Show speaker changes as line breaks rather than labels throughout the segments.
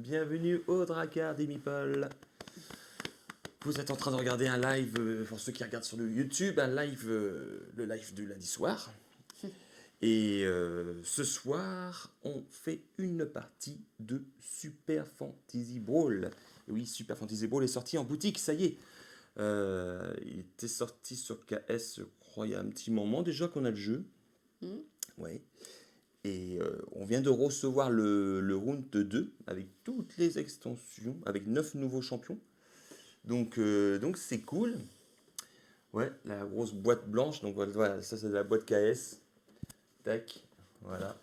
bienvenue au Dracard des Meeple. Vous êtes en train de regarder un live, pour ceux qui regardent sur le YouTube, un live, le live du lundi soir. Et ce soir, on fait une partie de Super Fantasy Brawl. Et oui, Super Fantasy Brawl est sorti en boutique, ça y est. Il était sorti sur KS, je crois, il y a un petit moment déjà qu'on a le jeu. Ouais. Et on vient de recevoir le round 2 avec toutes les extensions, avec 9 nouveaux champions. Donc c'est cool. Ouais, la grosse boîte blanche. Donc voilà, ça c'est la boîte KS. Tac, voilà.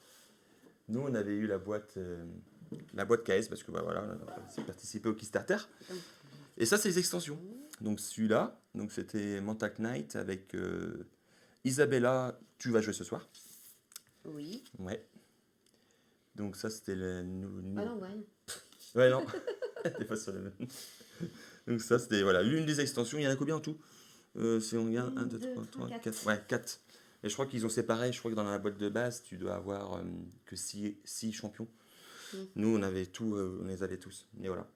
Nous on avait eu la boîte KS parce que bah, voilà, on a participé au Kickstarter. Et ça c'est les extensions. Donc celui-là, donc c'était Mental Knight avec Isabella, tu vas jouer ce soir.
Oui.
Ouais. Donc ça c'était le
Ah non, ouais.
Ouais, non. T'es pas sur le même. Donc ça, c'était voilà, l'une des extensions. Il y en a combien en tout Si on regarde, 1, 2, 3, 4. Ouais, 4. Et je crois qu'ils ont séparé. Je crois que dans la boîte de base, tu dois avoir que 6 champions. Nous, on avait tout, on les avait tous. Et voilà.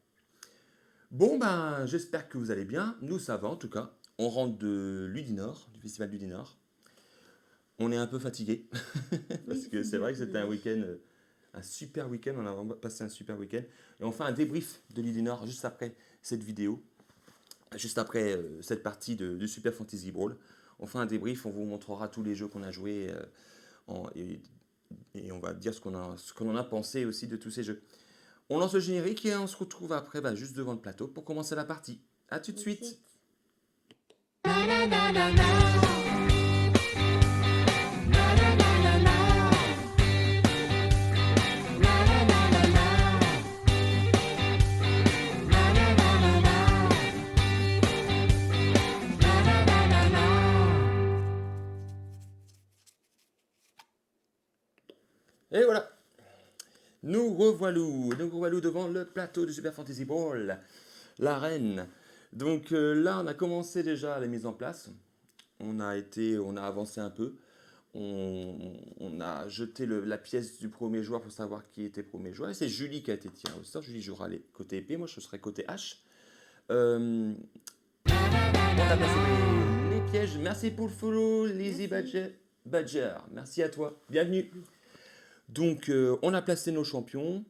Bon, ben, j'espère que vous allez bien. Nous, ça va en tout cas. On rentre de Ludinor, du festival Ludinor. On est un peu fatigué. Parce que c'est vrai que c'était un week-end... un super week-end, on a vraiment passé un super week-end. Et on fait un débrief de l'Idinor juste après cette vidéo, juste après cette partie de Super Fantasy Brawl. On fait un débrief, on vous montrera tous les jeux qu'on a joués et on va dire ce qu'on en a pensé aussi de tous ces jeux. On lance le générique et on se retrouve après juste devant le plateau pour commencer la partie. A tout de suite. Et voilà. Nous revoilà devant le plateau de Super Fantasy Brawl, l'arène. Donc là, on a commencé déjà la mise en place. On a avancé un peu. On a jeté la pièce du premier joueur pour savoir qui était premier joueur. Et c'est Julie qui a été tirée au sort. Julie jouera côté épée, moi je serai côté H. On a passé les pièges. Merci pour le follow, Lizzy Badger. Merci à toi. Bienvenue. Donc, on a placé nos champions.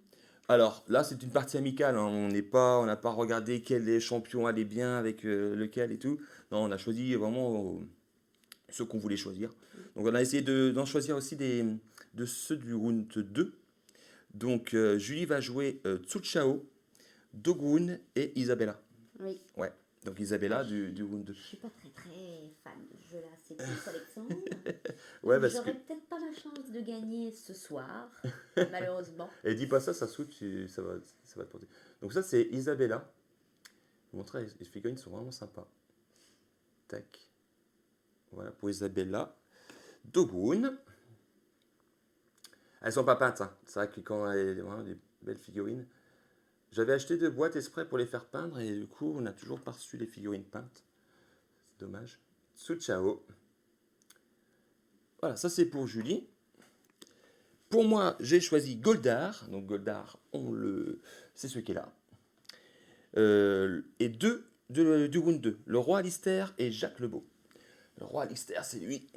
Alors, là, c'est une partie amicale. Hein. On n'a pas regardé quel des champions allait bien avec lequel et tout. Non, on a choisi vraiment ceux qu'on voulait choisir. Donc, on a essayé d'en choisir aussi de ceux du round 2. Donc, Julie va jouer Tsuchao, Dogun et Isabella.
Oui.
Ouais. Donc, Isabella du round 2.
Je suis pas très fan de ce jeu-là, c'est plus Alexandre.
Ouais,
J'aurais peut-être pas la chance de gagner ce soir, malheureusement.
Et dis pas ça switch, ça va te porter. Donc ça, c'est Isabella. Je vous montrer, les figurines sont vraiment sympas. Tac. Voilà, pour Isabella. Dogun. Elles sont pas peintes, hein. C'est vrai que quand elle est vraiment des belles figurines. J'avais acheté 2 boîtes exprès pour les faire peindre et du coup, on n'a toujours pas reçu les figurines peintes. C'est dommage. Tsuchao. Voilà, ça c'est pour Julie. Pour moi, j'ai choisi Goldar. Donc Goldar, c'est ce qui est là. Et du round 2. Le roi Alistair et Jacques Lebeau. Le roi Alistair, c'est lui.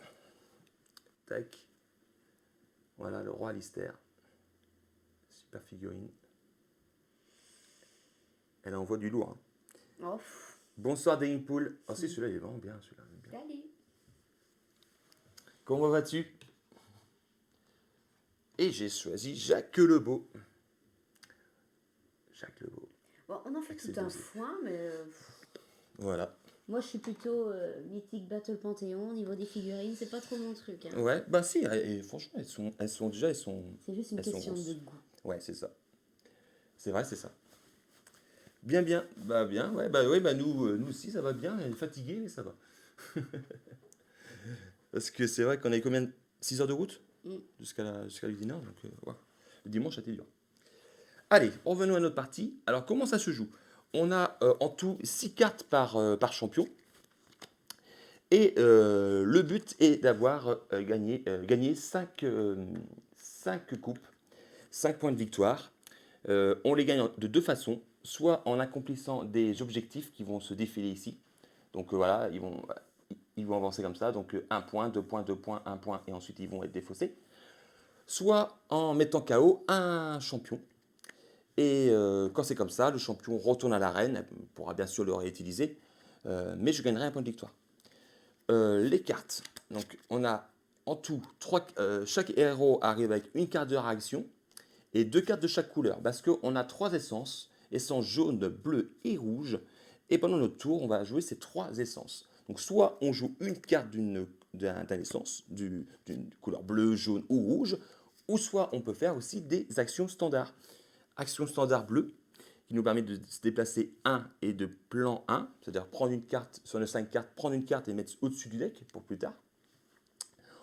Tac. Voilà, le roi Alistair. Super figurine. Elle envoie du lourd. Hein.
Oh.
Bonsoir Daingpool. Oh si, celui-là, il est vraiment bien.
Salut.
Comment vas-tu? Et j'ai choisi Jacques Lebeau. Jacques Lebeau.
Bon, on en fait tout un foin, mais...
Voilà.
Moi, je suis plutôt Mythic Battle Panthéon. Au niveau des figurines, c'est pas trop mon truc. Hein.
Ouais, bah si, et franchement, elles sont déjà...
C'est juste une question de goût.
Ouais, c'est ça. C'est vrai, c'est ça. Bien. Bah bien, ouais, bah nous aussi, ça va bien. Elle est fatiguée, mais ça va. Parce que c'est vrai qu'on a eu combien 6 heures de route jusqu'à l'Udinor, donc ouais. Le dimanche, c'était dur. Allez, revenons à notre partie. Alors, comment ça se joue? On a en tout 6 cartes par champion. Et le but est d'avoir gagné 5 coupes, 5 points de victoire. On les gagne de deux façons, soit en accomplissant des objectifs qui vont se défiler ici. Donc voilà, ils vont avancer comme ça, donc 1 point, 2 points, 2 points, 1 point, et ensuite ils vont être défaussés. Soit en mettant KO un champion. Et quand c'est comme ça, le champion retourne à l'arène, il pourra bien sûr le réutiliser, mais je gagnerai un point de victoire. Les cartes, donc on a en tout chaque héros arrive avec une carte de réaction et 2 cartes de chaque couleur, parce qu'on a 3 essences, essence jaune, bleu et rouge, et pendant notre tour, on va jouer ces 3 essences. Donc soit on joue une carte d'un essence, d'une couleur bleue, jaune ou rouge, ou soit on peut faire aussi des actions standards. Action standard bleue, qui nous permet de se déplacer 1 et de plan 1, c'est-à-dire prendre une carte, sur nos 5 cartes, prendre une carte et mettre au-dessus du deck pour plus tard.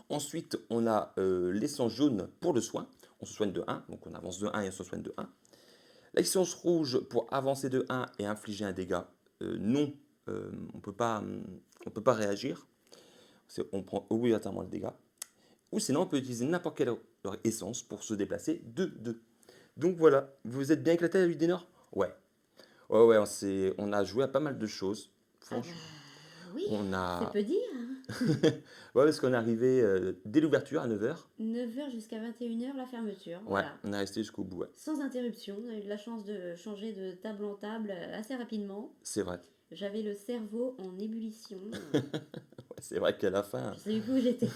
Ensuite, on a l'essence jaune pour le soin, on se soigne de 1, donc on avance de 1 et on se soigne de 1. L'essence rouge pour avancer de 1 et infliger un dégât. Non, on ne peut pas réagir, on prend obligatoirement le dégât. Ou sinon, on peut utiliser n'importe quelle essence pour se déplacer de 2. Donc voilà, vous êtes bien éclaté à la Lutte des Nords? Ouais. Ouais, on a joué à pas mal de choses.
Ah bah
Franchement,
oui,
on
c'est
a.
peu dire. Hein.
Ouais, parce qu'on est arrivé dès l'ouverture à 9h.
9h jusqu'à 21h, la fermeture.
Ouais,
Voilà.
on est resté jusqu'au bout. Ouais.
Sans interruption. On a eu de la chance de changer de table en table assez rapidement.
C'est vrai.
J'avais le cerveau en ébullition.
Ouais, c'est vrai qu'à la fin.
Je savais plus où j'étais.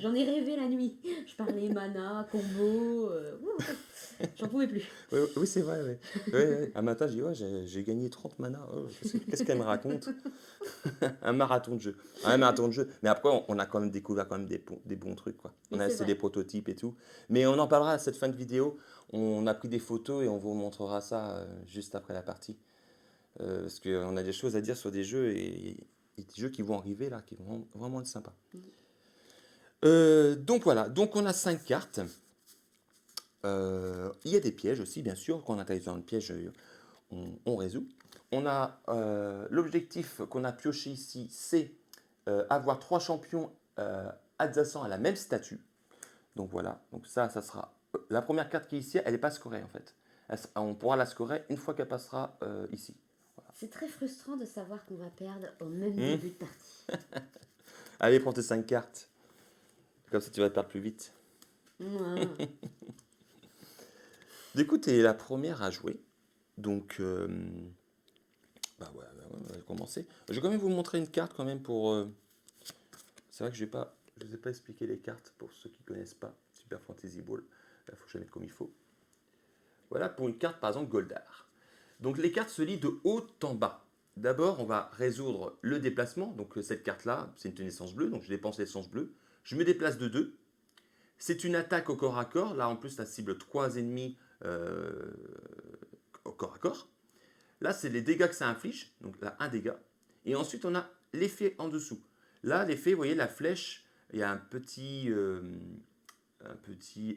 J'en ai rêvé la nuit. Je parlais mana, combo. J'en pouvais plus.
Oui, c'est vrai. Ouais. Un matin, je dis, ouais, j'ai gagné 30 mana. Oh, qu'est-ce qu'elle me raconte? Un marathon de jeu. Un marathon de jeu. Mais après, on a quand même découvert quand même des bons trucs, quoi. On a essayé des prototypes et tout. Mais on en parlera à cette fin de vidéo. On a pris des photos et on vous montrera ça juste après la partie. Parce qu'on a des choses à dire sur des jeux et des jeux qui vont arriver là, qui vont vraiment être sympas. Donc voilà, donc on a 5 cartes. Il y a des pièges aussi, bien sûr. Quand on atterrit dans le piège, on résout. On a l'objectif qu'on a pioché ici, c'est avoir 3 champions adjacents à la même statue. Donc voilà, donc ça sera la première carte qui est ici, elle n'est pas scorée en fait. On pourra la scorer une fois qu'elle passera ici. Voilà.
C'est très frustrant de savoir qu'on va perdre au même début de partie.
Allez, prends tes 5 cartes. Comme ça, tu vas te perdre plus vite. Du coup, tu es la première à jouer. Donc, on va commencer. Je vais quand même vous montrer une carte quand même pour... C'est vrai que je ne vous ai pas expliqué les cartes pour ceux qui ne connaissent pas Super Fantasy Ball. Il faut que je la mette comme il faut. Voilà pour une carte par exemple Goldar. Donc les cartes se lient de haut en bas. D'abord, on va résoudre le déplacement. Donc cette carte-là, c'est une essence bleue. Donc je dépense l'essence bleue. Je me déplace de 2. C'est une attaque au corps à corps. Là, en plus, ça cible 3 ennemis au corps à corps. Là, c'est les dégâts que ça inflige. Donc là, un dégât. Et ensuite, on a l'effet en dessous. Là, l'effet, vous voyez, la flèche, il y a un petit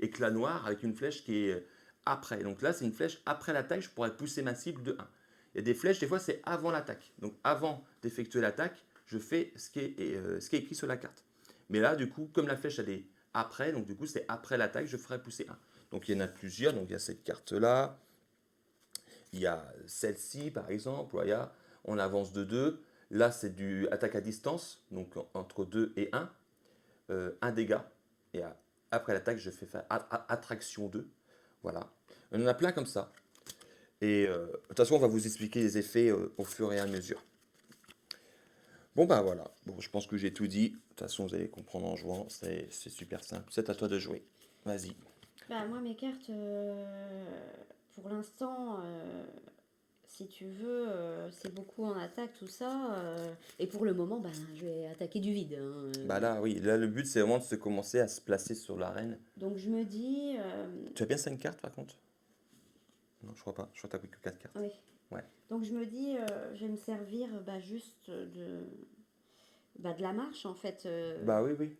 éclat noir avec une flèche qui est après. Donc là, c'est une flèche après l'attaque. Je pourrais pousser ma cible de 1. Il y a des flèches, des fois, c'est avant l'attaque. Donc avant d'effectuer l'attaque, je fais ce qui est écrit sur la carte. Mais là, du coup, comme la flèche, elle est après, donc du coup, c'est après l'attaque, je ferai pousser 1. Donc il y en a plusieurs. Donc il y a cette carte-là. Il y a celle-ci, par exemple. Voilà, on avance de 2. Là, c'est du attaque à distance, donc entre 2 et 1. Un dégât. Et après l'attaque, je fais faire attraction 2. Voilà. On en a plein comme ça. Et de toute façon, on va vous expliquer les effets au fur et à mesure. Bon, ben voilà. Bon, je pense que j'ai tout dit. De toute façon, vous allez comprendre en jouant. C'est super simple. C'est à toi de jouer. Vas-y.
Bah, moi, mes cartes, pour l'instant, si tu veux, c'est beaucoup en attaque, tout ça. Et pour le moment, je vais attaquer du vide. Hein,
Bah là, oui. Là, le but, c'est vraiment de se commencer à se placer sur l'arène.
Donc je me dis...
Tu as bien 5 cartes, par contre? Non, je crois pas. Je crois que tu as pris que 4 cartes.
Oui.
Ouais.
Donc je me dis, je vais me servir juste de la marche, en fait.
Bah oui.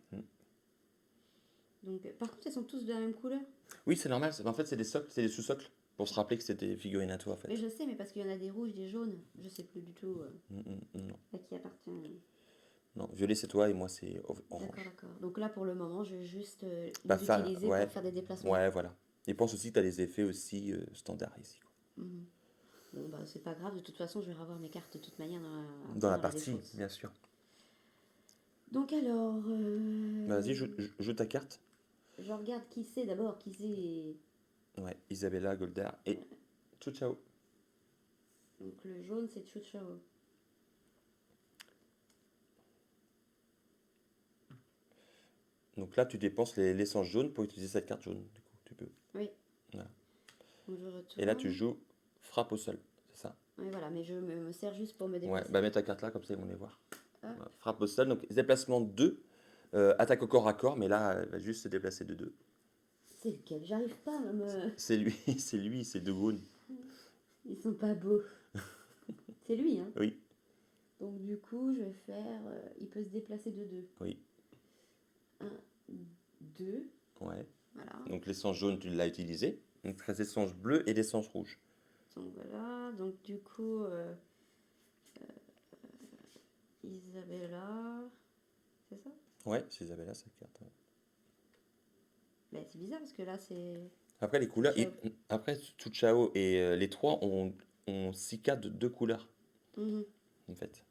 Donc, par contre, elles sont tous de la même couleur.
Oui, c'est normal. En fait, c'est des socles, c'est des sous-socles. Pour se rappeler que c'était des figurines à toi, en fait.
Mais je sais, mais parce qu'il y en a des rouges, des jaunes. Je sais plus du tout
Non.
à qui appartient.
Non, violet, c'est toi et moi, c'est orange.
D'accord. Donc là, pour le moment, je vais juste
Bah,
les utiliser pour faire des déplacements.
Ouais, voilà. Et pense aussi que tu as les effets aussi standards ici, quoi.
Mhm. Bon, bah, c'est pas grave, de toute façon, je vais revoir mes cartes de toute manière
Dans la
dans la
partie,
défausse.
bien sûr.
Donc, alors,
Bah, vas-y, joue ta carte.
je regarde qui c'est d'abord, qui c'est.
Ouais, Isabella, Goldar et ciao ciao.
Donc, le jaune, c'est Chu Chao.
Donc là, tu dépenses l'essence jaune pour utiliser cette carte jaune. Du coup, tu peux.
Oui,
Voilà.
donc je
Et là, tu
retourne.
joues frappe au sol. C'est ça.
Oui, voilà, mais je me sers juste pour me
Ouais,
déplacer.
bah mets ta carte là, comme ça ils vont les voir.
Hop,
Voilà. Frappe au sol, donc déplacement 2, attaque au corps à corps, mais là, elle va juste se déplacer de 2.
c'est lequel? J'arrive pas à me.
C'est lui, c'est De Gaulle.
Ils sont pas beaux. C'est lui, hein.
Oui,
Donc, du coup, je vais faire. Il peut se déplacer de 2.
oui,
1, 2.
ouais.
Voilà.
Donc l'essence jaune, tu l'as utilisé. Donc il te reste l'essence bleue et l'essence rouge.
Donc, voilà. Donc, du coup, Isabella. C'est ça?
Ouais, c'est Isabella, cette carte. Ouais.
Mais c'est bizarre parce que là, c'est.
Après, les couleurs,
Chao.
après, Chao et les trois ont 6 cartes de 2 couleurs,
Mhm.
en fait.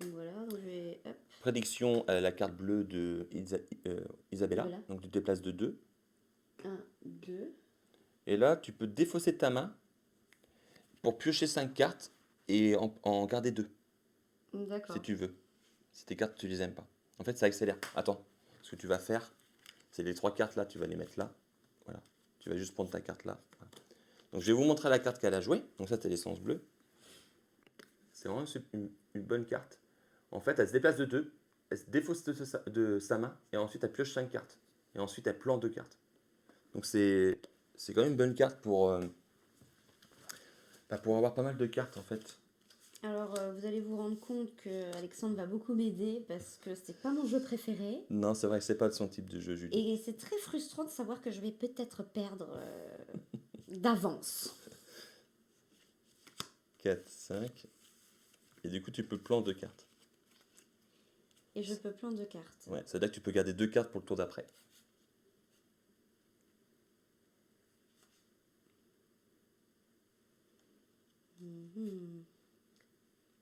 Donc, voilà. Donc, je vais. Hop.
Prédiction, la carte bleue de Isabella.
Voilà.
Donc tu te déplaces de 2.
1, 2.
Et là, tu peux défausser ta main pour piocher 5 cartes et en garder 2, si
D'accord.
tu veux. Si tes cartes, tu les aimes pas. En fait, ça accélère. Attends, ce que tu vas faire, c'est les 3 cartes là, tu vas les mettre là. Voilà. Tu vas juste prendre ta carte là. Voilà. Donc je vais vous montrer la carte qu'elle a jouée. Donc ça, c'est l'essence bleue. C'est vraiment une bonne carte. En fait, elle se déplace de 2, elle se défausse de sa main, et ensuite elle pioche 5 cartes. Et ensuite elle plante 2 cartes. Donc c'est quand même une bonne carte pour avoir pas mal de cartes en fait.
Alors, vous allez vous rendre compte que Alexandre va beaucoup m'aider parce que c'est pas mon jeu préféré.
Non, c'est vrai que c'est pas son type de jeu, Julie.
Et c'est très frustrant de savoir que je vais peut-être perdre d'avance.
4, 5. Et du coup, tu peux plan 2 cartes.
Et je peux plein de cartes.
Ouais, c'est-à-dire que tu peux garder 2 cartes pour le tour d'après.
Mhm.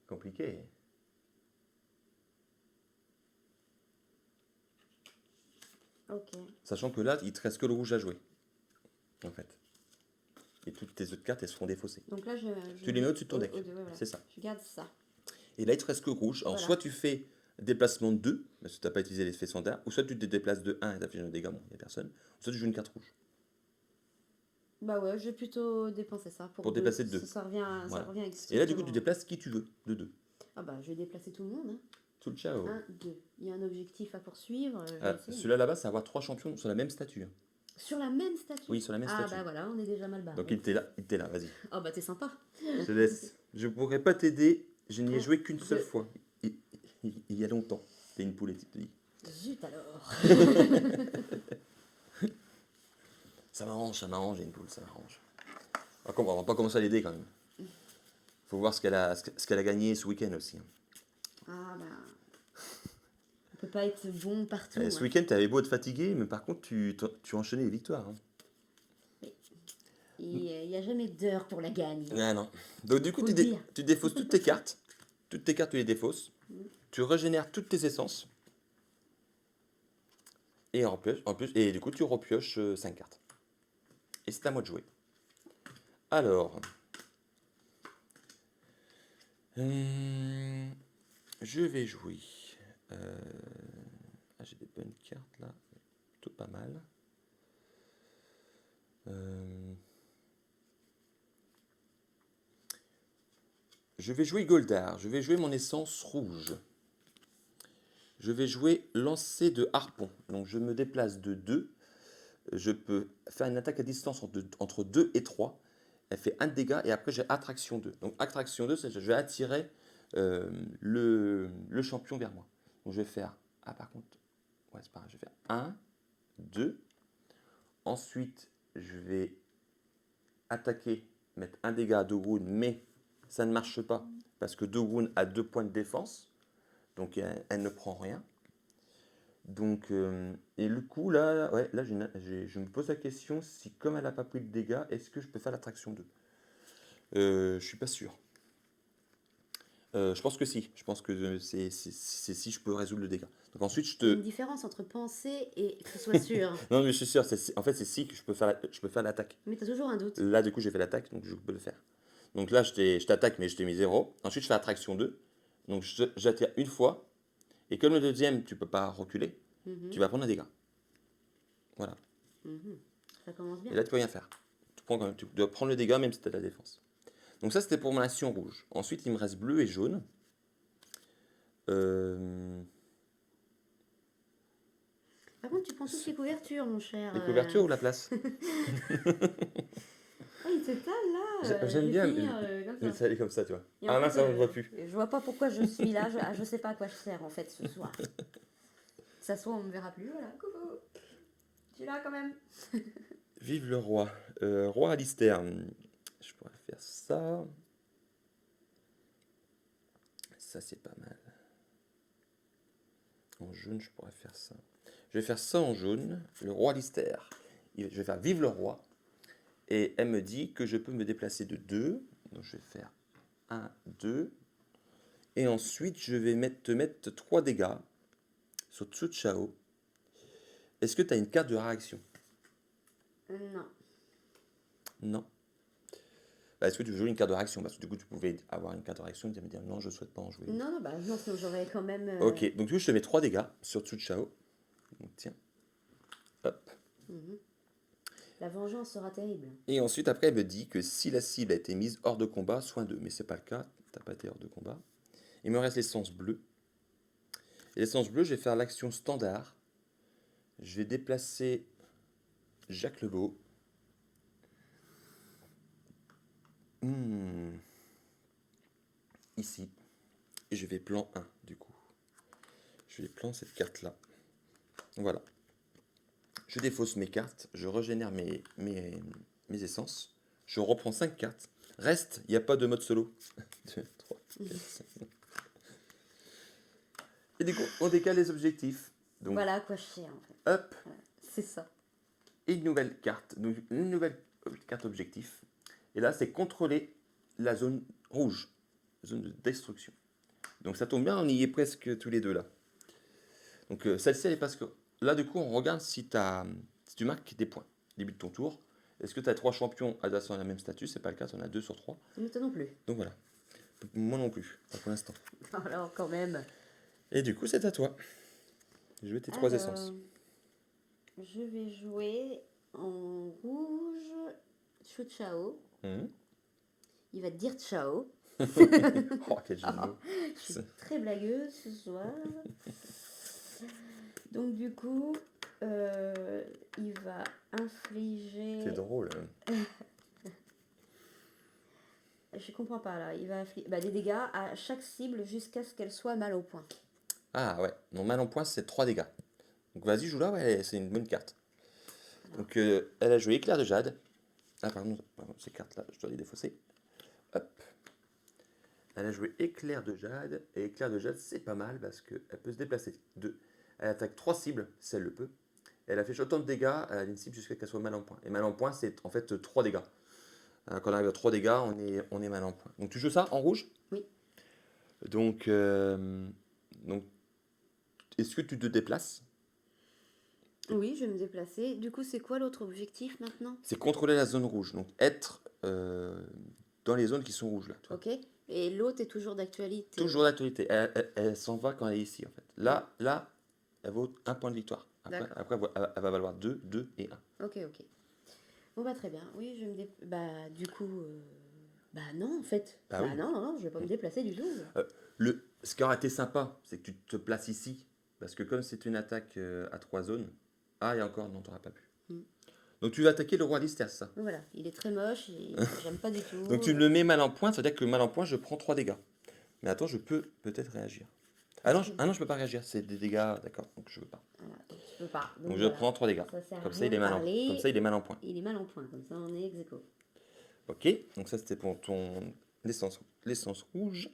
Compliqué.
Ok.
Sachant que là, il te reste que le rouge à jouer. En fait. Et toutes tes autres cartes, elles seront défaussées.
Donc là,
Tu les mets au-dessus de ton deck.
ouais, voilà.
C'est ça.
Je garde ça.
Et là, il te reste que rouge. Alors,
Voilà.
soit tu fais déplacement de 2, parce que tu n'as pas utilisé l'effet standard, ou soit tu te déplaces de 1 et tu as fait un dégât, bon, il n'y a personne. Ou soit tu joues une carte rouge.
Bah ouais, je vais plutôt dépenser ça
Pour
deux.
déplacer de 2.
Ça revient, ça
Voilà.
revient
Et là, du coup, tu
exactement.
déplaces qui tu veux, de 2.
Ah bah, je vais déplacer tout le monde. Hein.
Tout le ciao.
1, 2. Il y a un objectif à poursuivre. Je vais
Ah,
essayer.
celui-là là-bas, c'est avoir 3 champions sur la même statue.
Sur la même statue.
Oui, sur la même
Ah
statue.
bah voilà, on est déjà mal barré.
Donc il était là, vas-y.
Oh bah t'es sympa.
Je te laisse. Je pourrais pas t'aider, je n'y ai
Un,
joué qu'une seule
deux.
fois. Il y a longtemps. T'es une poulette, il te dit.
Zut alors.
Ça m'arrange, j'ai une poule, ça m'arrange. On va pas commencer à l'aider quand même. Faut voir ce qu'elle a gagné ce week-end aussi.
Ah bah. On peut pas être bon partout.
Ce week-end, tu avais beau être fatigué, mais par contre, tu enchaînais les victoires. Hein.
Il n'y a jamais d'heure pour la gagne.
Ah non. Donc du coup,
Faut
tu,
le dire.
tu défausses toutes tes cartes. Toutes tes cartes, tu les défausses. Tu régénères toutes tes essences. Et et du coup, tu repioches 5 cartes. Et c'est à moi de jouer. Alors, je vais jouer. J'ai des bonnes cartes là, plutôt pas mal. Je vais jouer Goldar. Je vais jouer mon essence rouge. Je vais jouer lancer de harpon. Donc je me déplace de 2. Je peux faire une attaque à distance entre 2 et 3. Elle fait 1 dégât et après j'ai attraction 2. Donc attraction 2, c'est je vais attirer le champion vers moi. Donc je vais faire... Ah par contre... Ouais c'est pareil, je vais faire 1, 2. Ensuite je vais attaquer, mettre 1 dégât à 2 wounds, mais ça ne marche pas parce que 2 wounds a 2 points de défense. Donc elle ne prend rien. Donc, et le coup, là, ouais, là je me pose la question si, comme elle n'a pas pris de dégâts, est-ce que je peux faire l'attraction 2? Je suis pas sûr. Je pense que si. Je pense que c'est si je peux résoudre le dégât. Donc ensuite, je
Il y a une
te.
différence entre penser et que ce soit sûr.
Non, mais je suis sûr. En fait, c'est si que je peux faire l'attaque.
Mais t'as toujours un doute.
Là, du coup, j'ai fait l'attaque, donc je peux le faire. Donc là, je t'attaque, mais je t'ai mis 0. Ensuite, je fais attraction 2. Donc j'attire une fois. Et comme le deuxième, tu peux pas reculer, tu
Mhm,
vas prendre un dégât. Voilà.
mhm. Ça commence
Et
bien.
là, tu peux rien faire. Tu dois prendre le dégât même si tu as de la défense. Donc ça, c'était pour mon action rouge. Ensuite, il me reste bleu et jaune. Euh,
Par contre, tu prends toutes les couvertures, mon cher.
les couvertures ou la place?
Ah, il s'étale là. Je
J'aime
vais
bien,
finir comme
mais
ça.
ça allait comme ça, tu vois.
Et en
Ah
fait,
mince, ça, on ne voit plus.
je vois pas pourquoi je suis là. Je sais pas à quoi je sers en fait ce soir. Ça soit on me verra plus. Voilà, coucou. Je suis là quand même.
Vive le roi. Roi Alistair. Je pourrais faire ça. Ça, c'est pas mal. En jaune, je pourrais faire ça. Je vais faire ça en jaune. Le roi Alistair. Je vais faire Vive le roi. Et elle me dit que je peux me déplacer de 2. Donc je vais faire 1, 2. Et ensuite, je vais te mettre 3 dégâts sur Tsu Chao. Est-ce que tu as une carte de réaction?
Non.
Non. Bah, est-ce que tu veux jouer une carte de réaction? Parce que du coup, tu pouvais avoir une carte de réaction et me dire non, je souhaite pas en jouer.
Non, non, bah non, sinon j'aurais quand même.
Ok, donc du coup, je te mets 3 dégâts sur Tsu Chao. Donc tiens. Hop.
Mhm. La vengeance sera terrible.
Et ensuite, après, elle me dit que si la cible a été mise hors de combat, soin 2. Mais c'est pas le cas, t'as pas été hors de combat. Il me reste l'essence bleue. Et l'essence bleue, je vais faire l'action standard. Je vais déplacer Jacques Lebeau. Ici. Et je vais plan 1, du coup. Je vais plan cette carte-là. Voilà. Je défausse mes cartes. Je régénère mes essences. Je reprends 5 cartes. Reste, il n'y a pas de mode solo. 2, 3, 4, 5. Et du coup, on décale les objectifs. Donc,
Voilà à quoi je sers en fait.
hop,
Voilà, c'est ça.
et une nouvelle carte. Donc, une nouvelle carte objectif. Et là, c'est contrôler la zone rouge. La zone de destruction. Donc ça tombe bien, on y est presque tous les deux là. Donc celle-ci, elle est parce que là, du coup, on regarde si tu marques des points. Début de ton tour. Est-ce que tu as 3 champions adversaires à la même statut? C'est pas le cas, tu en as 2 sur 3.
Mais toi non plus.
Donc voilà. Moi non plus, pas pour l'instant.
Alors quand même.
Et du coup, c'est à toi. Jouer tes 3 essences.
Je vais jouer en rouge Chou Chao.
Mhm.
Il va te dire ciao.
Oh, quel jeu de mots.
Je suis très blagueuse ce soir. Donc du coup, il va infliger...
C'est drôle.
Je comprends pas là. Il va infliger des dégâts à chaque cible jusqu'à ce qu'elle soit mal au point.
Ah ouais, non, mal en point, c'est 3 dégâts. Donc vas-y, joue là, ouais, c'est une bonne carte. Donc elle a joué éclair de jade. Ah pardon, ces cartes-là, je dois les défausser. Hop. Elle a joué éclair de jade. Et éclair de jade, c'est pas mal parce qu'elle peut se déplacer 2. Elle attaque 3 cibles, si elle le peut. Elle a fait autant de dégâts à une cible jusqu'à qu'elle soit mal en point. Et mal en point, c'est en fait 3 dégâts. Quand on arrive à 3 dégâts, on est mal en point. Donc tu joues ça en rouge?
Oui.
Donc est-ce que tu te déplaces?
Oui, je vais me déplacer. Du coup, c'est quoi l'autre objectif maintenant?
C'est contrôler la zone rouge. Donc être dans les zones qui sont rouges là. Tu vois.
Ok. Et l'autre est toujours d'actualité.
Toujours d'actualité. Elle s'en va quand elle est ici en fait. Là, elle vaut 1 point de victoire. Après elle va valoir 2, 2 et 1.
Ok, ok. Bon bah très bien. Oui, je me Bah du coup... Bah non en fait.
Bah oui.
Non, je vais pas me déplacer du tout.
Ce qui aurait été sympa, c'est que tu te places ici. Parce que comme c'est une attaque à 3 zones, et encore, non, t'auras pas pu. Donc tu vas attaquer le roi Lister, ça.
Voilà, il est très moche et j'aime pas du tout.
Donc tu me mets mal en point, ça veut dire que mal en point, je prends 3 dégâts. Mais attends, je peux peut-être réagir. Ah non, je peux pas réagir, c'est des dégâts, d'accord, donc je peux pas.
Voilà, donc tu peux pas.
Donc je prends 3 dégâts.
Ça sert à
Comme ça,
rien
il est
de
mal
parler.
comme ça, il est mal en point.
Il est mal en point, comme ça on est ex aequo.
Ok, donc ça c'était pour ton l'essence rouge.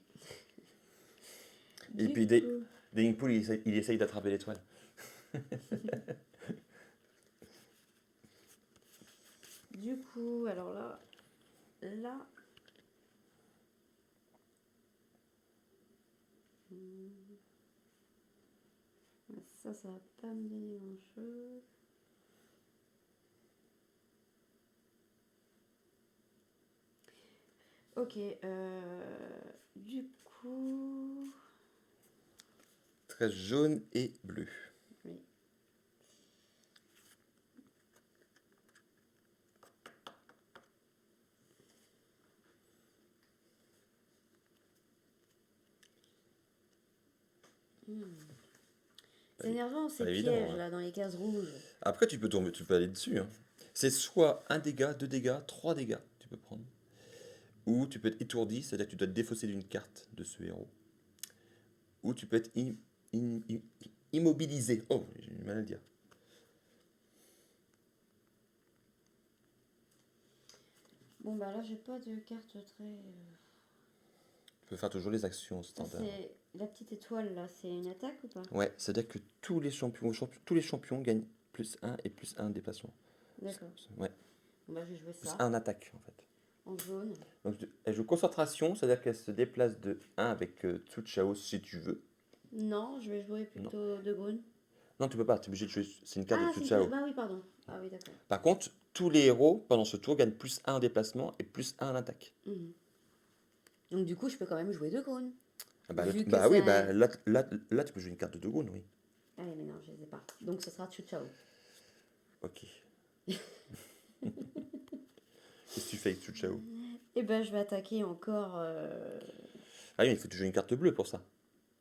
Et puis Dingpool, il essaye d'attraper l'étoile.
Du coup, alors là, ça va pas me donner grand-chose. Ok, du coup,
13 jaune et bleu.
oui. C'est énervant ces
Évidemment,
pièges
hein.
là dans les cases rouges.
Après, tu peux tomber, tu peux aller dessus, hein. C'est soit un dégât, deux dégâts, trois dégâts, tu peux prendre. Ou tu peux être étourdi, c'est-à-dire que tu dois te défausser d'une carte de ce héros. Ou tu peux être immobilisé. Oh, j'ai du mal à le dire.
Bon bah là j'ai pas de carte très.
Tu peux faire toujours les actions
Ça
standards.
c'est la petite étoile là, c'est une attaque ou pas?
Ouais, c'est-à-dire que tous les champions gagnent plus un et plus un déplacement.
D'accord.
Ouais,
Bon bah je vais jouer
plus
ça
un attaque en fait.
en jaune.
Donc elle joue concentration, c'est-à-dire qu'elle se déplace de 1 avec Tsuchao si tu veux.
Non, je vais jouer
Non.
plutôt de Grune.
Non, tu peux pas, tu es obligé de jouer. C'est une carte de
Ah si,
Tsuchao.
bah oui pardon. Ah oui d'accord.
Par contre, tous les héros pendant ce tour gagnent plus un en déplacement et plus un en attaque.
Mhm. Donc du coup je peux quand même jouer de Grune.
Ah bah,
Vu que
bah
c'est
oui,
un...
là, tu peux jouer une carte de Dogon, oui.
Ah oui mais non je les ai pas. Donc ce sera Chao.
Ok. Qu'est-ce que tu fais avec Tsuchao?
Et ben je vais attaquer encore.
Ah oui, il faut que tu joues une carte bleue pour ça.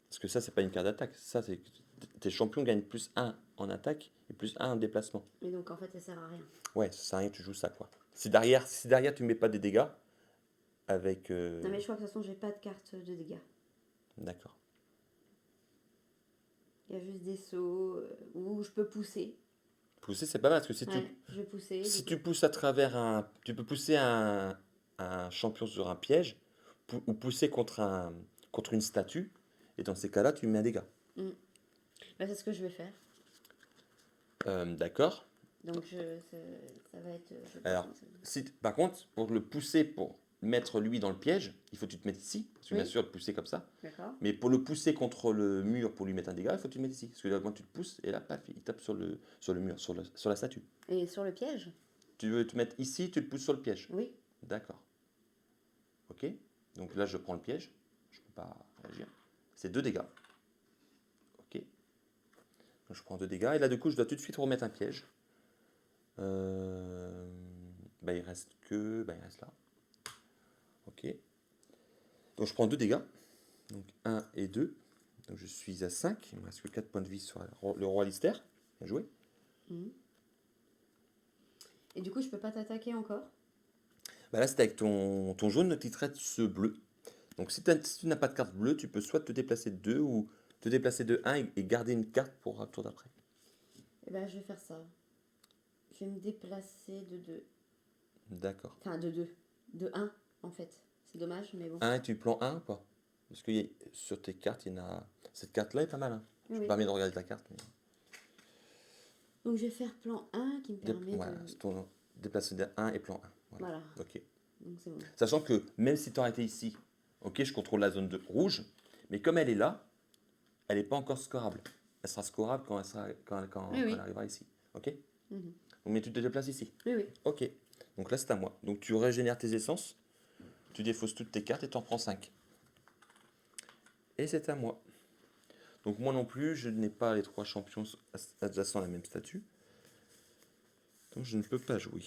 Parce que ça, c'est pas une carte d'attaque. Ça, c'est que tes champions gagnent plus un en attaque et plus un en déplacement.
Mais donc en fait ça sert à rien.
Ouais, ça sert à rien que tu joues ça, quoi. Si derrière tu mets pas des dégâts, avec.
Non mais je crois que de toute façon j'ai pas de carte de dégâts.
D'accord.
Il y a juste des sauts où je peux pousser.
Pousser, c'est pas mal, parce que
Ouais, je vais pousser.
si
du
tu
coup.
pousses à travers un. Tu peux pousser un champion sur un piège, ou pousser contre une statue, et dans ces cas-là, tu mets un dégât.
Mm. Bah, c'est ce que je vais faire.
D'accord.
Donc ça va être. Je
Alors,
pense,
par contre, pour le pousser, pour mettre lui dans le piège, il faut que tu te mettes ici, parce que bien
Oui.
sûr, le pousser comme ça.
D'accord.
Mais pour le pousser contre le mur, pour lui mettre un dégât, il faut que tu le mettes ici. Parce que là, quand tu te pousses, et là, paf, il tape sur le mur, sur la statue.
Et sur le piège?
Tu veux te mettre ici, tu le pousses sur le piège.
Oui.
D'accord. Ok. Donc là, je prends le piège. Je ne peux pas réagir. C'est 2 dégâts. Ok. Donc je prends 2 dégâts. Et là, du coup, je dois tout de suite remettre un piège. Bah, il reste là. Ok. Donc je prends 2 dégâts. Donc 1 et 2. Donc je suis à 5. Il me reste que 4 points de vie sur le roi Lister. Bien joué.
Mhm. Et du coup je peux pas t'attaquer encore?
Bah là, c'est avec ton jaune qui traite ce bleu. Donc si tu n'as pas de carte bleue, tu peux soit te déplacer de 2 ou te déplacer de 1 et garder une carte pour un tour d'après.
Eh ben je vais faire ça. Je vais me déplacer de 2.
D'accord.
Enfin de 2. De 1 en fait. C'est dommage mais bon.
1 et tu prends 1 ou pas? Parce que sur tes cartes, il y en a. Cette carte-là est pas mal, hein. Je
Oui.
me permets de regarder ta carte. Mais...
Donc je vais faire plan 1 qui me permet
Voilà,
de.
c'est ton déplacer de 1 et plan 1.
Voilà.
Ok.
Donc c'est bon.
Sachant que même si tu arrêté ici, ok, je contrôle la zone de rouge, mais comme elle est là, elle n'est pas encore scorable. Elle sera scorable quand
Oui, oui.
elle arrivera ici. Ok.
Mhm.
Donc, mais tu te déplaces ici.
Oui, oui.
Ok. Donc là, c'est à moi. Donc tu régénères tes essences, tu défausses toutes tes cartes et tu en prends 5. Et c'est à moi. Donc moi non plus, je n'ai pas les 3 champions adjacents à la même statue. Donc je ne peux pas jouer.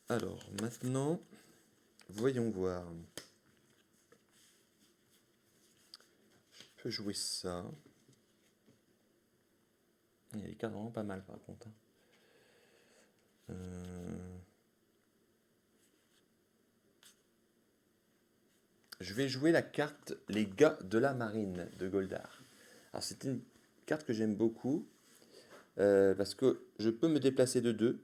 Alors maintenant, voyons voir. Je peux jouer ça. Il y a des cartes vraiment pas mal par contre, hein. Je vais jouer la carte Les Gars de la Marine de Goldar. Alors c'est une carte que j'aime beaucoup parce que je peux me déplacer de 2.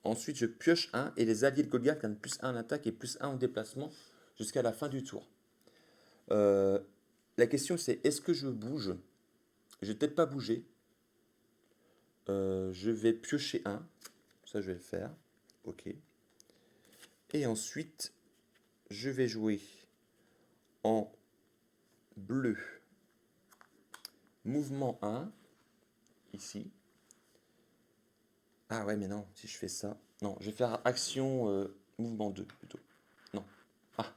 Ensuite je pioche 1 et les alliés de Goldar gagnent plus 1 en attaque et plus 1 en déplacement jusqu'à la fin du tour. La question c'est est-ce que je bouge? Je vais peut-être pas bouger. Je vais piocher un. Ça, je vais le faire. Ok. Et ensuite, je vais jouer en bleu. Mouvement 1. Ici. Ah ouais, mais non, si je fais ça. Non, je vais faire action mouvement 2 plutôt. Non. Ah,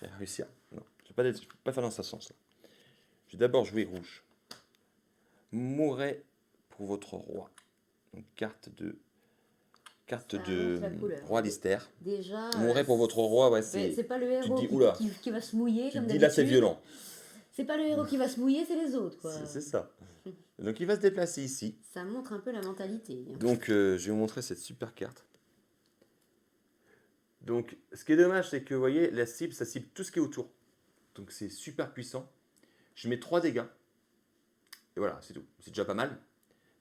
j'ai réussi à. Non, je ne peux pas faire dans ce sens-là. Je vais d'abord jouer rouge. Mourez pour votre roi. Donc carte
Ça
de
annonce la couleur.
roi Lister.
Déjà,
Mourez pour votre roi, ouais,
c'est pas le
Tu te
héros
dis, oula,
qui va se mouiller
tu te
comme
dis là, c'est
d'habitude.
violent.
C'est pas le héros qui va se mouiller, c'est les autres, quoi.
C'est ça. Donc il va se déplacer ici.
Ça montre un peu la mentalité.
Donc je vais vous montrer cette super carte. Donc ce qui est dommage, c'est que vous voyez, la cible, ça cible tout ce qui est autour. Donc c'est super puissant. Je mets 3 dégâts. Et voilà, c'est tout. C'est déjà pas mal.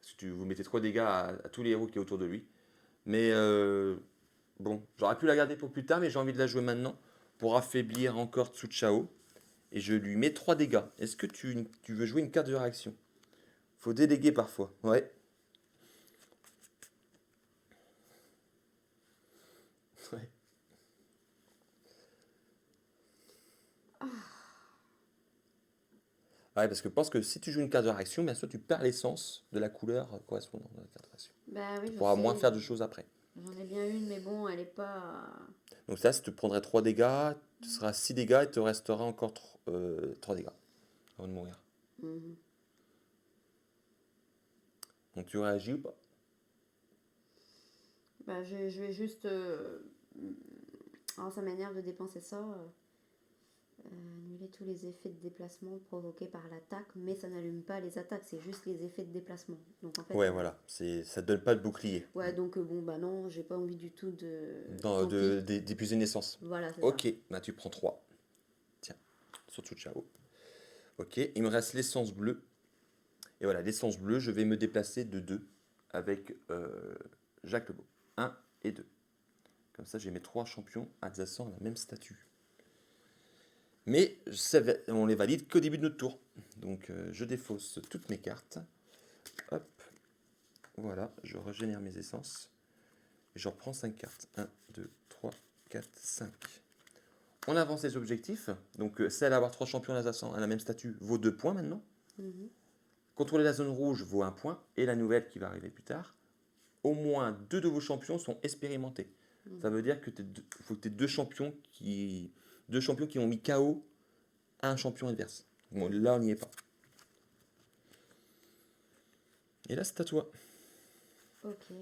Parce que vous mettez 3 dégâts à tous les héros qui est autour de lui. Mais bon, j'aurais pu la garder pour plus tard, mais j'ai envie de la jouer maintenant pour affaiblir encore Tsu Chao. Et je lui mets 3 dégâts. Est-ce que tu veux jouer une carte de réaction? Faut déléguer parfois. Ouais. Ouais. Ouais, parce que je pense que si tu joues une carte de réaction, bien sûr, tu perds l'essence de la couleur correspondante à la carte de réaction.
Bah oui,
Tu
je
pourras moins
sais.
faire de choses après.
J'en ai bien une, mais bon, elle est pas.
Donc ça, si tu prendrais 3 dégâts, tu seras 6 dégâts et te restera encore 3 dégâts avant de mourir.
Mhm.
Donc tu réagis ou pas?
Bah, je vais juste. Alors, ça m'énerve de dépenser ça. Annuler tous les effets de déplacement provoqués par l'attaque, mais ça n'allume pas les attaques, c'est juste les effets de déplacement. Donc en fait,
Ouais, voilà. Ça ne donne pas de bouclier.
ouais, donc bon, bah non, j'ai pas envie du tout de.
Dans,
Tant pis.
d'épuiser une essence.
Voilà, c'est
Ok,
ça.
bah tu prends 3. Tiens, surtout ciao. Ok, il me reste l'essence bleue. Et voilà, l'essence bleue, je vais me déplacer de 2 avec Jacques Lebeau. 1 et 2. Comme ça, j'ai mes 3 champions adjacents à la même statue. Mais on les valide qu'au début de notre tour. Donc je défausse toutes mes cartes. Hop. Voilà, je régénère mes essences. Et je reprends 5 cartes. 1, 2, 3, 4, 5. On avance les objectifs. Donc celle à avoir 3 champions adjacents à la même statue vaut 2 points maintenant.
Mhm.
Contrôler la zone rouge vaut 1 point. Et la nouvelle qui va arriver plus tard. Au moins 2 de vos champions sont expérimentés. Ça veut dire que faut que tu aies 2 champions qui ont mis KO à un champion adverse. Bon, là, on n'y est pas. Et là, c'est à toi.
Ok.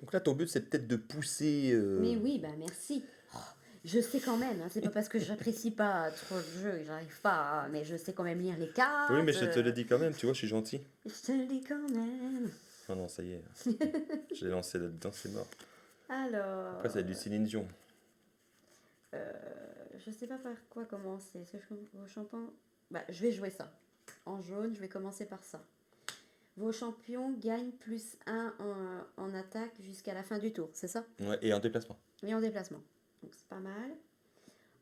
Donc là, ton but, c'est peut-être de pousser...
Mais oui, bah merci. Oh, je sais quand même, hein, c'est pas parce que j'apprécie pas trop le jeu et j'arrive pas, mais je sais quand même lire les cartes.
Oui, mais je te le dis quand même, tu vois, je suis gentil.
Je te le dis quand même.
Oh non, ça y est. Je l'ai lancé là-dedans, c'est mort.
Alors.
Après, ça va être du Céline Dion.
Je sais pas par quoi commencer. Est-ce que vos champions. Bah, je vais jouer ça. En jaune, je vais commencer par ça. Vos champions gagnent plus 1 en attaque jusqu'à la fin du tour, c'est ça?
Ouais, et en déplacement.
Et en déplacement. Donc c'est pas mal.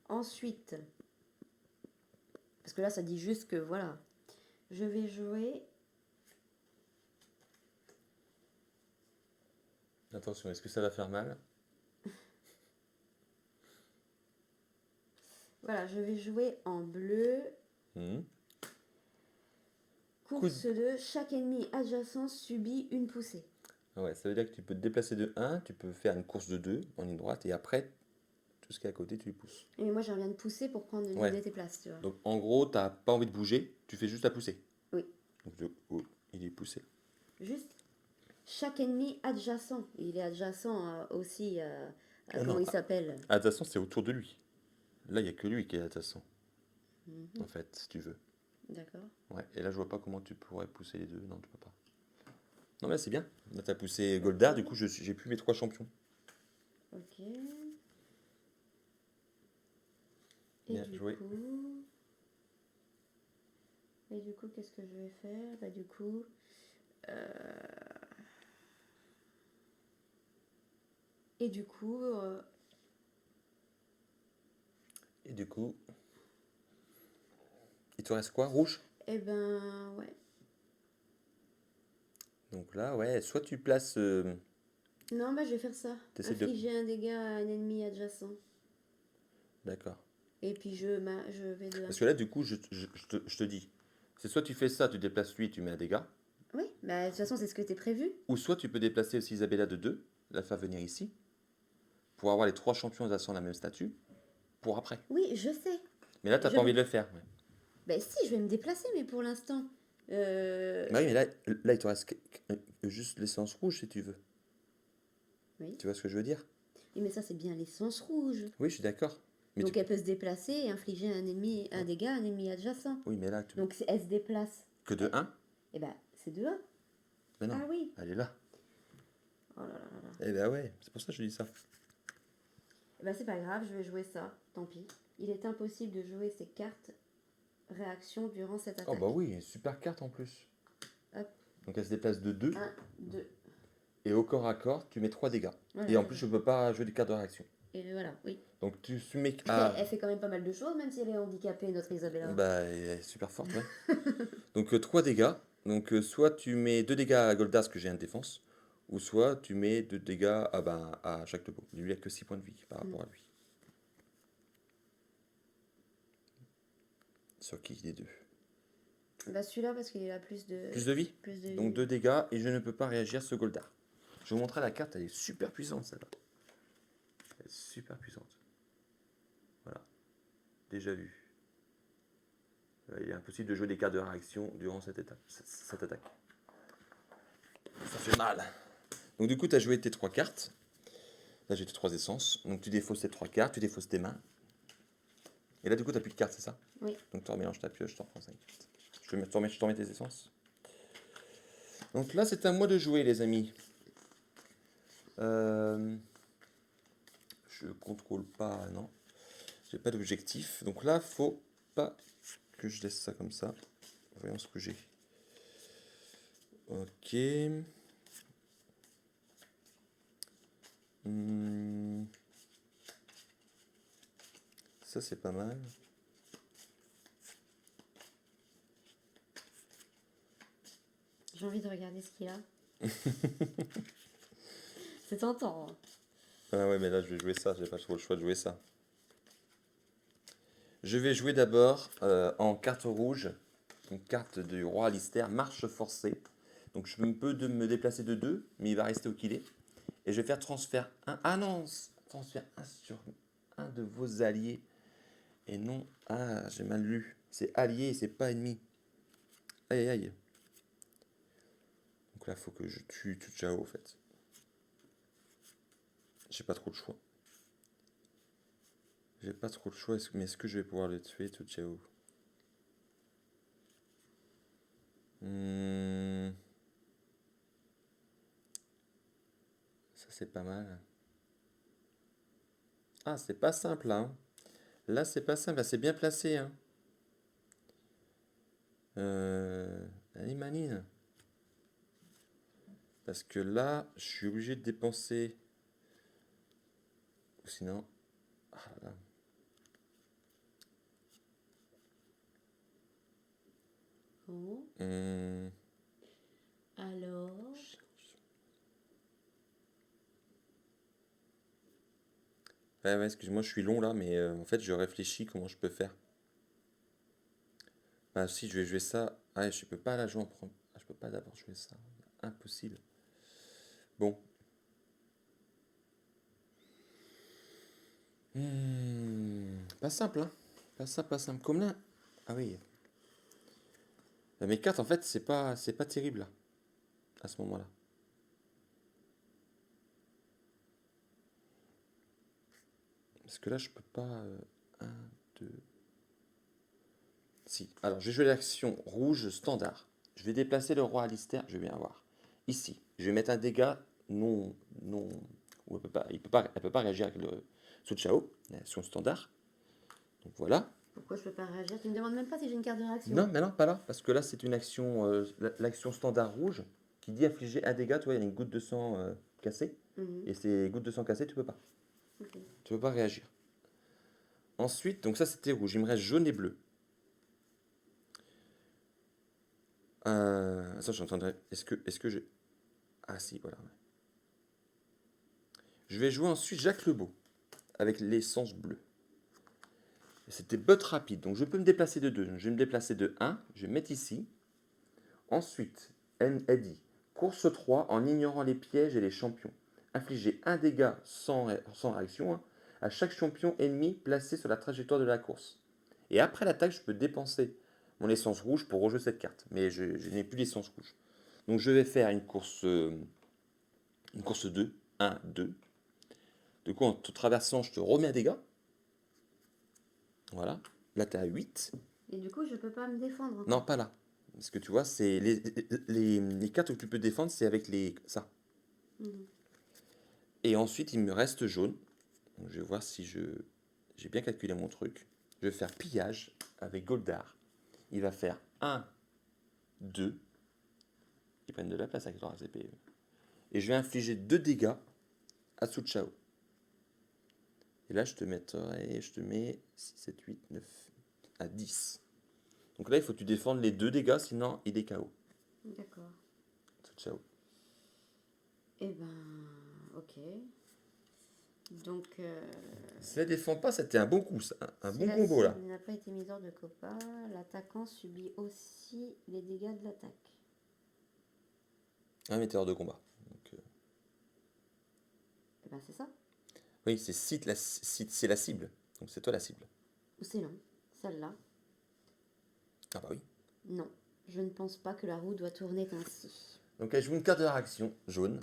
Ensuite, parce que là ça dit juste que voilà, je vais jouer.
Attention, est-ce que ça va faire mal?
Voilà, je vais jouer en bleu. Course de chaque ennemi adjacent subit une poussée.
Ouais, ça veut dire que tu peux te déplacer de 1, tu peux faire une course de 2 en ligne droite, et après, tout ce qui est à côté, tu les pousses.
Et moi j'en viens de pousser pour prendre une de tes places, tu vois.
Donc en gros, tu n'as pas envie de bouger, tu fais juste à pousser.
Oui.
Donc il est poussé.
Juste chaque ennemi adjacent. Il est adjacent aussi à comment
non,
il s'appelle.
Adjacent, c'est autour de lui. Là, il n'y a que lui qui est adjacent. En fait, si tu veux.
D'accord.
Ouais, et là, je vois pas comment tu pourrais pousser les deux. Non, tu peux pas. Non, mais là, c'est bien. Là, tu as poussé Goldar, du coup, j'ai plus mes 3 champions.
Ok.
Bien joué.
Et du coup, qu'est-ce que je vais faire? Bah, du coup. Et du coup.
Et du coup. Il te reste quoi? Rouge?
Eh ben, ouais.
Donc là, ouais, soit tu places...
Non, bah je vais faire ça.
T'essaies de...
Infliger un dégât à un ennemi adjacent.
D'accord.
Et puis je vais de...
Parce que là, du coup, je te dis, c'est soit tu fais ça, tu déplaces lui, tu mets un dégât,
Oui, bah de toute façon c'est ce que t'es prévu.
ou soit tu peux déplacer aussi Isabella de 2, la faire venir ici, pour avoir les 3 champions adjacents de la même statue, pour après.
Oui, je sais.
Mais là, t'as
Je
pas envie
vais...
de le faire. Ouais.
Bah si, je vais me déplacer, mais pour l'instant...
Bah oui, mais là il te reste juste l'essence rouge si tu veux.
Oui.
Tu vois ce que je veux dire?
Oui, mais ça c'est bien l'essence rouge.
Oui, je suis d'accord. Mais
Donc elle peut se déplacer et infliger un dégât à un ennemi adjacent.
Oui, mais là,
Donc elle se déplace.
que de 1?
Et ben c'est de 1.
Mais non,
Ah oui.
elle est là.
Oh là là là là.
Eh ben ouais, c'est pour ça que je dis ça.
Eh ben c'est pas grave, je vais jouer ça, tant pis. Il est impossible de jouer ces cartes réaction durant cette attaque.
Oh bah oui, super carte en plus.
Hop.
Donc elle se déplace de 2.
1, 2.
Et au corps à corps, tu mets 3 dégâts.
Voilà,
Et en plus, je peux pas jouer des cartes de réaction.
Et voilà, oui.
Donc tu mets...
Elle fait quand même pas mal de choses, même si elle est handicapée, notre Isabella.
Bah, elle est super forte, ouais. Donc 3 dégâts. Donc soit tu mets 2 dégâts à Goldas, que j'ai un de défense, ou soit tu mets 2 dégâts à Jacques Lebeau. Lui, il a que 6 points de vie par rapport à lui. Sur qui des deux?
Bah celui-là, parce qu'il a plus de...
Plus de vie?
Plus de vie.
Donc 2 dégâts, et je ne peux pas réagir ce Goldar. Je vais vous montrer la carte, elle est super puissante, celle-là. Elle est super puissante. Voilà. Déjà vu. Il est impossible de jouer des cartes de réaction durant cette attaque. Ça fait mal. Donc du coup, tu as joué tes 3 cartes. Là, j'ai tes 3 essences. Donc tu défausses tes 3 cartes, tu défausses tes mains. Et là, du coup, tu n'as plus de cartes, c'est ça?
Oui.
Donc tu remélanges ta pioche, tu reprends 5 cartes. Je te remets tes essences. Donc là, c'est à moi de jouer, les amis. Je contrôle pas, non. J'ai pas d'objectif. Donc là, faut pas que je laisse ça comme ça. Voyons ce que j'ai. Ok. Ça, c'est pas mal.
J'ai envie de regarder ce qu'il a. C'est tentant. Hein.
Ah ouais, mais là, je vais jouer ça. J'ai pas trop le choix de jouer ça. Je vais jouer d'abord en carte rouge. Une carte du roi Alistair, marche forcée. Donc je peux me déplacer de 2, mais il va rester où qu'il est. Et je vais faire transfert 1. Ah non, transfert 1 sur un de vos alliés. Et non, ah, j'ai mal lu. C'est allié et c'est pas ennemi. Aïe aïe. Donc là, il faut que je tue tout Chao en fait. J'ai pas trop le choix. J'ai pas trop le choix, mais est-ce que je vais pouvoir le tuer tout Chao? Ça c'est pas mal. Ah, c'est pas simple là. Hein. Là, c'est pas simple. Là, c'est bien placé. Hein. Allez, manine. Parce que là, je suis obligé de dépenser. Ou sinon. Ah là.
Oh. Alors.
Ouais, excuse-moi, je suis long là, mais en fait, je réfléchis comment je peux faire. Ah si, je vais jouer ça. Ah, je peux pas la jouer en premier. Ah, je peux pas d'abord jouer ça. Impossible. Bon. Pas simple, hein. Pas simple, pas simple. Comme là. Ah oui. Mes cartes, en fait, c'est pas terrible là. À ce moment-là. Parce que là, je peux pas. 1, 2. Si. Alors, je vais jouer l'action rouge standard. Je vais déplacer le roi Alistair. Je vais bien voir. Ici. Je vais mettre un dégât non. Où elle peut pas réagir avec le sous Chao. L'action standard. Donc voilà.
Pourquoi je peux pas réagir? Tu me demandes même pas si j'ai une carte de réaction.
Non, mais non, pas là. Parce que là, c'est une action. L'action standard rouge qui dit infliger un dégât. Tu vois, il y a une goutte de sang cassée. Et ces gouttes de sang cassées, tu peux pas.
Okay.
Tu peux pas réagir. Ensuite, donc ça c'était rouge. Il me reste jaune et bleu. Ça, j'entendrais. Est-ce que j'ai. Ah si, voilà. Ouais. Je vais jouer ensuite Jacques Lebeau, avec l'essence bleue. C'était botte rapide, donc je peux me déplacer de 2. Je vais me déplacer de 1, je vais me mettre ici. Ensuite, elle dit, course 3 en ignorant les pièges et les champions. Infligez un dégât sans réaction, hein, à chaque champion ennemi placé sur la trajectoire de la course. Et après l'attaque, je peux dépenser mon essence rouge pour rejouer cette carte. Mais je n'ai plus l'essence rouge. Donc je vais faire une course 2, 1, 2. Du coup, en te traversant, je te remets un dégât. Voilà. Là, tu es à 8.
Et du coup, je peux pas me défendre encore.
Non, pas là. Parce que tu vois, c'est les cartes que tu peux défendre, c'est avec ça.
Mhm.
Et ensuite, il me reste jaune. Donc, je vais voir si j'ai bien calculé mon truc. Je vais faire pillage avec Goldar. Il va faire 1, 2. Ils prennent de la place avec leur ACP. Et je vais infliger 2 dégâts à Tsuchao. Et là, je te mets 6, 7, 8, 9, à 10. Donc là, il faut que tu défendes les 2 dégâts, sinon il est KO.
D'accord.
Tsuchao.
Eh ben, ok. Donc,
Si elle défend pas, c'était un bon coup, ça. Un
si
bon
la
combo là.
cible n'a pas été mise hors de combat, l'attaquant subit aussi les dégâts de l'attaque.
Un metteur de combat. Donc,
Eh ben, c'est ça.
oui, c'est la cible. Donc c'est toi la cible.
Ou c'est non, celle-là.
Ah bah oui.
Non, je ne pense pas que la roue doit tourner ainsi.
Donc elle joue une carte de réaction jaune.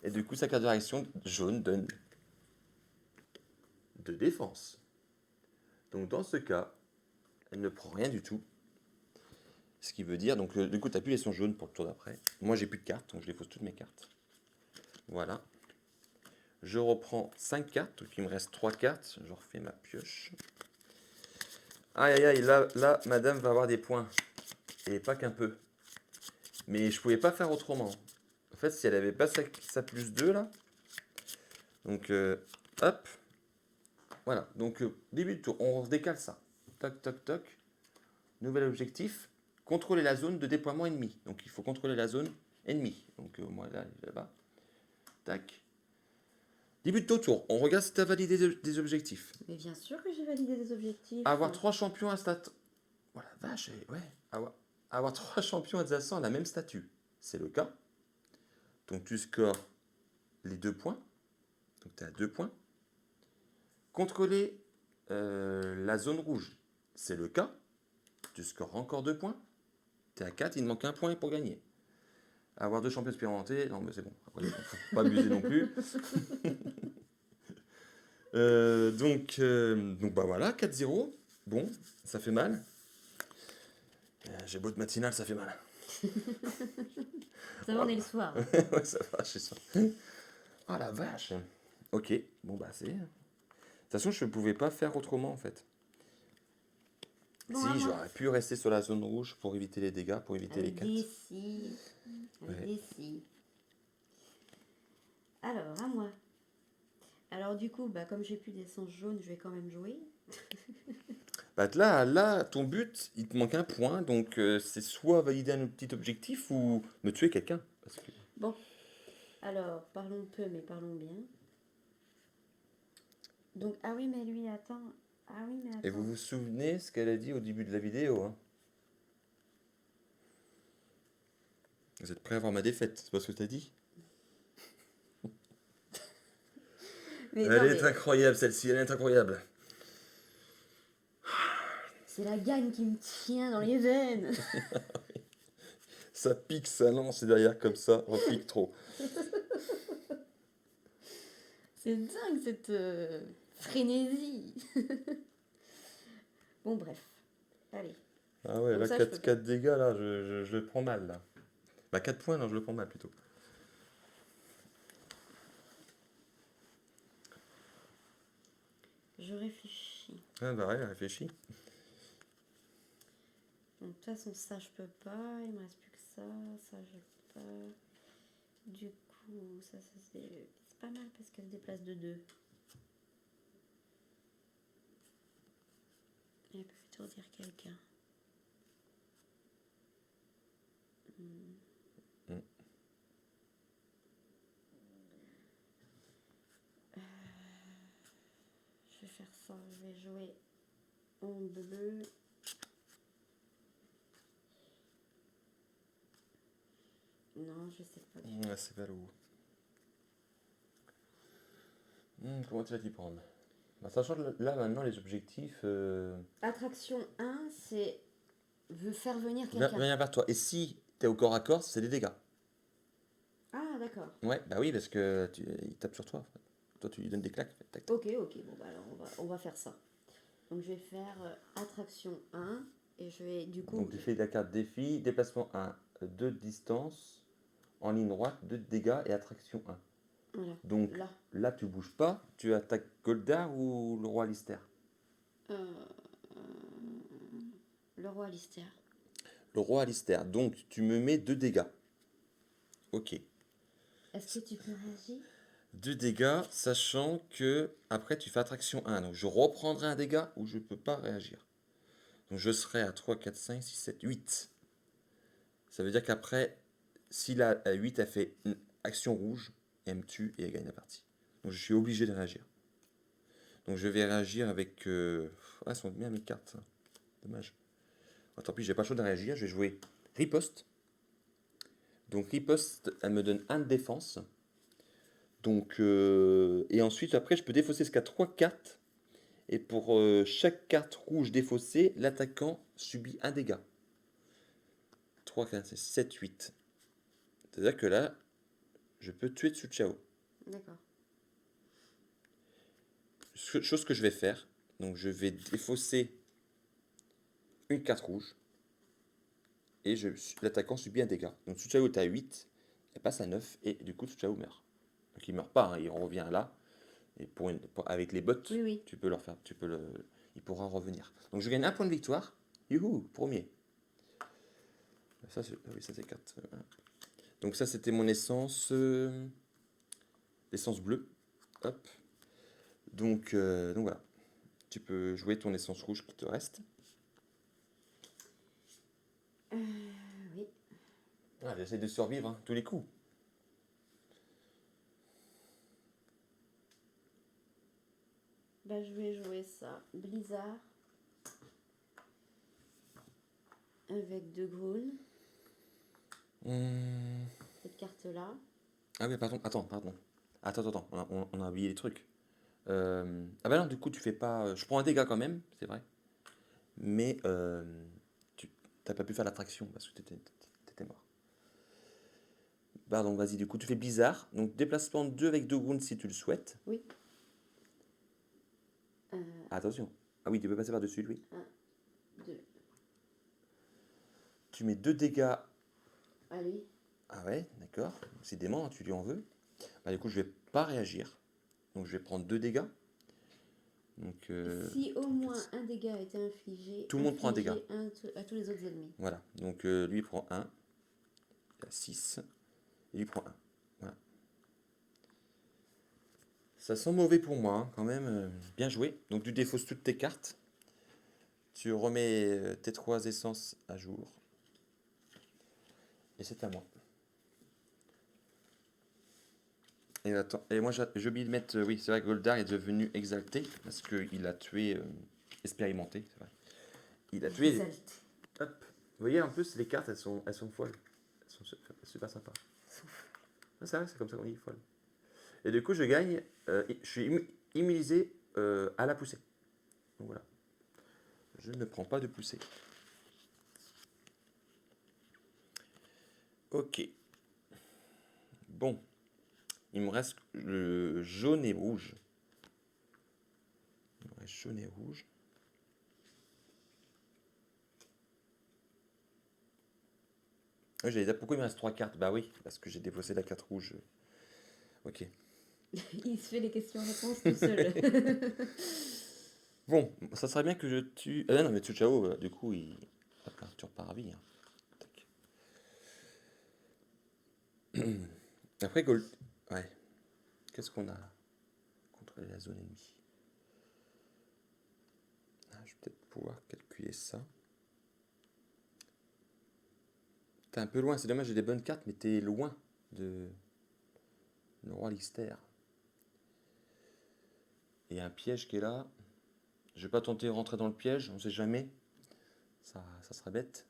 Et du coup, sa carte de réaction jaune donne de défense. Donc dans ce cas, elle ne prend rien du tout. Ce qui veut dire, donc du coup, tu n'as plus les sons jaunes pour le tour d'après. Moi, j'ai plus de cartes, donc je dépose toutes mes cartes. Voilà. Je reprends 5 cartes, donc il me reste 3 cartes. Je refais ma pioche. Aïe aïe aïe, là, madame va avoir des points. Et pas qu'un peu. Mais je pouvais pas faire autrement. En fait, si elle avait pas sa plus 2 là. Donc, hop. Voilà. Donc, début de tour, on décale ça. Toc, toc, toc. Nouvel objectif. Contrôler la zone de déploiement ennemi. Donc, il faut contrôler la zone ennemie. Donc, moi, là-bas. Tac. Début de ton tour. On regarde si tu as validé des objectifs.
Mais bien sûr que j'ai validé des objectifs.
Avoir 3 champions à stat. Voilà, vache, ouais. Avoir 3 champions adjacents à la même statue. C'est le cas. Donc, tu scores les 2 points. Donc, tu es à 2 points. Contrôler la zone rouge. C'est le cas. Tu scores encore 2 points. Tu es à 4. Il te manque un point pour gagner. Avoir 2 champions expérimentés. Non, mais c'est bon. Après, faut pas abuser non plus. Donc bah voilà, 4-0. Bon, ça fait mal. J'ai beau de matinale, ça fait mal.
Ça va, on est le soir.
Ouais, ça va, je suis sûr. Ah la vache. Ok, bon bah c'est. De toute façon, je ne pouvais pas faire autrement en fait.
Bon,
Si,
à moi.
j'aurais pu rester sur la zone rouge pour éviter les dégâts, pour éviter les 4.
Décis.
Ouais.
Décis. Alors, à moi. Alors du coup, bah, comme j'ai plus d'essence jaune, je vais quand même jouer.
Bah là, ton but, il te manque un point, donc c'est soit valider un petit objectif ou me tuer quelqu'un. Parce que...
Bon, alors, parlons peu, mais parlons bien. Donc, ah oui, mais lui, attends. Ah oui, mais attends.
Et vous vous souvenez ce qu'elle a dit au début de la vidéo, hein? Vous êtes prêts à voir ma défaite, c'est pas ce que t'as dit?
Mais
Elle
non,
est
mais
incroyable celle-ci, elle est incroyable.
c'est la gagne qui me tient dans les veines.
Ça pique, ça lance et derrière comme ça, on pique trop.
C'est dingue cette frénésie. Bon, bref. Allez.
Ah ouais,
Comme
là
ça, je
4,
peux
4 dégâts, là, je le prends mal là. Bah 4 points, non, je le prends mal plutôt.
Je réfléchis.
Ah bah ouais, réfléchis.
Donc, de toute façon, ça, je peux pas. Il me reste plus que ça. Ça, je peux pas. Du coup, ça c'est pas mal parce qu'elle se déplace de 2. Elle peut étourdir quelqu'un. vais faire ça. Je vais jouer en bleu. Non, je sais pas du tout.
Ouais, c'est Valou. Comment tu vas t'y prendre? Bah, sachant que là, maintenant, les objectifs...
Attraction 1, c'est veut faire venir quelqu'un.
Viens vers toi. Et si t'es au corps à corps, c'est des dégâts.
Ah, d'accord.
Ouais, bah oui, parce que il tape sur toi. En fait. Toi, tu lui donnes des claques. Tac, tac.
Ok. Bon, bah alors on va faire ça. Donc je vais faire attraction 1 et je vais du coup.
Donc tu fais la carte défi, déplacement 1, 2 de distance, en ligne droite, 2 de dégâts et attraction 1.
Voilà.
Donc là tu bouges pas, tu attaques Goldar ou le roi Lister?
Euh, le roi Lister.
Le roi Lister. Donc tu me mets 2 dégâts. Ok.
Est-ce que tu peux réagir?
2 dégâts, sachant que après tu fais attraction 1. Donc je reprendrai un dégât ou je peux pas réagir. Donc je serai à 3, 4, 5, 6, 7, 8. Ça veut dire qu'après, si la 8 a fait une action rouge, elle me tue et elle gagne la partie. Donc je suis obligé de réagir. Donc je vais réagir avec... Ah, elles sont bien mes cartes, ça. Dommage. Oh, tant pis, j'ai pas le choix de réagir. Je vais jouer riposte. Donc riposte, elle me donne 1 de défense. Donc, et ensuite, après, je peux défausser jusqu'à 3 cartes. Et pour chaque carte rouge défaussée, l'attaquant subit 1 dégât. 3, 4, 7, 8. C'est-à-dire que là, je peux tuer Tsuchao.
D'accord.
Chose que je vais faire. Donc je vais défausser une carte rouge. Et l'attaquant subit un dégât. Donc Tsuchao est à 8. Elle passe à 9. Et du coup, Tsuchao meurt. Donc il meurt pas. Hein, il revient là. Et avec les bottes,
Oui.
tu peux leur faire. Il pourra revenir. Donc je gagne un point de victoire. Youhou, premier. Ça, c'est 4. Donc ça, c'était mon essence. Essence bleue. Hop. Donc voilà. Tu peux jouer ton essence rouge qui te reste.
Oui.
Ah, j'essaie de survivre hein, tous les coups.
Bah je vais jouer ça. Blizzard. Avec de Groul. Cette carte-là.
Ah oui, pardon. Attends. Attends. On a oublié les trucs. Ah bah non, du coup, tu fais pas... Je prends un dégât quand même, c'est vrai. Mais tu t'as pas pu faire l'attraction parce que t'étais mort. Pardon, vas-y, du coup, tu fais bizarre. Donc, déplacement 2 avec 2 rounds si tu le souhaites.
Oui.
Attention. Ah oui, tu peux passer par-dessus, lui.
1, 2.
Tu mets 2 dégâts.
À lui.
Ah ouais, d'accord. Décidément, tu lui en veux. Bah, du coup, je vais pas réagir. Donc, je vais prendre 2 dégâts. Donc,
Si au moins un dégât a été infligé,
tout le monde prend un dégât.
À tous les autres ennemis.
Voilà. Donc, lui, il prend 1. Il a 6. Et lui prend 1. Voilà. Ça sent mauvais pour moi, hein, quand même. Bien joué. Donc, tu défausses toutes tes cartes. Tu remets tes 3 essences à jour. Et c'est à moi. Et attends, et moi j'ai oublié de mettre, oui c'est vrai que Goldar est devenu exalté, parce qu'il a tué, expérimenté, c'est vrai. Il a tué...
Exalté.
Hop. Vous voyez en plus les cartes elles sont folles. Elles sont super sympas. Ah, c'est vrai, c'est comme ça qu'on dit folle. Et du coup je gagne, je suis immunisé à la poussée. Donc voilà. Je ne prends pas de poussée. Ok. Bon. Il me reste le jaune et rouge. Il me reste jaune et rouge. Oui, j'allais dire pourquoi il me reste 3 cartes. Bah oui, parce que j'ai défaussé la carte rouge. Ok.
Il se fait les questions-réponses tout seul.
Bon, ça serait bien que je tue. Ah non, mais Tsuchao, du coup, il. Hop là, tu repars à vie. Hein. Après, Gold. Ouais. Qu'est-ce qu'on a contre la zone ennemie? Ah, je vais peut-être pouvoir calculer ça. T'es un peu loin, c'est dommage, j'ai des bonnes cartes, mais t'es loin de le roi Lister. il y a un piège qui est là. Je vais pas tenter de rentrer dans le piège, on sait jamais. Ça serait bête.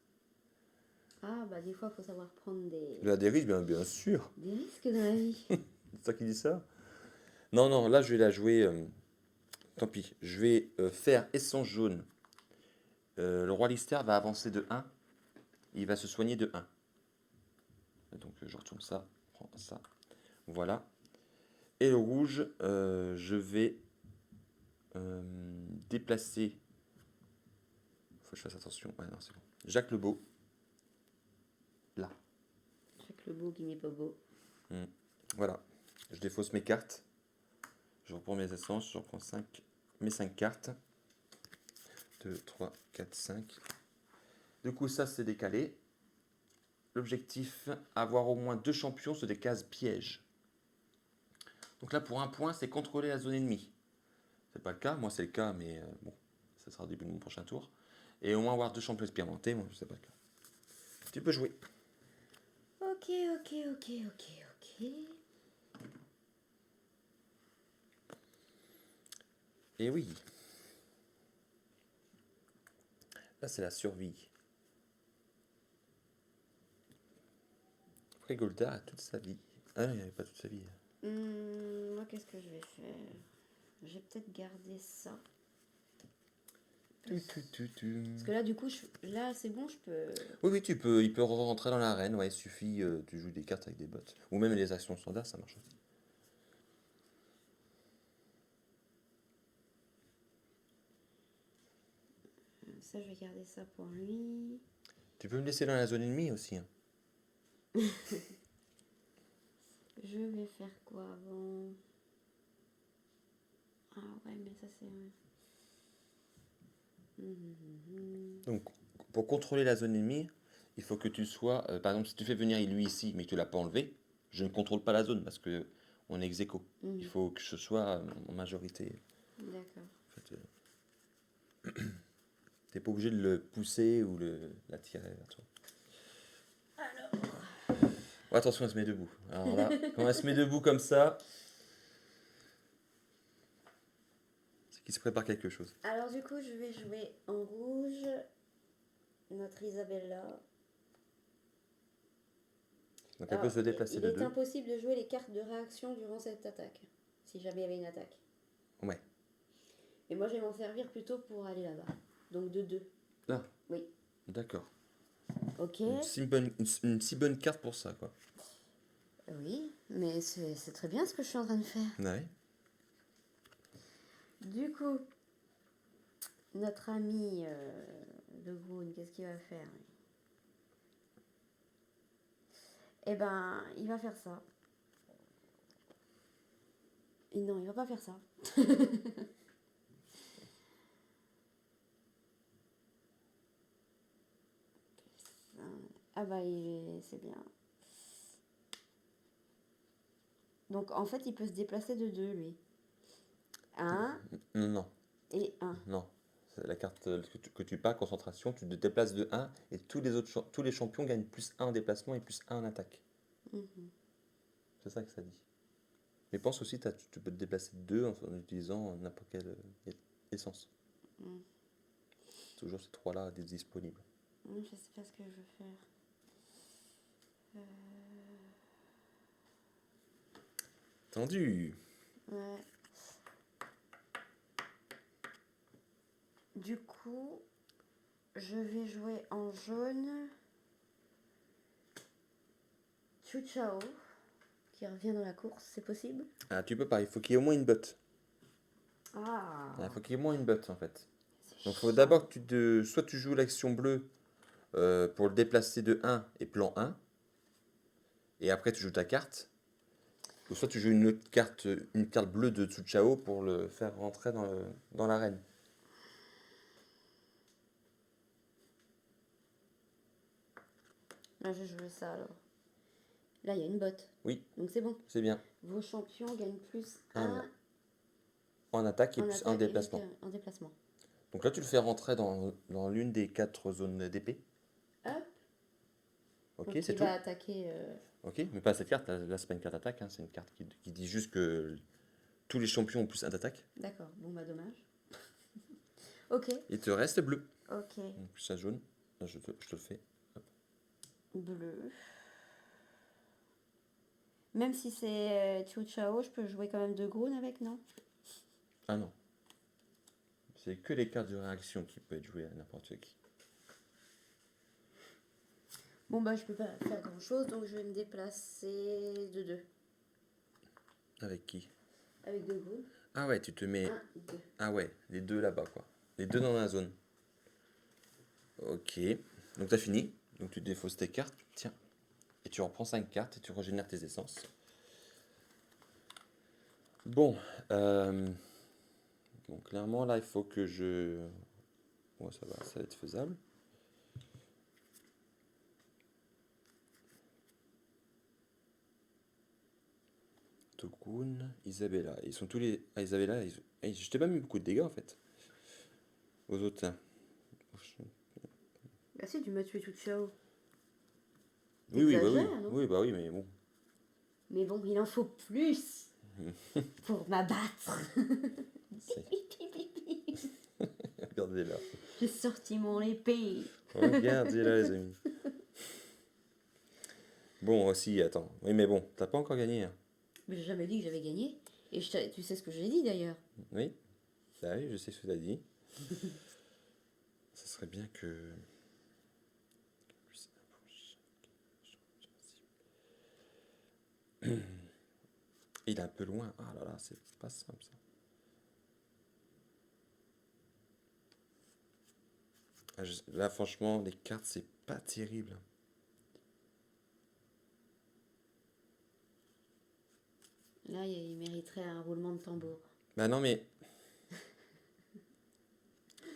Ah, bah des fois, il faut savoir prendre
Il y a des risques, bien sûr.
des risques dans la vie.
C'est toi qui dis ça? Non, non, là je vais la jouer. Tant pis. Je vais faire essence jaune. Le roi Lister va avancer de 1. Il va se soigner de 1. Donc je retourne ça. Prends ça. Voilà. Et le rouge, je vais déplacer. Faut que je fasse attention. Ouais, non, c'est bon. Jacques Le Beau. Là.
Jacques Le Beau qui n'est pas beau.
Voilà. Je défausse mes cartes. Je reprends mes essences. Je reprends mes 5 cartes. 2, 3, 4, 5. Du coup, ça c'est décalé. L'objectif, avoir au moins 2 champions sur des cases pièges. Donc là, pour un point, c'est contrôler la zone ennemie. C'est pas le cas. Moi, c'est le cas, mais bon, ça sera au début de mon prochain tour. Et au moins avoir 2 champions expérimentés. Moi, c'est pas le cas. Tu peux jouer.
Ok.
Et oui. Là, c'est la survie. Frégolda a toute sa vie. Ah non, il n'y avait pas toute sa vie.
Moi, qu'est-ce que je vais faire? Je vais peut-être garder ça. Parce que là, du coup, là, c'est bon, je peux...
Oui, tu peux. Il peut rentrer dans l'arène. Ouais, il suffit. Tu joues des cartes avec des bots. Ou même les actions standards, ça marche aussi.
Ça, je vais garder ça pour lui.
Tu peux me laisser dans la zone ennemie aussi. Hein.
Je vais faire quoi avant? Ah ouais, mais ça, c'est...
Donc, pour contrôler la zone ennemie, il faut que tu sois... par exemple, si tu fais venir lui ici, mais que tu ne l'as pas enlevé, je ne contrôle pas la zone parce que on est ex aequo. Il faut que ce soit en majorité.
D'accord.
En fait, t'es pas obligé de le pousser ou la tirer vers toi.
Alors...
Oh, attention, elle se met debout. Alors là, quand elle se met debout comme ça, c'est qu'il se prépare quelque chose.
Alors du coup, je vais jouer en rouge notre Isabella.
Donc elle peut se déplacer de
Il est
2.
impossible de jouer les cartes de réaction durant cette attaque, si jamais il y avait une attaque.
Ouais.
Et moi, je vais m'en servir plutôt pour aller là-bas. Donc de 2.
Là.
Oui.
D'accord.
Ok.
Une si bonne carte pour ça, quoi.
Oui, mais c'est très bien ce que je suis en train de faire.
Ouais.
Du coup, notre ami de Goon, qu'est-ce qu'il va faire? Eh ben, il va faire ça. Et non, il va pas faire ça. Ah bah, c'est bien. Donc, en fait, il peut se déplacer de 2, lui. 1
Non.
et 1.
Non. C'est la carte que tu pars, concentration, tu te déplaces de 1 et tous les champions gagnent plus 1 en déplacement et plus 1 en attaque. C'est ça que ça dit. Mais pense aussi, tu peux te déplacer de 2 en utilisant n'importe quelle essence. Toujours ces 3-là disponibles.
Je sais pas ce que je veux faire.
Tendu.
Ouais. Du coup, je vais jouer en jaune Chu Chao qui revient dans la course, c'est possible?
Ah, tu peux pas, il faut qu'il y ait au moins une botte.
Ah,
Il faut qu'il y ait au moins une botte en fait.
c'est
Donc il faut
chiant.
d'abord que soit tu joues l'action bleue pour le déplacer de 1 et plan 1, et après tu joues ta carte, ou soit tu joues une carte bleue de Tsuchao pour le faire rentrer dans l'arène.
Là, je joue ça alors. Là, il y a une botte.
Oui,
Donc c'est bon.
c'est bien.
Vos champions gagnent plus
Un
1
en attaque et
en
plus
attaque
1
et
déplacement.
en déplacement.
Donc là tu le fais rentrer dans l'une des 4 zones d'épée.
Hop.
Ok,
Donc
c'est
il
tout.
va attaquer.
Ok, mais pas cette carte, là c'est pas une carte attaque, hein, c'est une carte qui dit juste que tous les champions ont plus 1 d'attaque.
D'accord, bon bah dommage. Ok,
Il te reste bleu.
ok.
Donc ça jaune. Là, je te le fais. Hop.
Bleu. Même si c'est Chiu Chao, je peux jouer quand même 2 Groon avec, non?
Ah non. C'est que les cartes de réaction qui peuvent être jouées à n'importe qui.
Bon bah je peux pas faire grand chose, donc je vais me déplacer de 2.
Avec qui?
Avec 2 Groon.
Ah ouais, tu te mets...
1, 2.
Ah ouais, les deux là-bas, quoi. Les deux dans la zone. Ok. Donc t'as fini. Donc tu défausses tes cartes. Tiens. Et tu reprends 5 cartes et tu régénères tes essences. Bon. Bon, clairement, là, il faut que je... Ouais, ça va être faisable. Tokun, Isabella. Ils sont tous les... Ah, Isabella, je t'ai pas mis beaucoup de dégâts, en fait. Aux autres, hein.
Bah si, tu m'as tué Chiu Chao.
Oui, bah oui.
T'exagères, non?
Oui, bah oui, mais bon.
Mais bon, il en faut plus pour m'abattre.
C'est- Regardez-la.
J'ai sorti mon épée.
Regardez-la, les amis. Bon, aussi, attends. Oui, mais bon, t'as pas encore gagné, hein.
Mais j'ai jamais dit que j'avais gagné. Et tu sais ce que j'ai dit d'ailleurs.
Oui, bah oui, je sais ce que t'as dit. Ça serait bien que... Il est un peu loin. Ah là là, c'est pas simple, ça. Ah, là, franchement, les cartes, c'est pas terrible.
Là, il mériterait un roulement de tambour.
Bah non, mais...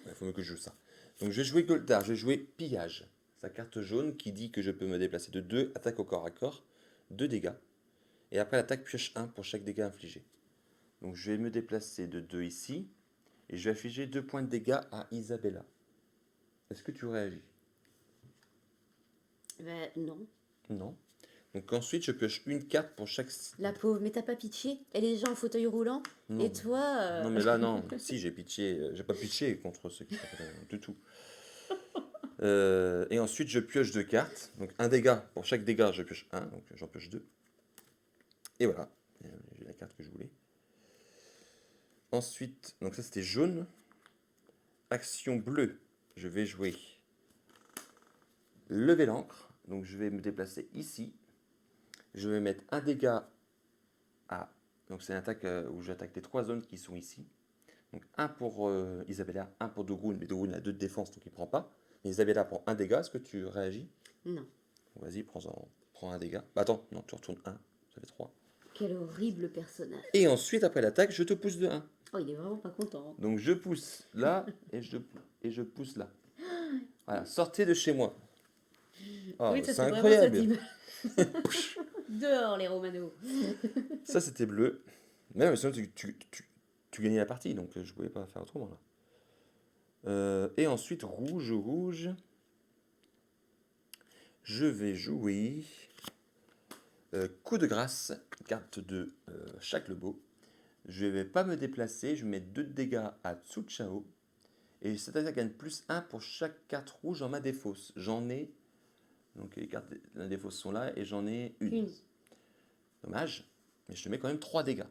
Il faut mieux que je joue ça. Donc, je vais jouer Goldar, je vais jouer Pillage. Sa carte jaune qui dit que je peux me déplacer de 2, attaque au corps à corps, 2 dégâts. Et après l'attaque, pioche 1 pour chaque dégât infligé. Donc, je vais me déplacer de 2 ici. Et je vais afficher 2 points de dégâts à Isabella. Est-ce que tu réagis?
Ben non.
Non. Donc ensuite, je pioche une carte pour chaque...
La pauvre, mais t'as pas pitché? Elle est déjà en fauteuil roulant.
Non,
Et toi
non, mais là, non. Si, j'ai pitché. J'ai pas pitché contre ceux qui sont du tout. Et ensuite, je pioche 2 cartes. Donc un dégât. Pour chaque dégât, je pioche 1. Donc j'en pioche 2. Et voilà. J'ai la carte que je voulais. Ensuite, donc ça c'était jaune. Action bleue. Je vais jouer lever l'encre. Donc je vais me déplacer ici. Je vais mettre un dégât à... Donc c'est une attaque où j'attaque les 3 zones qui sont ici. Donc un pour Isabella, un pour Dogun. Mais Dogun a 2 de défense, donc il prend pas. Mais Isabella prend un dégât. Est-ce que tu réagis?
Non.
Vas-y, prends un dégât. Bah attends, non, tu retournes 1. Ça fait 3.
Quel horrible personnage.
Et ensuite, après l'attaque, je te pousse de 1.
Oh, il est vraiment pas content.
Donc je pousse là et je pousse là. Voilà, sortez de chez moi. Oh,
Oui, ça
c'est
c'est vraiment
incroyable.
cette image. Dehors les Romano.
Ça c'était bleu. Mais sinon tu gagnais la partie, donc je pouvais pas faire autrement là. Et ensuite rouge. Je vais jouer coup de grâce, carte de chaque Lebo. Je vais pas me déplacer, je mets 2 dégâts à Tsu Chao. Et cette attaque gagne plus 1 pour chaque carte rouge en ma défausse. J'en ai. Donc les cartes de la défausse sont là et j'en ai une. Dommage. Mais je te mets quand même 3 dégâts.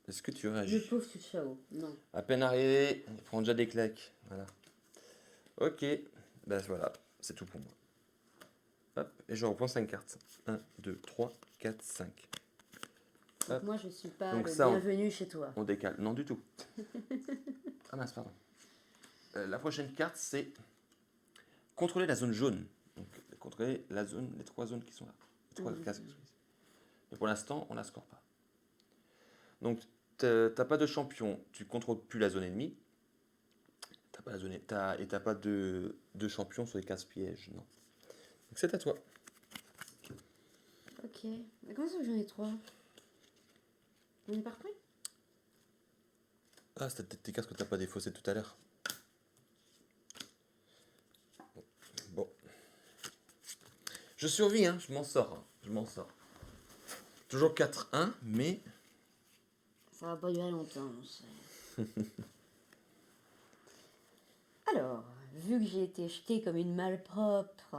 Est-ce que tu réagis?
Le pauvre Chao. Non.
À peine arrivé, il prend déjà des claques. Voilà. Ok. Ben voilà, c'est tout pour moi. Hop, et je reprends 5 cartes. 1, 2, 3, 4, 5.
Donc moi je suis pas
Donc
le
ça,
bienvenu chez toi.
On décale. Non, du tout. Ah mince, pardon. La prochaine carte, c'est contrôler la zone jaune. Donc, contrôler la zone, les 3 zones qui sont là. Les 3 cases qui sont ici. Mais pour l'instant, on ne la score pas. Donc, t'as pas de champion, tu contrôles plus la zone ennemie. T'as pas la zone, et t'as pas de champion sur les cases pièges, non. Donc c'est à toi.
Ok. Mais comment ça que j'en ai 3? On est parti?
Ah, c'était peut-être tes cartes que t'as pas défaussées tout à l'heure. Bon. Je survis, hein, je m'en sors. Toujours 4-1, mais...
Ça va pas durer longtemps, on sait. Alors, vu que j'ai été jetée comme une malpropre,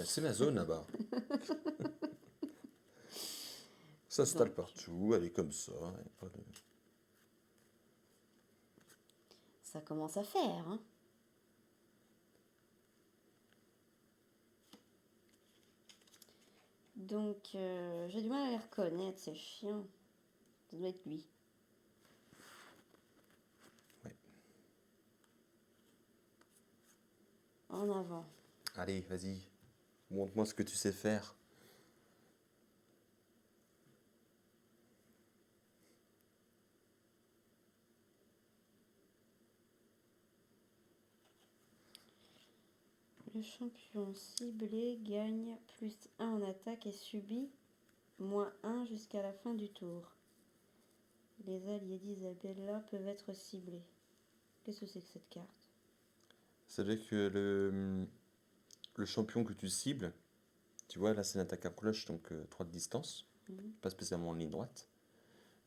C'est ma zone là-bas. Ça s'installe
Donc.
partout, elle est comme ça. Elle est pas de-
ça commence à faire, hein. Donc, j'ai du mal à les reconnaître, c'est chiant. Ça doit être lui.
Ouais.
En avant.
Allez, vas-y. Montre-moi ce que tu sais faire.
Le champion ciblé gagne +1 en attaque et subit -1 jusqu'à la fin du tour. Les alliés d'Isabella peuvent être ciblés. Qu'est-ce que c'est que cette carte?
Ça veut dire que le champion que tu cibles, tu vois, là c'est une attaque approche, donc 3 de distance, pas spécialement en ligne droite,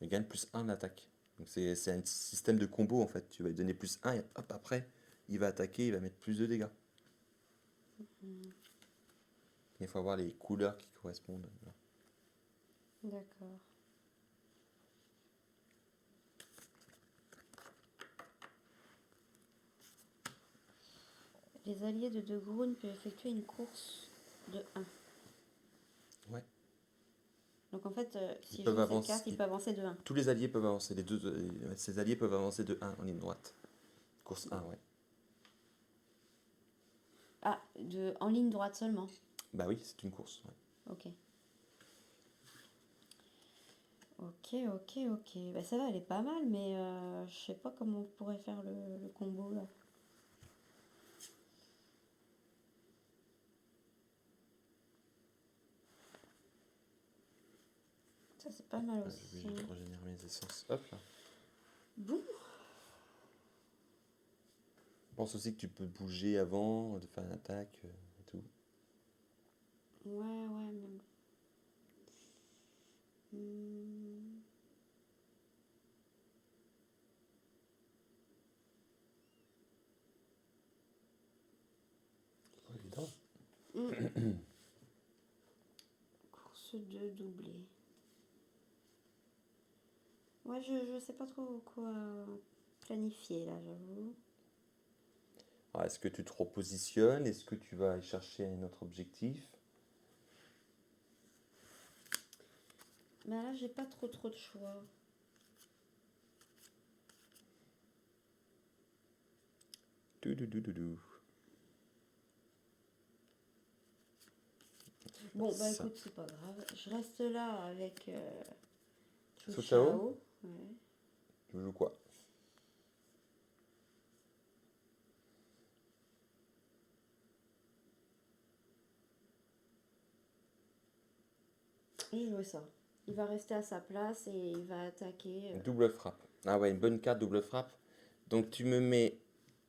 mais gagne +1 en attaque. Donc c'est un système de combo en fait. Tu vas lui donner +1 et hop, après, il va attaquer, il va mettre plus de dégâts. Il faut avoir les couleurs qui correspondent.
D'accord. Les alliés de De Groen peuvent effectuer une course de 1.
Ouais.
Donc en fait, si je
peuvent
joue cette
avancer-
carte, il peut avancer de 1.
Tous les alliés peuvent avancer, ces alliés peuvent avancer de 1 en ligne droite. Course 1, ouais.
Ah, en ligne droite seulement.
Bah oui, c'est une course. Ouais.
Ok. Ok. Bah ça va, elle est pas mal, mais je sais pas comment on pourrait faire le combo là. Ça c'est pas mal
Je
aussi.
vais régénérer mes essences. Hop là.
Bon.
Pense aussi que tu peux bouger avant de faire une attaque et tout.
Ouais, mais... Hmm.
Pas évident.
Course 2 doublée. Ouais, je sais pas trop quoi planifier là, j'avoue.
Alors, est-ce que tu te repositionnes? Est-ce que tu vas aller chercher un autre objectif?
Mais là, j'ai pas trop de choix.
Doudou.
Bon, bah
Ça.
écoute, c'est pas grave. Je reste là avec Chu
Su
Chao.
Chao?
Ouais.
Tu joues quoi?
Il joue ça. Il va rester à sa place et il va attaquer.
Double frappe. Ah ouais, une bonne carte double frappe. Donc tu me mets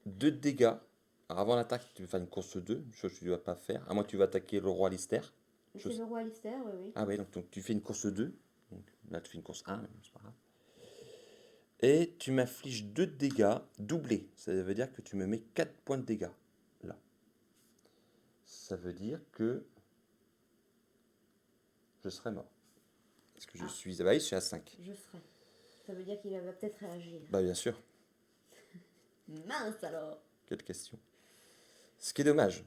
2 de dégâts. Alors avant l'attaque, tu veux faire une course 2, chose que tu ne dois pas faire. À moins que tu vas attaquer le roi Lister.
C'est le roi Alistair, oui.
Ah ouais, donc tu fais une course 2. Donc, là, tu fais une course 1, c'est pas grave. Et tu m'affliges 2 de dégâts doublés. Ça veut dire que tu me mets 4 points de dégâts. Là. Ça veut dire que je serai mort. Est-ce que je suis... Ah bah oui, je suis à 5.
Je serai. Ça veut dire qu'il va peut-être réagir.
Bah bien sûr.
Mince alors.
Quelle question. Ce qui est dommage.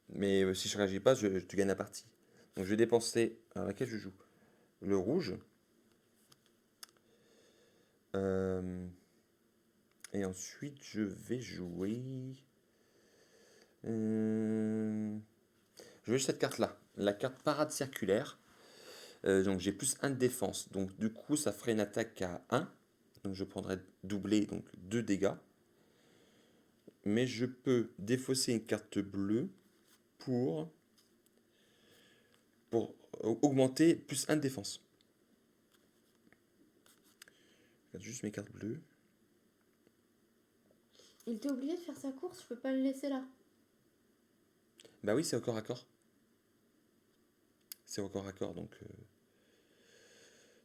Mais si je réagis pas, tu gagnes la partie. Donc je vais dépenser... À laquelle je joue? Le rouge. Et ensuite, je vais jouer... je vais jouer cette carte-là. La carte parade circulaire. Donc j'ai +1 de défense. Donc du coup, ça ferait une attaque à 1. Donc je prendrais doublé, donc 2 dégâts. Mais je peux défausser une carte bleue pour augmenter +1 de défense. Je regarde juste mes cartes bleues.
Il était obligé de faire sa course, je peux pas le laisser là.
Bah oui, c'est au corps à corps. C'est au corps à corps, donc...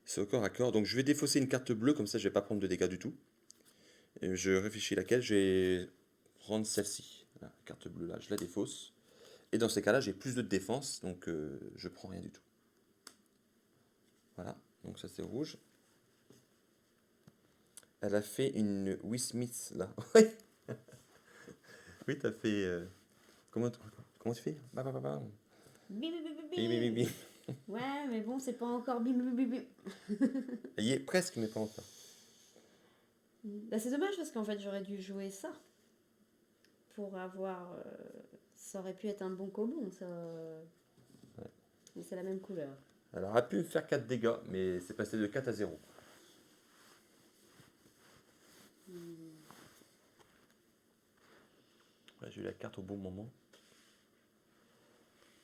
C'est au corps à corps. Donc je vais défausser une carte bleue, comme ça je vais pas prendre de dégâts du tout. Et je réfléchis laquelle, je vais prendre celle-ci. La carte bleue là, je la défausse. Et dans ces cas-là, j'ai plus de défense, donc je prends rien du tout. Voilà, donc ça c'est rouge. Elle a fait une Wii-Smith là. Oui, t'as fait. Comment tu fais? Bah, bah, bah, bah.
Bim, bim, bim, bim,
Bim, bim, bim,
bim.
bim.
Ouais, mais bon, c'est pas encore bim, bim, bim, bim.
Elle y est presque, mais pas encore.
Bah, c'est dommage parce qu'en fait, j'aurais dû jouer ça pour avoir. Ça aurait pu être un bon combo, ça. Mais c'est la même couleur.
Elle aurait pu me faire 4 dégâts, mais c'est passé de 4 à 0. Ouais, j'ai eu la carte au bon moment.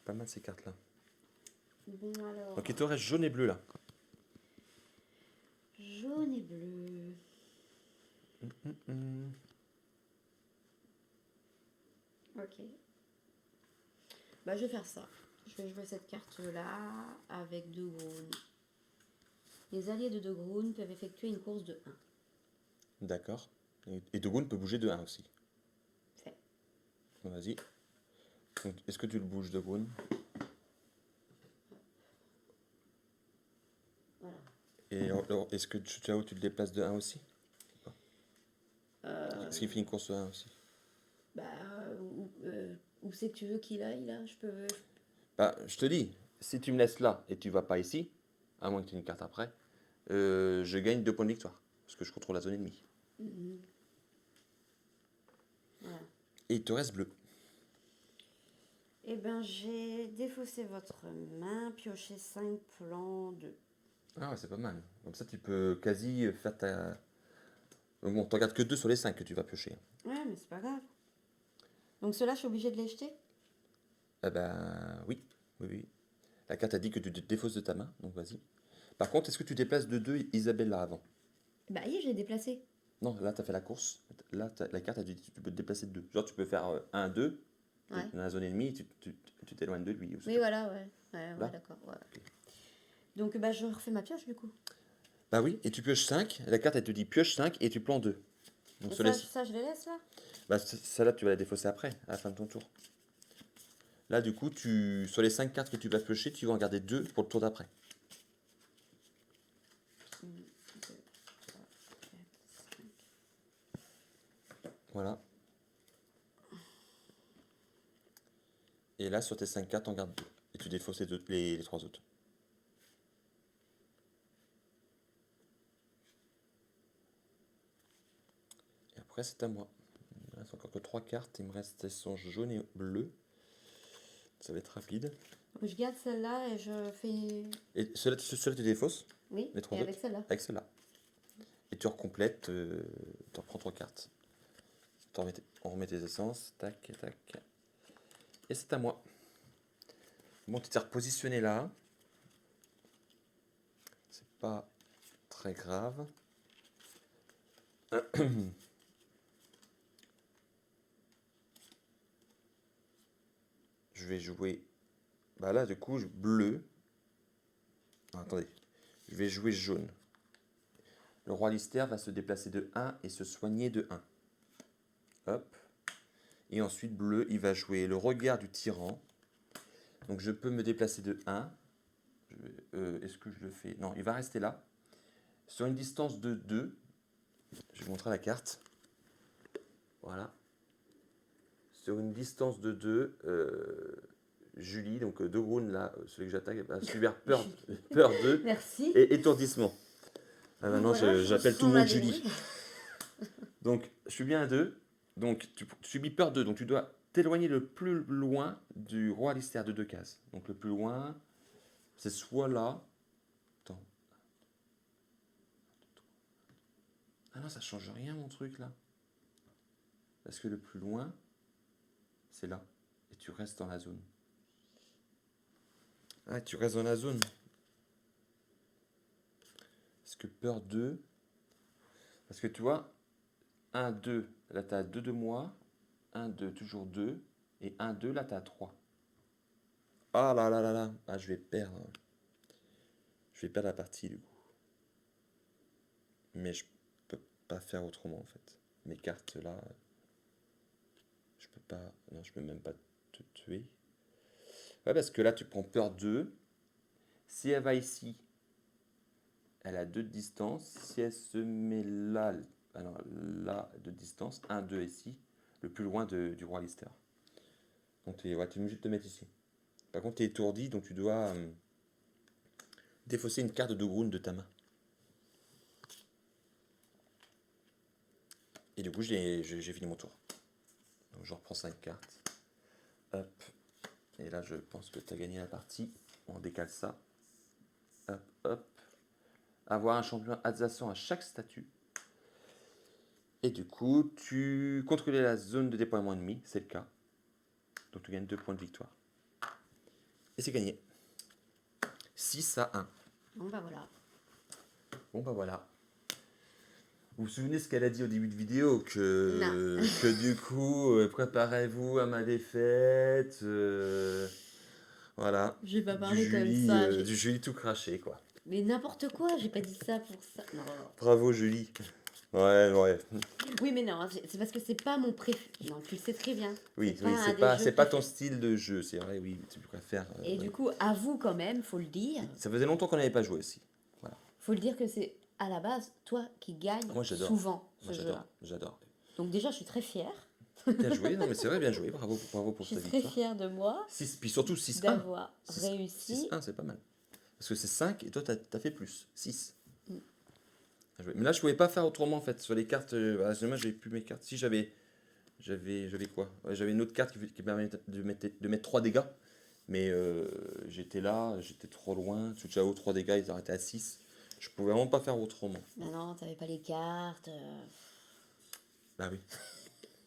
Pas mal ces cartes-là.
Bon, alors.
Donc il te reste jaune et bleu là.
Jaune et bleu. Ok. Bah, je vais faire ça. Je vais jouer cette carte-là avec 2 Groon. Les alliés de 2 Groon peuvent effectuer une course de 1.
D'accord. Et Dogun peut bouger de 1 aussi.
Fait.
Bon, vas-y. Donc, est-ce que tu le bouges, Dogun?
Voilà.
Et alors, est-ce que tu le déplaces de 1 aussi? Est-ce qu'il fait une course de 1 aussi?
Bah, où c'est que tu veux qu'il aille là? Je peux.
Bah, je te dis, si tu me laisses là et tu vas pas ici, à moins que tu aies une carte après, je gagne 2 points de victoire. Parce que je contrôle la zone ennemie.
Voilà.
Et il te reste bleu.
Eh ben, j'ai défaussé votre main, pioché 5 plans de.
Ah ouais, c'est pas mal. Comme ça, tu peux quasi faire ta... Bon, t'en gardes que 2 sur les 5 que tu vas piocher.
Ouais, mais c'est pas grave. Donc ceux-là, je suis obligée de les jeter?
Ah bah oui, oui, oui. La carte a dit que tu te défausses de ta main, donc vas-y. Par contre, est-ce que tu déplaces de 2 Isabella avant?
Bah, oui, j'ai déplacé.
Non, là, tu as fait la course. Là, la carte a dit que tu peux te déplacer de 2. Genre, tu peux faire 1-2
Ouais.
dans la zone ennemie, tu t'éloignes de lui.
Oui, voilà, ouais. Ouais,
Là.
d'accord. Ouais. Donc, bah, je refais ma pioche du coup.
Bah oui, et tu pioches 5. La carte, elle te dit pioche 5 et tu plantes 2. Donc,
Et
sur
ça,
les...
ça, je les laisse là?
Bah, celle-là, tu vas la défausser après, à la fin de ton tour. Là, du coup, sur les 5 cartes que tu vas piocher, tu vas en garder 2 pour le tour d'après.
1, 2, 3, 4, 5.
Voilà. Et là, sur tes 5 cartes, t'en gardes 2. Et tu défausses les 3 autres. Et après, c'est à moi. Il me reste encore que 3 cartes. Il me reste, elles sont jaune et bleu. Ça va être rapide.
Donc, je garde celle-là et je fais.
Et celle-là, tu défausses
Oui,
les 3
et
autres
avec celle-là.
avec celle-là. Et tu recomplètes, tu reprends 3 cartes. On remet tes essences. Tac, tac. Et c'est à moi. Bon, tu t'es repositionné là. C'est pas très grave. Je vais jouer. Bah là, du coup, bleu. Ah, attendez. Je vais jouer jaune. Le roi Lister va se déplacer de 1 et se soigner de 1. Hop. Et ensuite, bleu, il va jouer le regard du tyran. Donc je peux me déplacer de 1. Est-ce que je le fais? Non, il va rester là. Sur une distance de 2. Je vais vous montrer la carte. Voilà. Sur une distance de 2, Julie, donc De Groen, là, celui que j'attaque, va subir peur 2
Merci.
et étourdissement. Ah, maintenant,
Voilà,
j'appelle tout
on
le
l'a
monde Julie.
déroulé.
Donc, je suis bien à 2. Donc, tu subis peur 2. Donc, tu dois t'éloigner le plus loin du roi Lister de 2 cases. Donc, le plus loin, c'est soit là. Attends. Ah non, ça change rien, mon truc, là. Parce que le plus loin, c'est là. Et tu restes dans la zone. Ah, tu restes dans la zone. Parce que peur 2. Parce que tu vois, 1, 2, là tu as 2 de moi. 1, 2, toujours 2. Et 1, 2, là tu as 3. Ah là là là là. Ah, je vais perdre. Je vais perdre la partie du coup. mais je peux pas faire autrement en fait. Mes cartes là, je peux pas. Non, je peux même pas te tuer. Ouais, parce que là, tu prends peur 2. Si elle va ici, elle a 2 de distance. Si elle se met là, alors là, de distance, 1, 2 ici, le plus loin du roi Lister. Donc tu es obligé de te mettre ici. Par contre, tu es étourdi, donc tu dois défausser une carte de Grun de ta main. Et du coup, j'ai fini mon tour. Donc je reprends 5 cartes. Hop. Et là, je pense que tu as gagné la partie. On décale ça. Hop, hop. Avoir un champion adjacent à chaque statut. Et du coup, tu contrôles la zone de déploiement ennemi, c'est le cas. Donc tu gagnes 2 points de victoire. Et c'est gagné. 6-1.
Bon, bah voilà.
Bon bah voilà. Vous vous souvenez ce qu'elle a dit au début de vidéo que du coup, préparez-vous à ma défaite. Voilà.
J'ai pas
Du
parlé comme
Julie,
ça.
du Julie tout craché quoi.
Mais n'importe quoi, j'ai pas dit ça pour ça. Non, non, non.
Bravo Julie. Ouais, ouais.
Oui, mais non, c'est parce que c'est pas mon préféré. Non, tu le sais très bien.
Oui,
C'est
oui,
pas un
c'est
des
pas,
jeux
c'est pas ton
préférés.
style de jeu, c'est vrai, oui, tu préfères.
Et
Ouais.
du coup, avoue quand même, faut le dire.
Ça faisait longtemps qu'on n'avait pas joué aussi. Voilà.
Faut le dire que c'est à la base toi qui gagne
Moi j'adore.
souvent
Moi
ce
j'adore,
jeu-là.
j'adore.
Donc déjà, je suis très fière.
Bien joué, non mais c'est vrai, bien joué, bravo, bravo
Je
pour
suis
ta
très
victoire.
fière de moi
6, puis surtout 6-1.
d'avoir
6,
réussi.
6-1, c'est pas mal. Parce que c'est 5 et toi t'as fait plus, 6.
Mm.
Bien joué. Mais là je pouvais pas faire autrement en fait, sur les cartes, moi j'avais plus mes cartes. Si j'avais quoi? Ouais, j'avais une autre carte qui permettait de mettre 3 dégâts. Mais j'étais là, j'étais trop loin. Tsuchao, 3 dégâts, ils arrêtaient à 6. Je pouvais vraiment pas faire autrement.
Bah non, t'avais pas les cartes.
Bah oui,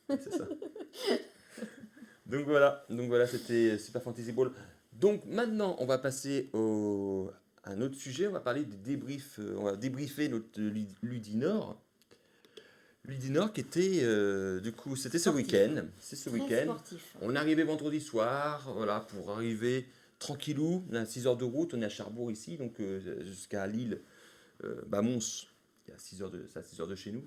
c'est ça. Donc voilà, c'était Super Fantasy Ball. Donc maintenant, on va passer à un autre sujet. On va parler des débriefs. On va débriefer notre Ludinor. Ludinor qui était, du coup, c'était ce
Sportif.
week-end. C'est ce
Très
week-end.
sportif.
On est arrivé vendredi soir, voilà, pour arriver tranquillou. On a 6 heures de route. On est à Cherbourg ici, donc jusqu'à Lille, bah Mons. Il y a 6 heures c'est à 6 heures de chez nous.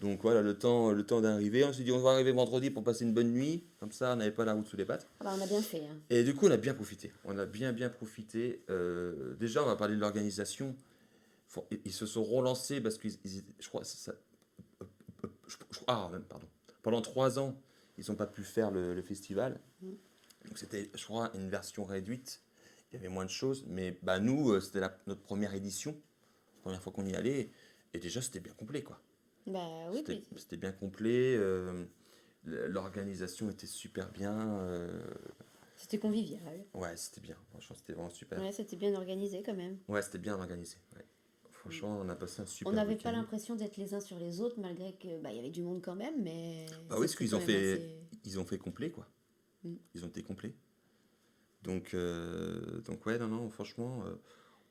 Donc voilà, le temps d'arriver. On s'est dit, on va arriver vendredi pour passer une bonne nuit. Comme ça, on n'avait pas la route sous les pattes.
Ah bah, on a bien fait. Hein.
Et du coup, on a bien profité. On a bien profité. Déjà, on va parler de l'organisation. Ils se sont relancés parce qu'ils, je crois, même, pardon. Pendant 3 ans, ils n'ont pas pu faire le festival.
Mm.
Donc c'était, je crois, une version réduite. Il y avait moins de choses. Mais bah, nous, c'était notre première édition. Première fois qu'on y allait. Et déjà, c'était bien complet, quoi.
Bah oui, puis
C'était bien complet. L'organisation était super bien.
c'était convivial.
Ouais, c'était bien. Franchement, c'était vraiment super.
Ouais, c'était bien organisé quand même.
Ouais, c'était bien organisé. Ouais. Franchement, on a passé un super
On n'avait pas
week-end.
l'impression d'être les uns sur les autres, malgré que bah, il y avait du monde quand même, mais
Bah oui, parce
c'était
qu'ils
quand
ont
même
fait,
assez-
ils ont fait complet, quoi.
Mm.
Ils ont été complets. Donc ouais, non, franchement,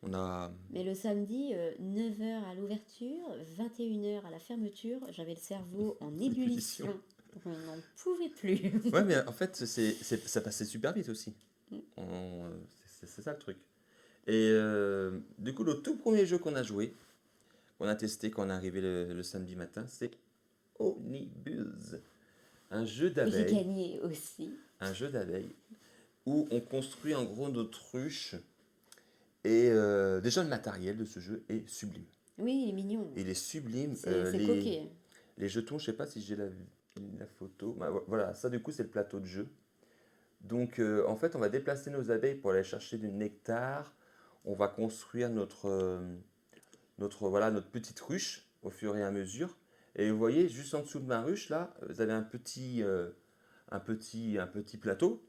on a.
Mais le samedi, 9h à l'ouverture, 21h à la fermeture, j'avais le cerveau en ébullition. Je n'en pouvais plus.
Ouais, mais en fait, ça passait super vite aussi.
Mm.
C'est ça le truc. Et du coup, le tout premier jeu qu'on a joué, qu'on a testé quand on est arrivé le samedi matin, c'est Onibus. Un jeu
J'ai
d'abeilles.
gagné aussi.
Un jeu d'abeilles où on construit en gros notre ruche. Et déjà, le matériel de ce jeu est sublime.
Oui, il est mignon.
Il est sublime.
C'est coquet.
Les jetons, je sais pas si j'ai la photo. Bah, voilà, ça du coup, c'est le plateau de jeu. Donc, en fait, on va déplacer nos abeilles pour aller chercher du nectar. On va construire notre petite ruche au fur et à mesure. Et vous voyez, juste en dessous de ma ruche, là, vous avez un petit plateau.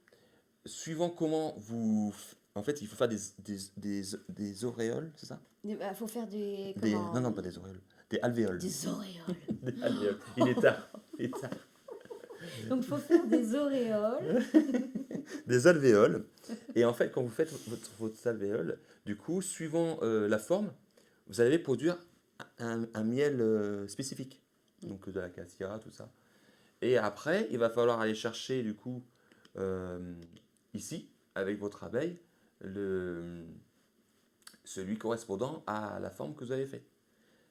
Suivant comment vous... En fait, il faut faire des auréoles, c'est ça?
Il faut faire des. Comment
Non, pas des auréoles. Des alvéoles.
Des auréoles.
Des alvéoles. Il est tard. Il est tard.
Donc, il faut faire des auréoles.
Des alvéoles. Et en fait, quand vous faites votre alvéole, du coup, suivant la forme, vous allez produire un miel spécifique. Donc de la cassia, tout ça. Et après, il va falloir aller chercher, du coup, ici, avec votre abeille, celui correspondant à la forme que vous avez fait.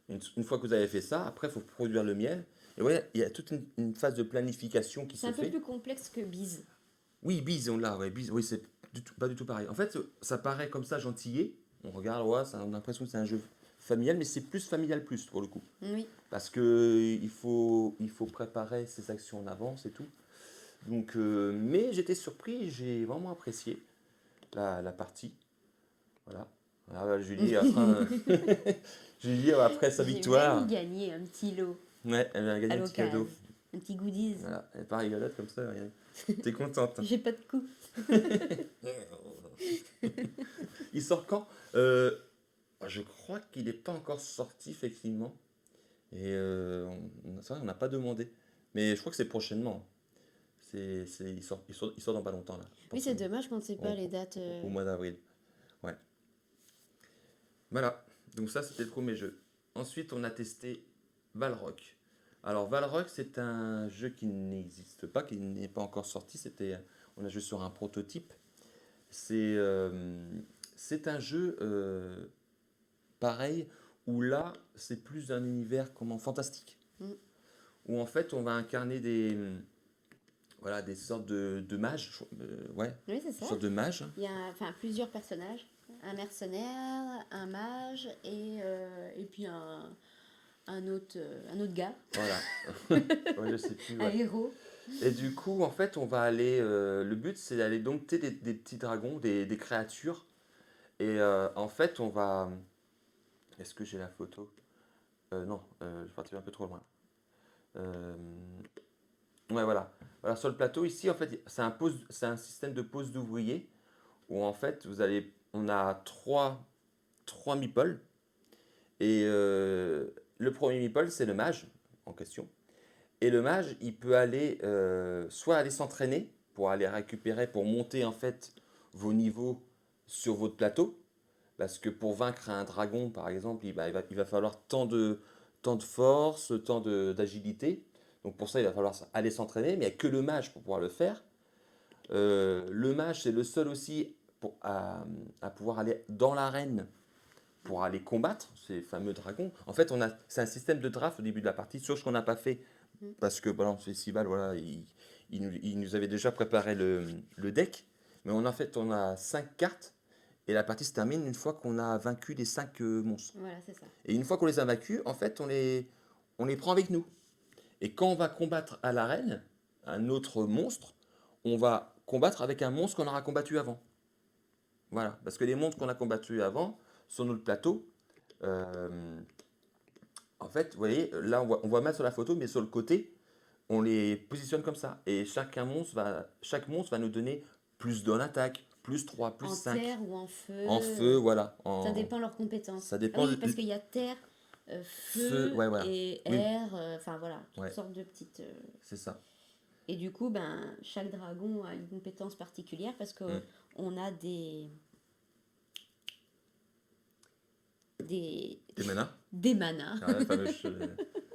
Une fois que vous avez fait ça, après, il faut produire le miel. Et ouais, il y a toute une phase de planification qui
C'est
se
un peu
fait.
plus complexe que Bise.
Oui, bise, on l'a, ouais, bise, oui, c'est pas du tout pareil. En fait, ça paraît comme ça gentillet. On regarde, ouais, on a l'impression que c'est un jeu familial, mais c'est plus familial plus pour le coup.
Oui.
Parce que il faut préparer ses actions en avance et tout. Donc, mais j'étais surpris, j'ai vraiment apprécié la partie. Voilà. Voilà, Julie, Julie, après sa
J'ai même
victoire,
gagné un petit lot
ouais, elle a gagné
à
un petit cadeau.
l'occasion. Un petit goodies.
Voilà, elle part rigolote comme ça, regarde. T'es contente.
J'ai pas de coups.
Il sort quand? Je crois qu'il n'est pas encore sorti, effectivement. Et c'est vrai, on n'a pas demandé. Mais je crois que c'est prochainement. Il sort dans pas longtemps, là.
Oui, c'est
Prochainement.
dommage qu'on ne sait pas les dates.
Au mois d'avril. Ouais. Voilà. Donc ça, c'était le premier jeu. Ensuite, on a testé Valrock. Alors, Valrock, c'est un jeu qui n'existe pas, qui n'est pas encore sorti. On a joué sur un prototype. C'est c'est un jeu pareil, où là, c'est plus un univers comment fantastique.
Mm.
Où en fait, on va incarner voilà, des sortes de mages. Ouais,
Oui, c'est
des
ça.
sortes de mages.
Il y a enfin, plusieurs personnages. Un mercenaire, un mage et puis un autre gars,
Voilà. Ouais, je sais plus,
un
ouais.
héros.
Et du coup, en fait, on va aller. Le but, c'est d'aller dompter des petits dragons, des créatures. Et en fait, on va. Est-ce que j'ai la photo? Non, je suis parti un peu trop loin. Euh, Ouais, voilà. Voilà, sur le plateau, ici, en fait, c'est un système de pose d'ouvriers où, en fait, on a trois meeples. Et le premier meeple, c'est le mage en question. Et le mage, il peut aller, soit aller s'entraîner pour aller récupérer, pour monter, en fait, vos niveaux sur votre plateau. Parce que pour vaincre un dragon, par exemple, il va falloir tant de force, d'agilité. Donc pour ça, il va falloir aller s'entraîner, mais il n'y a que le mage pour pouvoir le faire. Le mage, c'est le seul aussi à pouvoir aller dans l'arène pour aller combattre ces fameux dragons. En fait, c'est un système de draft au début de la partie, sur ce qu'on n'a pas fait,
Mm.
parce que pendant le festival, voilà, il nous avait déjà préparé le deck. Mais en fait, on a 5 cartes et la partie se termine une fois qu'on a vaincu les 5 monstres.
Voilà, c'est ça.
Et une fois qu'on les a vaincus, en fait, on les prend avec nous. Et quand on va combattre à l'arène un autre monstre, on va combattre avec un monstre qu'on aura combattu avant. Voilà. Parce que les monstres qu'on a combattus avant, sur notre plateau, euh, en fait, vous voyez, là, on voit mal sur la photo, mais sur le côté, on les positionne comme ça. Et chaque monstre va nous donner plus d'un attaque, plus 3, plus
En
5.
terre ou en feu.
En feu, voilà.
Ça dépend de leurs compétences.
Ça
Ah
dépend
oui, parce qu'il y a terre,
feu,
feu
ouais, voilà.
et
Oui,
air. Enfin voilà, toutes
ouais,
sortes de petites.
c'est ça.
Et du coup, ben, chaque dragon a une compétence particulière parce que
Mm.
on a
Des manas.
des manas.
Ah, la fameuse chose.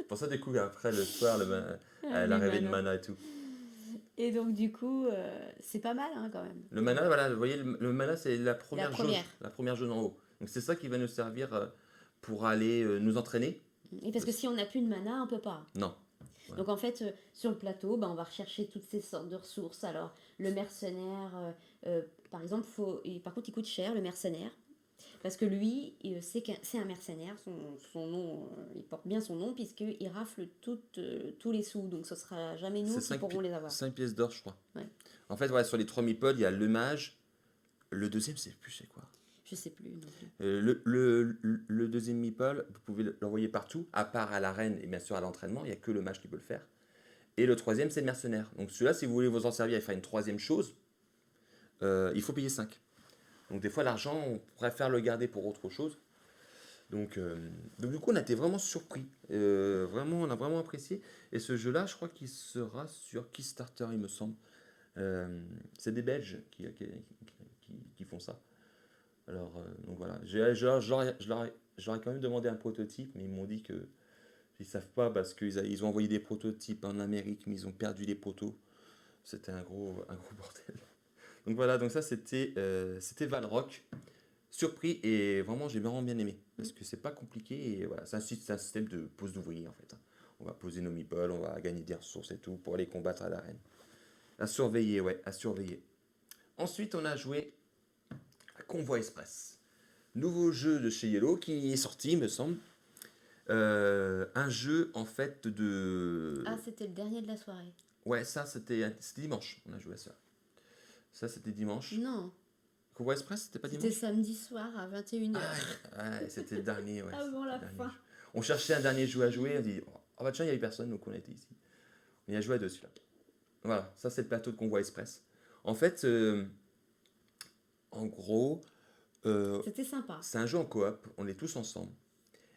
Pour ça, du coup, après, le soir,
Ah, les
l'arrivée de
manas.
mana et tout.
Et donc du coup, c'est pas mal hein, quand même.
Le mana, voilà, vous voyez, le mana, c'est la
La
première jauge.
première.
La première jauge en haut. Donc, c'est ça qui va nous servir pour aller nous entraîner.
Et parce que si on n'a plus de mana, on peut pas.
Non. Ouais.
Donc en fait, sur le plateau, ben, on va rechercher toutes ces sortes de ressources. Alors le mercenaire, par exemple, par contre il coûte cher le mercenaire. Parce que lui, c'est un mercenaire, son nom, il porte bien son nom, puisqu'il rafle tous les sous. Donc ce sera jamais nous
C'est
qui pourrons les avoir.
5 pièces d'or, je crois.
Ouais.
En fait, ouais, sur les 3 meeples, il y a le mage. Le deuxième, c'est plus, c'est quoi?
Je sais plus non plus.
Le deuxième meeple, vous pouvez l'envoyer partout, à part à l'arène et bien sûr à l'entraînement, il n'y a que le mage qui peut le faire. Et le troisième, c'est le mercenaire. Donc celui-là, si vous voulez vous en servir et faire une troisième chose, il faut payer 5. Donc des fois, l'argent, on préfère le garder pour autre chose. Donc du coup, on a été vraiment surpris. Vraiment, on a vraiment apprécié. Et ce jeu-là, je crois qu'il sera sur Kickstarter, il me semble. C'est des Belges qui font ça. Alors, donc voilà. Je leur ai quand même demandé un prototype, mais ils m'ont dit que ils savent pas parce qu'ils ont envoyé des prototypes en Amérique, mais ils ont perdu les poteaux. C'était un gros bordel. Donc voilà, donc ça c'était Valrock surpris et vraiment j'ai vraiment bien aimé parce que c'est pas compliqué et voilà, c'est un système de pose d'ouvriers en fait, hein. On va poser nos meeples, on va gagner des ressources et tout pour aller combattre à l'arène. À surveiller, ouais, à surveiller. Ensuite, on a joué à Convoi Express. Nouveau jeu de chez Yellow qui est sorti, me semble. Un jeu en fait de.
Ah, c'était le dernier de la soirée.
Ouais, ça c'était dimanche, on a joué à ça. Ça c'était dimanche.
Non,
Convoi Express, c'était pas
c'était
dimanche?
samedi soir à 21h.
Ouais, c'était le dernier, ouais.
Avant
c'était
la
le dernier
fin.
jeu. On cherchait un dernier jeu à jouer, on dit, oh bah tiens, il n'y avait personne, donc on était ici. On y a joué à deux celui-là. Voilà, ça c'est le plateau de Convoi Express. En fait, en gros, euh,
C'était sympa.
c'est un jeu en coop, on est tous ensemble.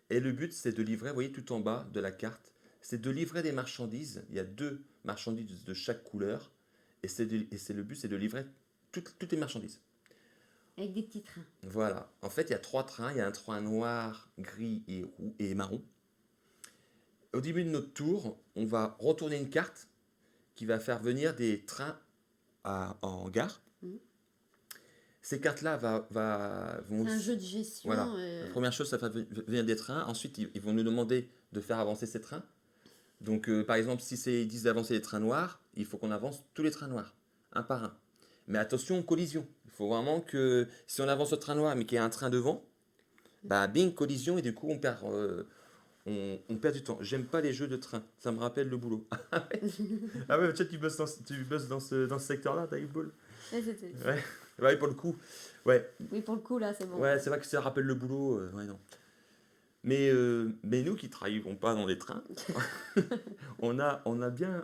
Et le but, c'est de livrer, vous voyez tout en bas de la carte, c'est de livrer des marchandises. Il y a deux marchandises de chaque couleur. Le but, c'est de livrer toutes les marchandises.
Avec des petits trains.
Voilà. En fait, il y a trois trains. Il y a un train noir, gris et marron. Au début de notre tour, on va retourner une carte qui va faire venir des trains en gare.
Mhm.
Ces cartes-là vont...
C'est un jeu de gestion.
Voilà. La première chose, ça va venir des trains. Ensuite, ils vont nous demander de faire avancer ces trains. Donc, par exemple, si ils disent d'avancer les trains noirs, il faut qu'on avance tous les trains noirs, un par un. Mais attention, collision. Il faut vraiment que si on avance le train noir, mais qu'il y a un train devant, bah bing, collision, et du coup, on perd du temps. J'aime pas les jeux de train, ça me rappelle le boulot. Ah ouais, tu bosses dans ce secteur-là, Dave Ball.
Ouais,
Ouais. Ouais, pour le coup. Ouais,
Oui, pour le coup, là, c'est bon.
ouais, c'est vrai que ça rappelle le boulot. Ouais, non. Mais nous qui travaillons pas dans les trains, on a bien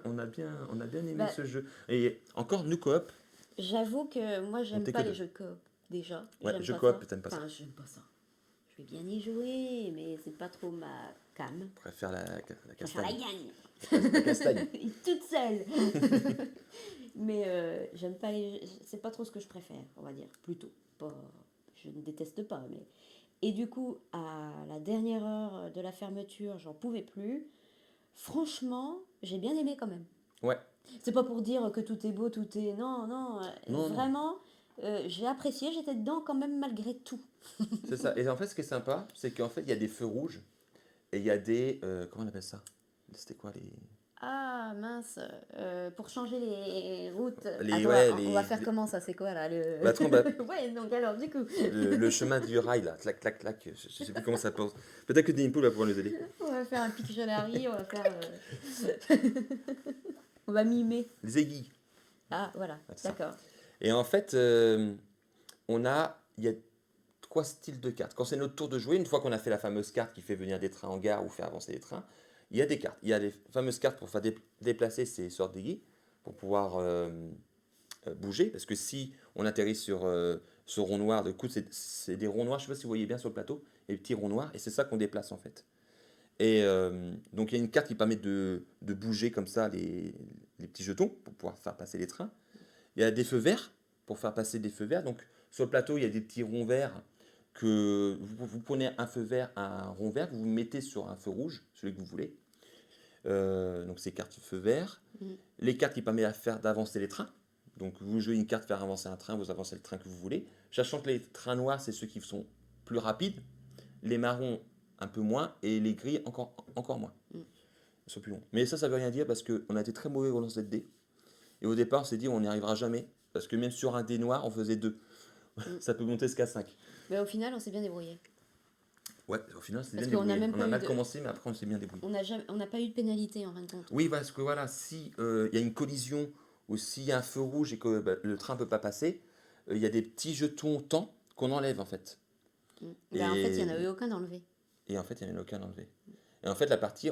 aimé
Bah,
ce jeu. Et encore, nous coop,
j'avoue que moi, j'aime
t'es
pas
que
les
deux.
jeux de coop. Déjà,
Ouais,
j'aime
jeu
pas
coop,
ça.
t'aimes pas ça.
Enfin, j'aime pas ça. Je vais bien y jouer, mais c'est pas trop ma cam.
Je préfère la
Je préfère la
castagne.
gagne.
La castagne.
Toute seule. Mais j'aime pas les. C'est pas trop ce que je préfère, on va dire. Plutôt. Pas... Je ne déteste pas, mais. Et du coup, à la dernière heure de la fermeture, j'en pouvais plus. Franchement, j'ai bien aimé quand même.
Ouais.
C'est pas pour dire que tout est beau, tout est. Non, non.
Non, non.
Vraiment, j'ai apprécié, j'étais dedans quand même malgré tout.
C'est ça. Et en fait, ce qui est sympa, c'est qu'en fait, il y a des feux rouges et il y a des. Comment on appelle ça? C'était quoi les.
Ah mince, pour changer les routes.
Les,
Attends,
ouais,
on va faire comment ça? C'est quoi là le...
Bah, attends, bah,
Ouais, donc alors du coup,
le chemin du rail, là. Clac, clac, clac. Je sais plus comment ça pense. Peut-être que Deadpool va pouvoir nous aider.
on va faire un Pictionary, on va faire. On va mimer.
Les aiguilles.
Ah voilà,
Ah, c'est ça.
d'accord.
Et en fait, il y a trois styles de cartes. Quand c'est notre tour de jouer, une fois qu'on a fait la fameuse carte qui fait venir des trains en gare ou fait avancer les trains, il y a des cartes. Il y a les fameuses cartes pour faire déplacer ces sortes d'aiguilles, pour pouvoir bouger. Parce que si on atterrit sur ce rond noir, du coup, c'est des ronds noirs, je ne sais pas si vous voyez bien sur le plateau, les petits ronds noirs, et c'est ça qu'on déplace en fait. Et donc il y a une carte qui permet de bouger comme ça les petits jetons pour pouvoir faire passer les trains. Il y a des feux verts pour faire passer des feux verts. Donc sur le plateau, il y a des petits ronds verts que vous prenez un feu vert, un rond vert, vous mettez sur un feu rouge, celui que vous voulez. Donc c'est cartes feu vert.
Mhm.
Les cartes qui permettent d'avancer les trains. Donc vous jouez une carte faire avancer un train, vous avancez le train que vous voulez. Sachant que les trains noirs, c'est ceux qui sont plus rapides. Les marrons, un peu moins. Et les gris, encore moins.
Mhm.
Ils sont plus longs. Mais ça veut rien dire parce qu'on a été très mauvais au lancer de dés. Et au départ, on s'est dit on n'y arrivera jamais. Parce que même sur un dé noir, on faisait 2. Ça peut monter jusqu'à 5.
Mais au final, on s'est bien débrouillé.
Ouais, au final, c'est
Parce
bien
qu'on a
débrouillé.
même
On
pas
a
eu
mal
de-
commencé, mais après, on s'est bien débrouillé.
On n'a pas eu de pénalité en fin de compte.
Oui, parce que voilà, si il y a une collision ou s'il y a un feu rouge et que le train ne peut pas passer, il y a des petits jetons temps qu'on enlève en fait.
Ben, en fait, il n'y en a
Et,
eu aucun d'enlevé.
et en fait, il n'y en a aucun enlevé. Et en fait,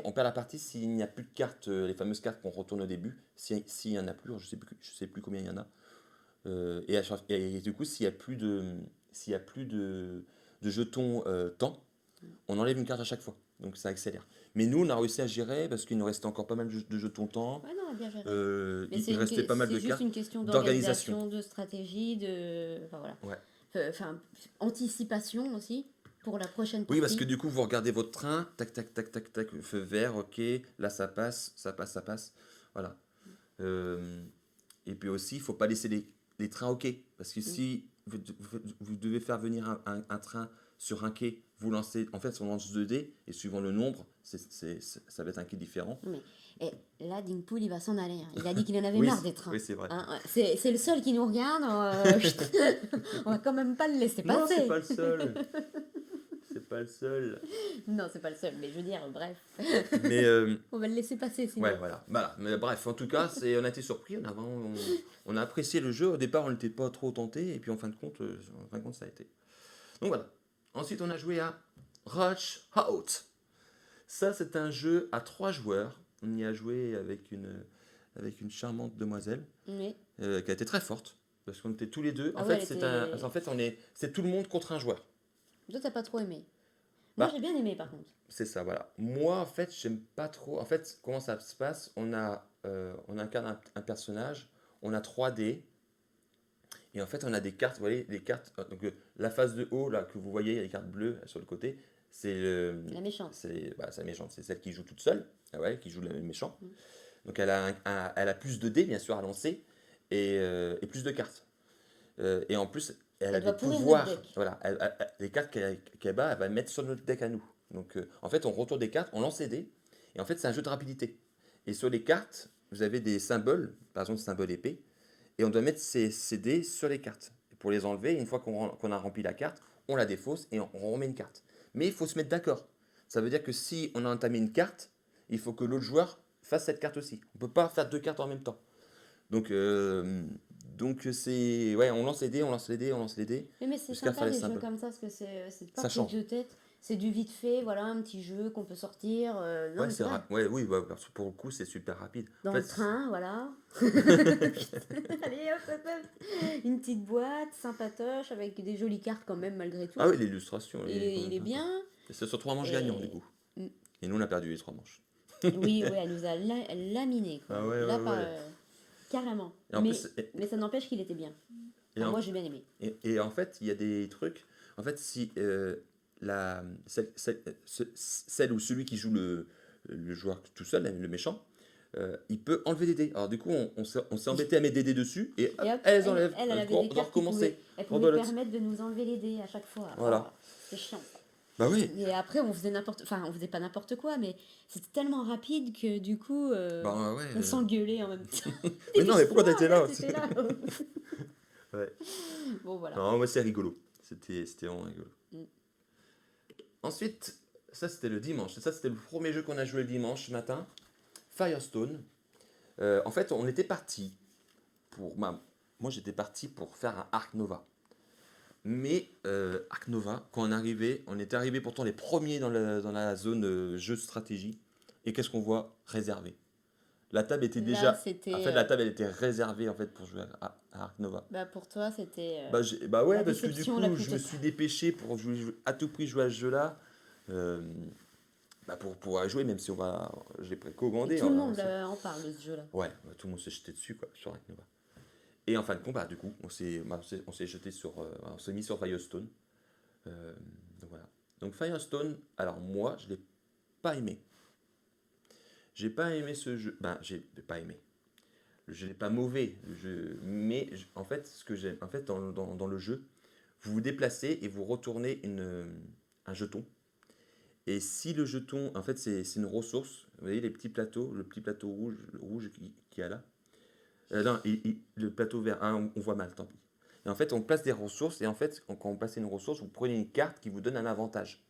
on perd la partie s'il n'y a plus de cartes, les fameuses cartes qu'on retourne au début. S'il n'y en a plus, je sais plus combien il y en a. Et du coup, s'il y a plus de jetons temps, on enlève une carte à chaque fois. Donc ça accélère. Mais nous, on a réussi à gérer parce qu'il nous restait encore pas mal de jetons temps.
Ouais, non, on a bien géré. Mais
Il restait pas mal de
c'est juste
cartes
une question
d'organisation.
d'organisation, de stratégie, de. Enfin voilà.
Ouais.
Enfin, anticipation aussi pour la prochaine partie.
Oui, parce que du coup, vous regardez votre train, tac, tac, tac, tac, tac, feu vert, ok, là ça passe, ça passe, ça passe. Voilà. Et puis aussi, il faut pas laisser les trains ok. Parce que si vous devez faire venir un train sur un quai, vous lancez, en fait, on lance 2 dés, et suivant le nombre, ça va être un quai différent.
Mais et là, Deadpool, il va s'en aller, hein. Il a dit qu'il en avait
Oui,
marre des trains.
oui, c'est vrai.
Hein, ouais. C'est le seul qui nous regarde. On va quand même pas le laisser
Non,
passer.
c'est pas le seul. C'est pas le seul.
Non, c'est pas le seul, mais je veux dire, bref.
Mais
On va le laisser passer sinon.
ouais, voilà. Mais bref, en tout cas, on a été surpris. On a apprécié le jeu. Au départ, on n'était pas trop tenté, et puis en fin de compte, ça a été. Donc voilà. Ensuite, on a joué à Rush Out. Ça, c'est un jeu à 3 joueurs. On y a joué avec une charmante demoiselle
Oui.
qui a été très forte parce qu'on était tous les deux.
Ah
En
ouais,
fait,
elle était-
en fait, c'est tout le monde contre un joueur.
Toi, t'as pas trop aimé. Moi,
Bah.
j'ai bien aimé par contre.
C'est ça, voilà. Moi, en fait, j'aime pas trop. En fait, comment ça se passe? On incarne un personnage, on a 3 dés, et en fait, on a des cartes. Vous voyez, les cartes. Donc, la face de haut, là, que vous voyez, il y a les cartes bleues sur le côté.
La méchante.
C'est la méchante. C'est celle qui joue toute seule, ah ouais, qui joue le méchant.
Mm.
Donc, elle a plus de dés, bien sûr, à lancer, et plus de cartes. Et en plus, elle a
Elle doit
des
pourrir
pouvoirs.
notre deck.
Voilà, les cartes qu'elle bat, elle va mettre sur notre deck à nous. Donc, en fait, on retourne des cartes, on lance les dés, et en fait, c'est un jeu de rapidité. Et sur les cartes, vous avez des symboles, par exemple, le symbole épée, et on doit mettre ces dés sur les cartes. Et pour les enlever, une fois qu'on a rempli la carte, on la défausse et on remet une carte. Mais il faut se mettre d'accord. Ça veut dire que si on a entamé une carte, il faut que l'autre joueur fasse cette carte aussi. On ne peut pas faire 2 cartes en même temps. Donc c'est. Ouais, on lance les dés, on lance les dés, on lance les dés.
Mais c'est
Jusqu'à
sympa
faire les
les jeux
symboles.
comme ça, parce que c'est pas
Ça
prise
change.
de tête. C'est du vite fait, voilà, un petit jeu qu'on peut sortir. Non,
Ouais,
mais
c'est
vrai.
ouais, oui, ouais, parce que pour le coup, c'est super rapide.
Dans
En
le
fait,
train, voilà. Allez, hop, hop, hop. Une petite boîte, sympatoche, avec des jolies cartes quand même, malgré tout.
Ah oui, l'illustration, quand
Il
même
est
sympa.
bien.
Et c'est sur 3 manches gagnants, du coup.
Mm.
Et nous, on a perdu les 3 manches.
Oui, oui, elle nous a laminé, quoi.
Ah ouais,
Là,
ouais,
pas,
ouais.
carrément.
Et en plus,
Mais ça n'empêche qu'il était bien.
et
Enfin,
en-
moi, j'ai bien aimé.
et en fait, il y a des trucs. En fait, si celle ou celui qui joue le joueur tout seul, le méchant, il peut enlever des dés. Alors, du coup, on s'est embêté à mettre des dés dessus, et hop,
Et hop,
elles enlèvent.
elle avait
On
des
doit
cartes qui
recommencer.
elle pouvait
Rebelote.
permettre de nous enlever les dés à chaque fois.
Voilà.
Oh, c'est chiant.
Bah oui.
Et après, on faisait enfin, on faisait pas n'importe quoi, mais c'était tellement rapide que du coup,
Bah ouais.
on s'engueulait en même temps.
Mais non, mais pourquoi t'étais là
Arrête, t'étais là.
Ouais.
Bon, voilà.
Non, moi, c'est rigolo. C'était vraiment rigolo.
Mm.
Ensuite, ça, c'était le dimanche. Ça, c'était le premier jeu qu'on a joué le dimanche matin. Firestone. En fait, on était parti pour. Moi, j'étais parti pour faire un Ark Nova. Mais Ark Nova, quand on était arrivé pourtant les premiers dans la zone jeu de stratégie. Et qu'est-ce qu'on voit? Réservé. La table était
Là,
déjà.
c'était.
En fait, la table, elle était réservée en fait pour jouer à Ark Nova.
Bah, pour toi, c'était.
Bah ouais,
la
parce que du
déception
coup,
la plus
je me
totale.
suis dépêché pour à tout prix jouer à ce jeu-là. Euh, pour pouvoir y jouer, même si j'ai
Et
précommandé.
tout le
hein,
monde
c'est-
en parle de ce jeu-là.
Ouais, tout le monde s'est jeté dessus, quoi, sur Ark Nova. Et en fin de compte, du coup, on s'est jeté on s'est mis sur Firestone. Donc voilà. Donc Firestone, alors moi, je l'ai pas aimé. J'ai pas aimé ce jeu. J'ai pas aimé. Le jeu n'est pas mauvais, mais en fait, ce que j'aime, en fait, dans le jeu, vous vous déplacez et vous retournez un jeton. Et si le jeton, en fait, c'est une ressource, vous voyez les petits plateaux, le petit plateau rouge qui a là. Non, le plateau vert, on voit mal, tant pis. Et en fait, on place des ressources, et en fait, quand on place une ressource, vous prenez une carte qui vous donne un avantage.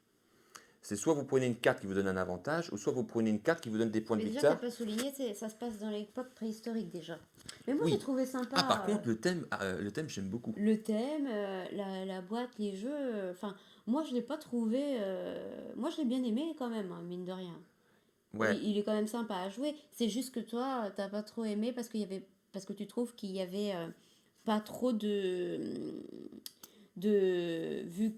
C'est soit vous prenez une carte qui vous donne un avantage, ou soit vous prenez une carte qui vous donne des points de
Mais déjà, t'as
victoire.
pas souligné, ça se passe dans l'époque préhistorique déjà. Mais moi,
Oui.
j'ai trouvé sympa.
Ah, par contre, le thème, j'aime beaucoup.
Le thème, la boîte, les jeux. Enfin, moi, je l'ai pas trouvé. Moi, je l'ai bien aimé quand même, hein, mine de rien.
Ouais.
Il est quand même sympa à jouer. C'est juste que toi, t'as pas trop aimé parce que tu trouves qu'il y avait pas trop de vu.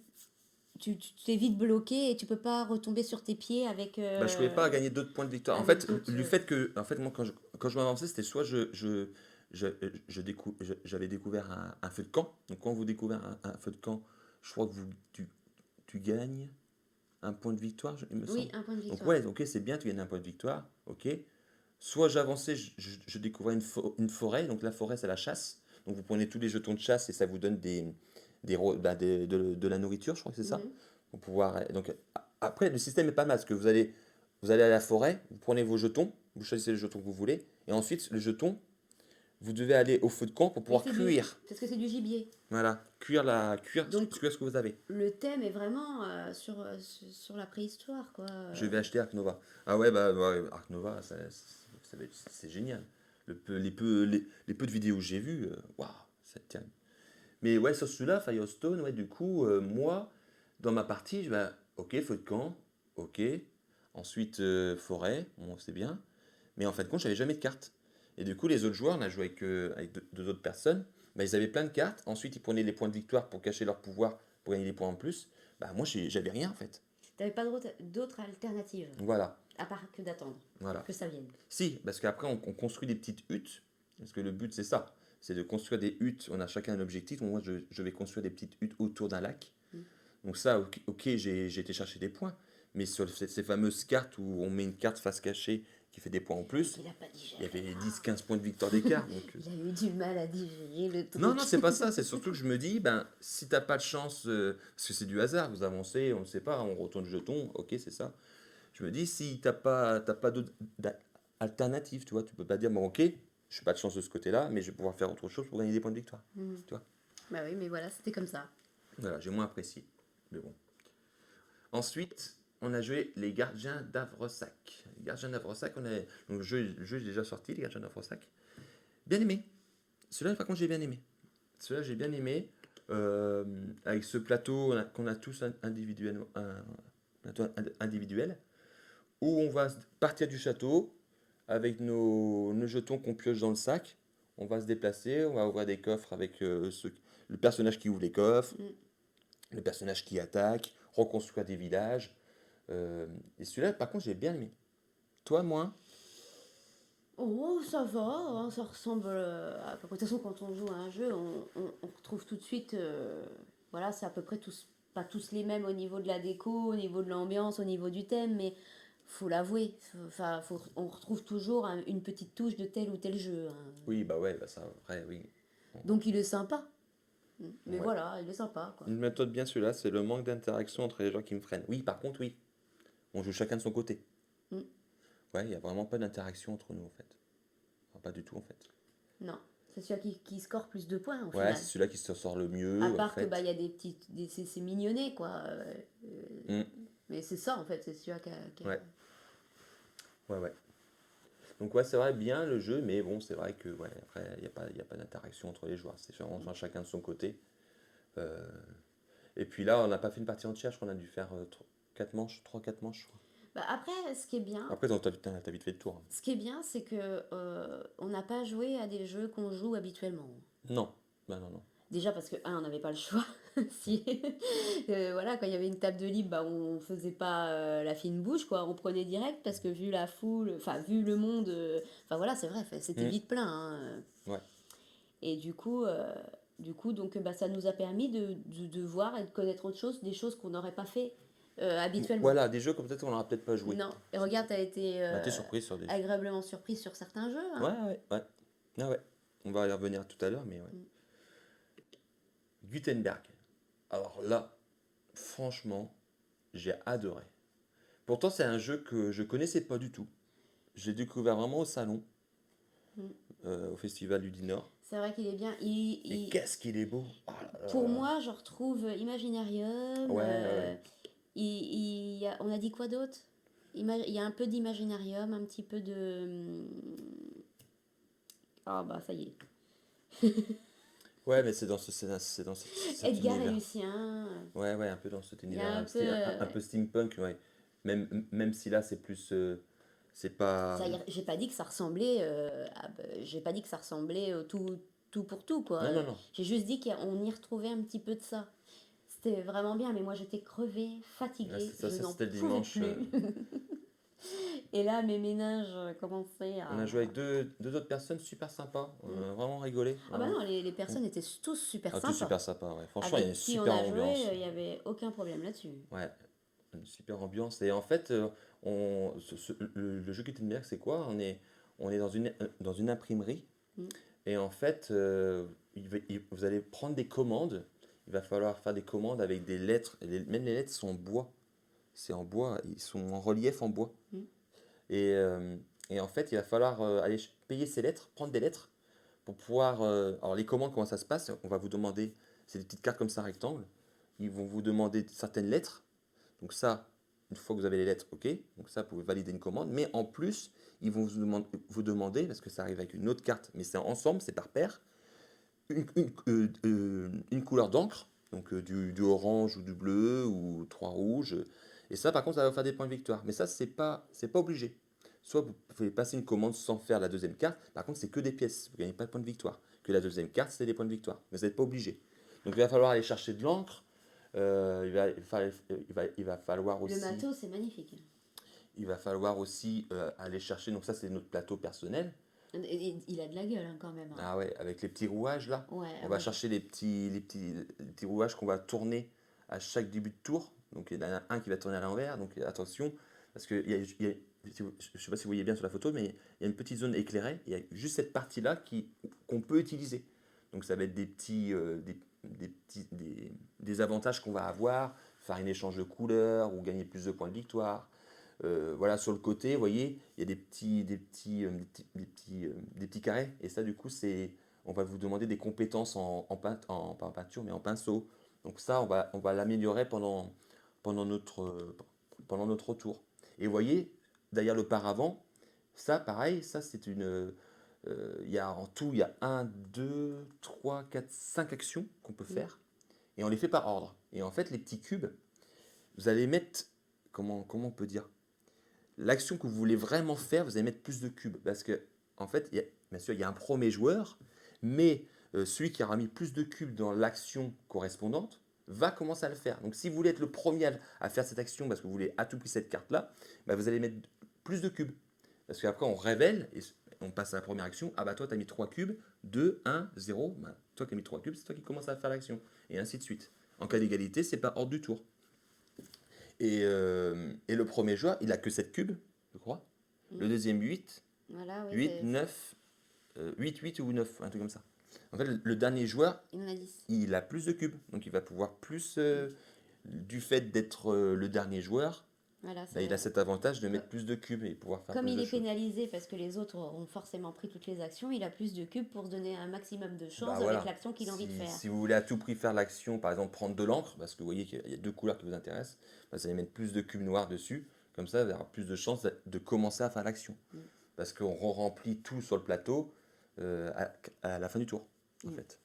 Tu t'es vite bloqué et tu peux pas retomber sur tes pieds avec.
Je pouvais pas gagner d'autres points de victoire. En
avec
fait,
d'autres,
le fait que, en fait, moi, quand je m'avançais, c'était soit j'avais découvert un feu de camp. Donc, quand vous découvrez un feu de camp, je crois que tu gagnes un point de victoire, il me
Oui,
semble.
un point de
Donc,
victoire.
ouais, ok, c'est bien, tu gagnes un point de victoire, ok. Soit j'avançais, je découvrais une forêt. Donc, la forêt, c'est la chasse. Donc, vous prenez tous les jetons de chasse et ça vous donne de la nourriture, je crois que c'est ça.
Mhm.
Pour pouvoir, donc, après, le système est pas mal, parce que vous allez à la forêt, vous prenez vos jetons, vous choisissez le jeton que vous voulez, et ensuite, le jeton, vous devez aller au feu de camp pour
Oui,
pouvoir cuire.
parce que c'est du gibier.
Voilà,
Donc
cuire ce que vous avez.
le thème est vraiment sur la préhistoire, quoi.
Je vais acheter Ark Nova. Ah ouais, bah ouais, Ark Nova, c'est génial. Les peu de vidéos que j'ai vues, waouh, c'est terrible. Mais ouais, sur celui-là, Firestone, ouais, du coup, moi, dans ma partie, je vais, ok, feu de camp, ok. Ensuite, forêt, bon, c'est bien. Mais en fait, compte, j'avais jamais de cartes. Et du coup, les autres joueurs, on a joué avec deux autres personnes, bah, ils avaient plein de cartes. Ensuite, ils prenaient les points de victoire pour cacher leur pouvoir, pour gagner des points en plus. Bah, moi, j'avais rien en fait.
T'avais pas d'autres alternatives,
Voilà,
à part que d'attendre
voilà.
que ça vienne.
Si, parce qu'après, on construit des petites huttes. Parce que le but, c'est ça. C'est de construire des huttes. On a chacun un objectif. Donc moi, je vais construire des petites huttes autour d'un lac.
Mm.
Donc ça, ok, j'ai été chercher des points. Mais sur ces fameuses cartes où on met une carte face cachée qui fait des points en plus,
Il a pas
il y
digéré.
avait 10-15 points de victoire d'écart. Donc,
Il a eu du mal à digérer le truc.
non, non, c'est pas ça. C'est surtout que je me dis, ben, si t'as pas de chance, parce que c'est du hasard, vous avancez, on ne sait pas, on retourne le jeton, ok, c'est ça. Je me dis, si t'as pas d'autre alternative, tu vois, tu peux pas dire, bon, ok, je suis pas de chance de ce côté-là, mais je vais pouvoir faire autre chose pour gagner des points de victoire.
Mm.
Tu vois.
Bah oui, mais voilà, c'était comme ça.
Voilà, j'ai moins apprécié. Mais bon. Ensuite, on a joué les Gardiens d'Avresac. Les Gardiens d'Avresac, donc le jeu est déjà sorti, les Gardiens d'Avresac. Bien aimé. Celui-là, par contre, j'ai bien aimé. Celui-là, j'ai bien aimé. Avec ce plateau qu'on a tous individuellement, un plateau individuel, où on va partir du château avec nos jetons qu'on pioche dans le sac. On va se déplacer, on va ouvrir des coffres avec le personnage qui ouvre les coffres,
Mm.
le personnage qui attaque, reconstruire des villages. Et celui-là, par contre, j'ai bien aimé. Toi, moins?
Oh, ça va, hein, ça ressemble à peu près. De toute façon, quand on joue à un jeu, on retrouve tout de suite. Voilà, c'est à peu près tous, pas tous les mêmes au niveau de la déco, au niveau de l'ambiance, au niveau du thème, mais faut l'avouer. Enfin, on retrouve toujours une petite touche de tel ou tel jeu, hein.
Oui, bah ouais, bah ça, après, oui.
Donc il est sympa. Mais
Ouais.
voilà, il est sympa, quoi.
Une méthode bien celui-là, c'est le manque d'interaction entre les gens qui me freinent. Oui, par contre, oui. On joue chacun de son côté.
Mm.
Ouais, il n'y a vraiment pas d'interaction entre nous, en fait. Enfin, pas du tout, en fait.
Non, c'est celui qui score plus de points au
Ouais,
final.
c'est celui-là qui se sort le mieux,
À
en
part que
fait.
bah il y a des petites, c'est mignonné quoi.
Mm.
Mais c'est ça en fait, c'est celui
Ouais. Ouais, ouais. Donc ouais, c'est vrai, bien le jeu, mais bon, c'est vrai que ouais, après, il y a pas d'interaction entre les joueurs. C'est vraiment chacun de son côté. Euh, Et puis là, on n'a pas fait une partie entière, je crois qu'on a dû faire 4 manches, 3-4 manches, je crois.
Bah après, ce qui est bien,
Après, t'as vite fait le tour, hein.
c'est que on n'a pas joué à des jeux qu'on joue habituellement.
Non, bah non, non.
Déjà parce que on n'avait pas le choix. Si voilà, quand il y avait une table de libre, bah, on faisait pas la fine bouche quoi, on prenait direct parce que vu la foule, enfin vu le monde, enfin voilà, c'est vrai, c'était
Mm.
vite plein, hein.
Ouais.
Et du coup donc bah, ça nous a permis de voir et de connaître autre chose, des choses qu'on n'aurait pas fait habituellement.
Voilà, des jeux comme peut-être on n'aura peut-être pas joué.
Non. Et regarde, tu as été
Bah, t'es surprise sur des jeux.
agréablement surprise sur certains jeux,
Ouais,
hein.
ouais, ouais. Ah ouais. On va y revenir tout à l'heure, mais ouais.
Mm.
Gutenberg. Alors là, franchement, j'ai adoré. Pourtant, c'est un jeu que je connaissais pas du tout. J'ai découvert vraiment au salon,
Mm.
au Festival du Nord.
C'est vrai qu'il est bien.
Et qu'est-ce qu'il est beau! Oh là
Pour
là.
moi, je retrouve Imaginarium.
Ouais, ouais.
On a dit quoi d'autre? Il y a un peu d'Imaginarium, un petit peu de. Ah bah ça y est.
Ouais, mais c'est dans cet
Edgar et
univers.
Lucien.
Ouais, ouais, un peu dans cet
Il y a
univers,
un peu.
un peu steampunk, ouais. Même si là, c'est plus. C'est pas.
J'ai pas dit que ça ressemblait. J'ai pas dit que ça ressemblait au tout pour tout, quoi.
Non, non, non.
J'ai juste dit qu'on y retrouvait un petit peu de ça. C'était vraiment bien, mais moi j'étais crevée,
Ouais,
fatiguée,
c'est ça,
je n'en
c'était le
pouvais
dimanche.
plus. Et là, mes ménages commençaient
On a joué avec deux autres personnes super sympas. On a vraiment rigolé.
Ah bah
Vraiment.
non, les personnes étaient tous super
Ah, tout
sympas.
super sympa, ouais. Franchement, il y a une
Avec qui on
super
a
ambiance.
joué, il n'y avait aucun problème là-dessus.
Ouais, une super ambiance. Et en fait, le jeu Gutenberg, c'est quoi? On est dans une imprimerie.
Mm.
Et en fait, vous allez prendre des commandes il va falloir faire des commandes avec des lettres. Même les lettres sont en bois. C'est en bois, ils sont en relief en bois.
Mm.
Et, euh, et en fait, il va falloir aller payer ces lettres, prendre des lettres pour pouvoir. Alors, les commandes, comment ça se passe? On va vous demander, c'est des petites cartes comme ça, rectangles. Ils vont vous demander certaines lettres. Donc, ça, une fois que vous avez les lettres, ok. Donc, ça, vous pouvez valider une commande. Mais en plus, ils vont vous demander, parce que ça arrive avec une autre carte, mais c'est ensemble, c'est par paire, une couleur d'encre. Donc, du orange ou du bleu ou trois rouges. Et ça, par contre, ça va vous faire des points de victoire. Mais ça, c'est pas obligé. Soit vous pouvez passer une commande sans faire la deuxième carte. Par contre, c'est que des pièces. Vous ne gagnez pas de points de victoire. Que la deuxième carte, c'est des points de victoire. Mais vous n'êtes pas obligé. Donc, il va falloir aller chercher de l'encre. Il va falloir
Le
aussi,
matos, c'est magnifique.
aller chercher. Donc, ça, c'est notre plateau personnel.
Et il a de la gueule hein, quand même. Hein.
Ah ouais, avec les petits rouages là.
Ouais,
On va
ouais.
chercher les petits rouages qu'on va tourner à chaque début de tour. Donc il y en a un qui va tourner à l'envers. Donc attention, parce que je ne sais pas si vous voyez bien sur la photo, mais il y a une petite zone éclairée. Il y a juste cette partie-là qu'on peut utiliser. Donc ça va être des avantages qu'on va avoir, faire un échange de couleurs ou gagner plus de points de victoire. Voilà, sur le côté, vous voyez, il y a des petits carrés. Et ça, du coup, on va vous demander des compétences pas en peinture, mais en pinceau. Donc ça, on va l'améliorer pendant notre tour. Et vous voyez, derrière le paravent, ça, pareil, ça, il y a en tout, il y a 1, 2, 3, 4, 5 actions qu'on peut
Mm.
faire. Et on les fait par ordre. Et en fait, les petits cubes, vous allez mettre, comment on peut dire? L'action que vous voulez vraiment faire, vous allez mettre plus de cubes. Parce que, en fait, bien sûr, il y a un premier joueur, mais celui qui aura mis plus de cubes dans l'action correspondante va commencer à le faire. Donc, si vous voulez être le premier à faire cette action parce que vous voulez à tout prix cette carte-là, bah, vous allez mettre plus de cubes. Parce qu'après, on révèle et on passe à la première action. Ah bah toi, tu as mis 3 cubes, 2, 1, 0. Bah, toi qui as mis 3 cubes, c'est toi qui commences à faire l'action. Et ainsi de suite. En cas d'égalité, c'est par ordre du tour. Et le premier joueur, il a que 7 cubes, je crois. Le
Mm.
deuxième 8,
Voilà, oui.
8, 9, 8, 8 ou 9, un truc comme ça. En fait, le dernier joueur,
Il en a 10.
il a plus de cubes. Donc il va pouvoir plus, du fait d'être le dernier joueur,
Voilà,
bah, il a cet avantage de mettre plus de cubes et pouvoir faire
Comme
plus
il
de
est
choses.
pénalisé parce que les autres ont forcément pris toutes les actions, il a plus de cubes pour se donner un maximum de
Bah
chances avec
voilà.
l'action qu'il a envie de faire.
Si vous voulez à tout prix faire l'action, par exemple prendre de l'encre, parce que vous voyez qu'il y a deux couleurs qui vous intéressent, bah, vous allez mettre plus de cubes noirs dessus, comme ça vous avez plus de chances de commencer à faire l'action.
Mm.
Parce qu'on remplit tout sur le plateau à la fin du tour, en
Mm.
fait.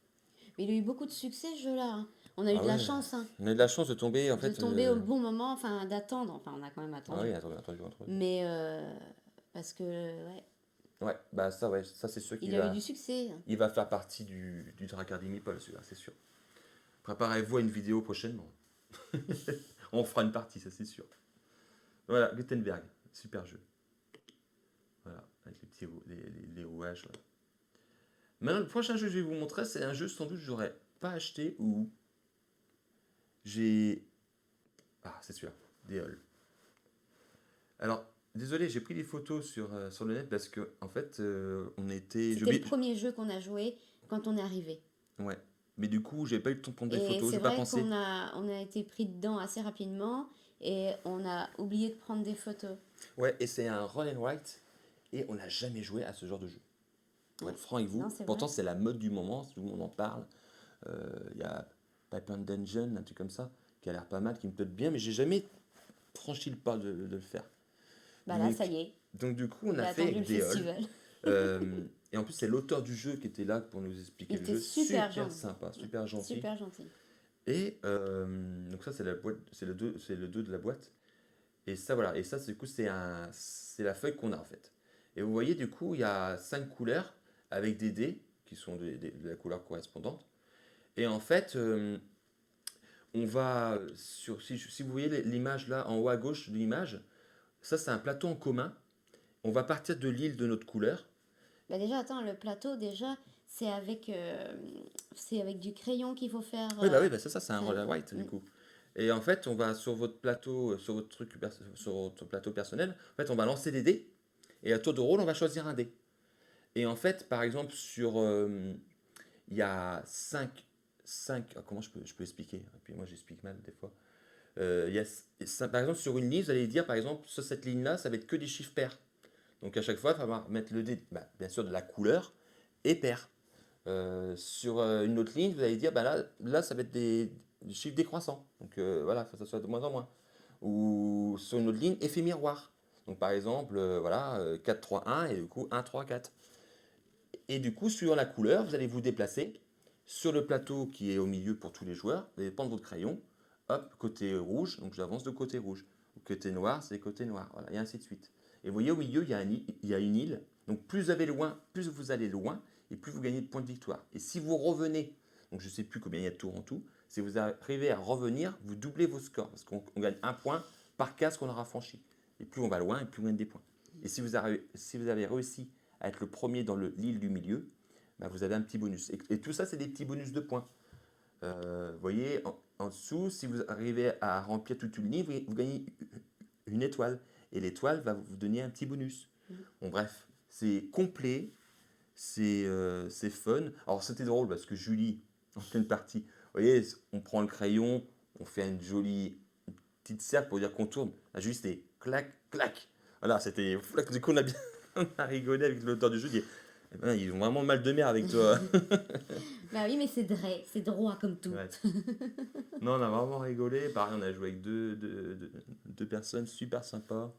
Mais il a eu beaucoup de succès ce jeu-là. Hein. On a eu
Ah
de la
ouais,
chance hein,
on a eu de la chance de tomber, en
de
fait.
tomber au bon moment, enfin d'attendre. Enfin, on a quand même
Ah
attendu.
oui, attendez.
Mais parce que ouais,
Ouais, bah ça, ouais, ça c'est sûr qu'il
il a eu du succès. Hein.
il va faire partie du Dracardie Meeple, celui-là, c'est sûr. Préparez-vous à une vidéo prochainement. On fera une partie, ça c'est sûr. Voilà, Gutenberg, super jeu. Voilà, avec les petits les rouages. Là. Maintenant, le prochain jeu que je vais vous montrer, c'est un jeu sans doute que j'aurais pas acheté ou j'ai. Ah, c'est celui-là, Déol. Alors, désolé, j'ai pris des photos sur le net parce que, en fait, on était.
C'était le premier jeu qu'on a joué quand on est arrivé.
Ouais, mais du coup, j'ai pas eu le temps de prendre des
Et
photos,
c'est
j'ai pas
vrai
pensé.
on a été pris dedans assez rapidement et on a oublié de prendre des photos.
Ouais, et c'est un roll and write, et on n'a jamais joué à ce genre de jeu. Pour être franc avec vous,
Non, c'est
pourtant
vrai.
c'est la mode du moment, tout le monde en parle. Il y a Pipe and Dungeon, un truc comme ça, qui a l'air pas mal, qui me plaît bien, mais j'ai jamais franchi le pas de le faire.
Bah là,
Donc,
ça y est,
donc du coup, on
il
a
a
fait
attendu le
avec Déol.
festival.
Et en plus, c'est l'auteur du jeu qui était là pour nous expliquer
Il
le
était
jeu.
super gentil.
Sympa, super gentil.
Super gentil.
Et donc ça, c'est la boîte, c'est le 2 de la boîte. Et ça, voilà. Et ça, du coup, c'est la feuille qu'on a en fait. Et vous voyez, du coup, il y a 5 couleurs avec des dés qui sont de la couleur correspondante. Et en fait, on va si vous voyez l'image là en haut à gauche de l'image, ça c'est un plateau en commun. On va partir de l'île de notre couleur.
Bah déjà, attends, le plateau, déjà, c'est avec du crayon qu'il faut faire.
Oui, bah oui, bah ça c'est un
ça-
roll and write du
Mm.
coup. Et en fait, on va sur votre plateau, sur votre plateau personnel, en fait, on va lancer des dés. Et à tour de rôle, on va choisir un dé. Et en fait, par exemple, il y a 5. Comment je peux expliquer? Et puis moi, j'explique mal des fois. Par exemple, sur une ligne, vous allez dire, par exemple, sur cette ligne-là, ça va être que des chiffres pairs. Donc à chaque fois, il va falloir mettre le dé, bien sûr, de la couleur et pair. Sur une autre ligne, vous allez dire, là, ça va être des chiffres décroissants. Donc voilà, il faut que ça soit de moins en moins. Ou sur une autre ligne, effet miroir. Donc par exemple, voilà, 4, 3, 1 et du coup 1, 3, 4. Et du coup, suivant la couleur, vous allez vous déplacer sur le plateau qui est au milieu pour tous les joueurs. Vous allez prendre votre crayon, hop, côté rouge, donc j'avance de côté rouge. Côté noir, c'est côté noir, voilà, et ainsi de suite. Et vous voyez, au milieu, il y a une île. Donc plus vous allez loin, et plus vous gagnez de points de victoire. Et si vous revenez, donc je ne sais plus combien il y a de tours en tout, si vous arrivez à revenir, vous doublez vos scores, parce qu'on gagne un point par case qu'on aura franchi. Et plus on va loin, et plus on gagne des points. Et si vous avez réussi à être le premier dans l'île du milieu, vous avez un petit bonus. Et tout ça, c'est des petits bonus de points. Vous voyez, en dessous, si vous arrivez à remplir toute une ligne, vous gagnez une étoile. Et l'étoile va vous donner un petit bonus. Bon, bref, c'est complet, c'est fun. Alors, c'était drôle parce que Julie, en pleine partie, vous voyez, on prend le crayon, on fait une jolie petite cercle pour dire qu'on tourne. Là, Julie, c'était clac, clac. Voilà, c'était. Du coup, on a bien on a rigolé avec l'auteur du jeu. Ils ont vraiment mal de mer avec toi.
Bah oui, mais c'est droit comme tout.
Ouais. Non, on a vraiment rigolé. Pareil, on a joué avec deux personnes super sympas.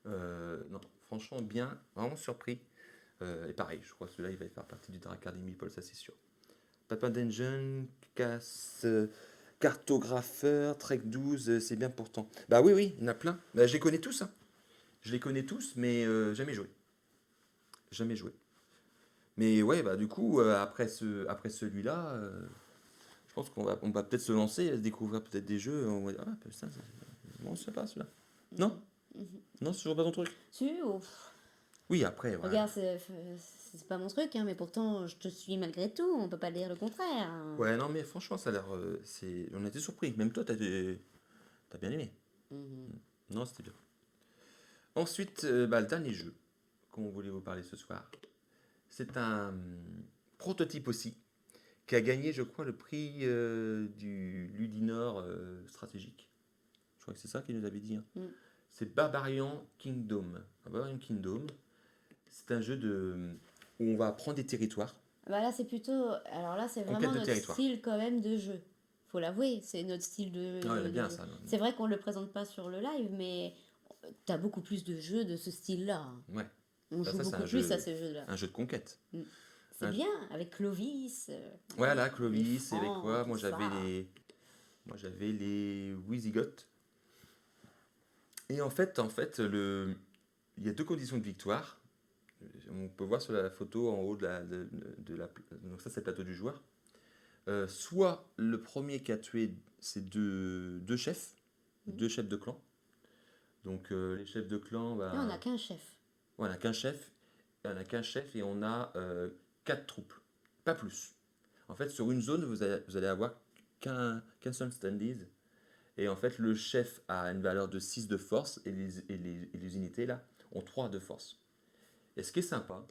Non, franchement, bien, vraiment surpris. Et pareil, je crois que celui-là, il va faire partie du Drakkar des Meeple, ça c'est sûr. Papin Dungeon, Cartographeur, Trek 12, c'est bien pourtant. Bah oui, il y en a plein. Bah, je les connais tous, hein. Je les connais tous, mais jamais joué. Jamais joué. Mais ouais, du coup, après celui-là, je pense on va peut-être se lancer, découvrir peut-être des jeux. On va dire, ah, putain, c'est bon, c'est pas celui-là. Non? Non, c'est toujours pas ton truc?
Si,
Oui, après, ouais.
regarde, c'est pas mon truc, hein, mais pourtant, je te suis malgré tout, on peut pas dire le contraire.
Ouais, non, mais franchement, ça a l'air. On a été surpris. Même toi, t'as bien aimé. Non, c'était bien. Ensuite, le dernier jeu qu'on voulait vous parler ce soir, c'est un prototype aussi, qui a gagné, je crois, le prix du Ludinor stratégique. Je crois que c'est ça qu'il nous avait dit. Hein. C'est Barbarian Kingdom. Barbarian Kingdom, c'est un jeu où on va prendre des territoires.
Là, c'est plutôt. Alors là, c'est vraiment notre style quand même de jeu. Faut l'avouer, c'est notre style de.
Ah, il aime bien ça.
C'est vrai qu'on le présente pas sur le live, mais t'as beaucoup plus de jeux de ce style-là.
Ouais.
On joue beaucoup plus à ces jeux-là.
Un jeu de conquête.
C'est bien, avec Clovis.
Voilà, Clovis, et avec quoi? Moi, j'avais les Wisigoth. Et en fait, il y a deux conditions de victoire. On peut voir sur la photo en haut donc ça, c'est le plateau du joueur. Soit le premier qui a tué ces deux chefs, deux chefs de clan. Donc les chefs de clan...
Non, on n'a qu'un chef.
Ouais, on n'a qu'un chef. Et on a 4 troupes, pas plus. En fait, sur une zone, vous allez avoir qu'un seul standees. Et en fait, le chef a une valeur de 6 de force et les unités là ont 3 de force. Et ce qui est sympa,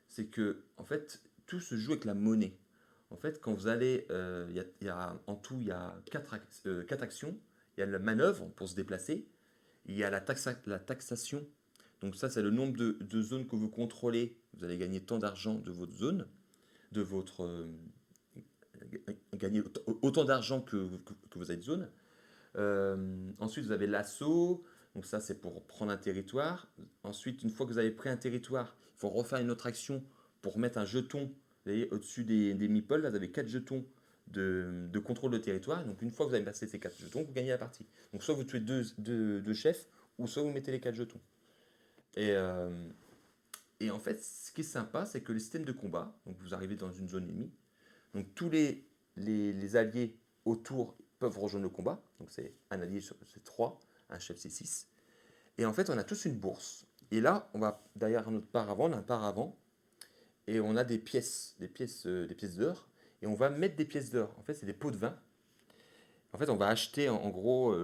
c'est que en fait, tout se joue avec la monnaie. En fait, quand vous allez, en tout, il y a 4 actions. Il y a la manœuvre pour se déplacer. Il y a la taxation. Donc ça, c'est le nombre de zones que vous contrôlez. Vous allez gagner tant d'argent de votre zone, gagner autant d'argent que vous avez de zone. Ensuite, vous avez l'assaut. Donc ça, c'est pour prendre un territoire. Ensuite, une fois que vous avez pris un territoire, il faut refaire une autre action pour mettre un jeton. Vous voyez, au-dessus des meeples, là, vous avez 4 jetons de contrôle de territoire. Donc une fois que vous avez passé ces 4 jetons, vous gagnez la partie. Donc soit vous tuez deux chefs, ou soit vous mettez les 4 jetons. Et en fait, ce qui est sympa, c'est que le système de combat, donc vous arrivez dans une zone ennemie, donc tous les alliés autour peuvent rejoindre le combat. Donc c'est un allié, c'est 3, un chef c'est 6. Et en fait, on a tous une bourse. Et là, on va derrière notre paravent, on a un paravent, et on a des pièces d'or, et on va mettre des pièces d'or. En fait, c'est des pots de vin. En fait, on va acheter, en gros,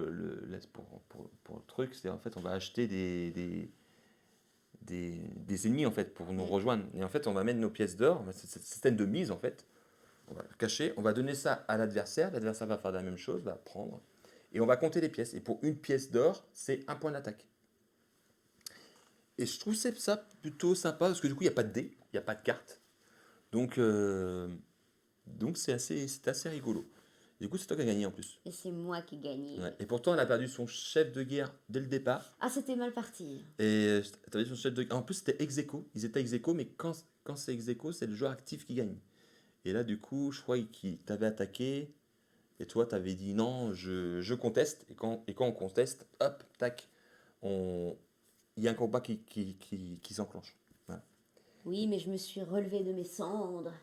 pour le truc, c'est en fait, on va acheter des ennemis, en fait, pour nous rejoindre. Et en fait, on va mettre nos pièces d'or, c'est un système de mise, en fait. On va le cacher. On va donner ça à l'adversaire. L'adversaire va faire la même chose, va prendre. Et on va compter les pièces. Et pour une pièce d'or, c'est un point d'attaque. Et je trouve ça plutôt sympa parce que du coup, il n'y a pas de dés, il n'y a pas de cartes. Donc, c'est assez rigolo. Du coup, c'est toi qui as gagné en plus.
Et c'est moi qui gagnais.
Ouais. Et pourtant, elle a perdu son chef de guerre dès le départ.
Ah, c'était mal parti.
Et t'avais son chef de... En plus, c'était ex aequo. Ils étaient ex aequo, mais quand c'est ex aequo, c'est le joueur actif qui gagne. Et là, du coup, je crois qu'il t'avait attaqué. Et toi, t'avais dit non, je conteste. Et quand on conteste, hop, tac, il y a un combat qui s'enclenche. Voilà.
Oui, mais je me suis relevée de mes cendres.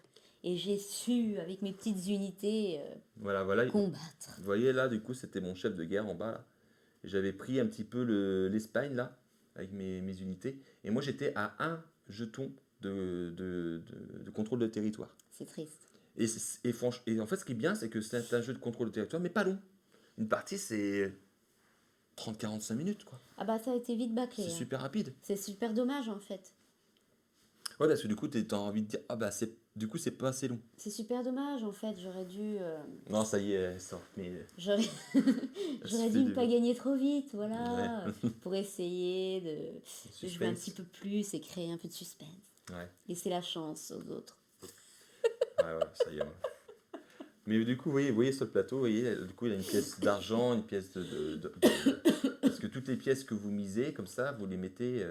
Et j'ai su, avec mes petites unités,
Voilà.
combattre.
Vous voyez, là, du coup, c'était mon chef de guerre en bas, là. Et j'avais pris un petit peu l'Espagne, là, avec mes unités. Et moi, j'étais à un jeton de contrôle de territoire.
C'est triste.
Et en fait, ce qui est bien, c'est que c'est un jeu de contrôle de territoire, mais pas long. Une partie, c'est 30-45 minutes, quoi.
Ah bah ça a été vite bâclé.
C'est
hein.
super rapide.
C'est super dommage en fait.
Ouais, parce que du coup, t'as envie de dire, ah bah, du coup, c'est pas assez long.
C'est super dommage en fait. J'aurais dû...
Non, ça y est, elle sort. Mais
J'aurais
se
dû
fait
ne pas gagner trop vite, voilà.
Ouais.
Pour essayer de jouer un
Suspense.
petit peu plus et créer un peu de suspense.
Ouais,
Laisser la chance aux autres.
ouais, ça y est. Mais du coup, vous voyez sur le plateau, vous voyez, du coup, il y a une pièce d'argent, une pièce parce que toutes les pièces que vous misez, comme ça, vous les mettez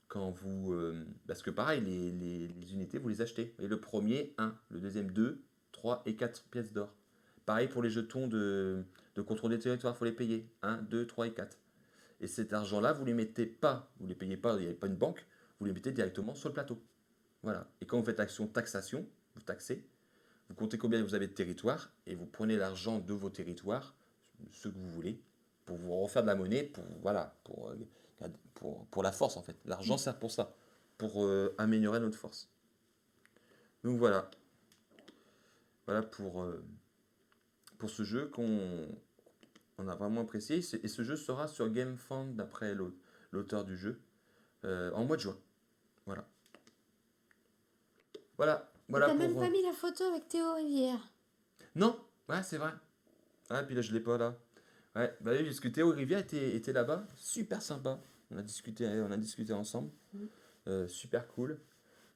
quand vous... parce que pareil, les unités, vous les achetez. Et le premier, 1. Le deuxième, 2, 3 et 4 pièces d'or. Pareil pour les jetons de contrôle des territoires, il faut les payer. 1, 2, 3 et 4. Et cet argent-là, vous les mettez pas, vous les payez pas, il n'y a pas une banque, vous les mettez directement sur le plateau. Voilà. Et quand vous faites l'action taxation, vous taxez, vous comptez combien vous avez de territoire et vous prenez l'argent de vos territoires, ceux que vous voulez, pour vous refaire de la monnaie, pour la force en fait. L'argent sert pour ça, pour améliorer notre force. Donc voilà pour ce jeu qu'on a vraiment apprécié. Et ce jeu sera sur GameFound d'après l'auteur du jeu en mois de juin. Voilà. Voilà
T'as
pour...
même pas mis la photo avec Théo Rivière.
Non, ouais, c'est vrai. Ah, puis là, je l'ai pas là. Ouais, bah oui, parce que Théo Rivière était là-bas. Super sympa. On a discuté ensemble. Super cool.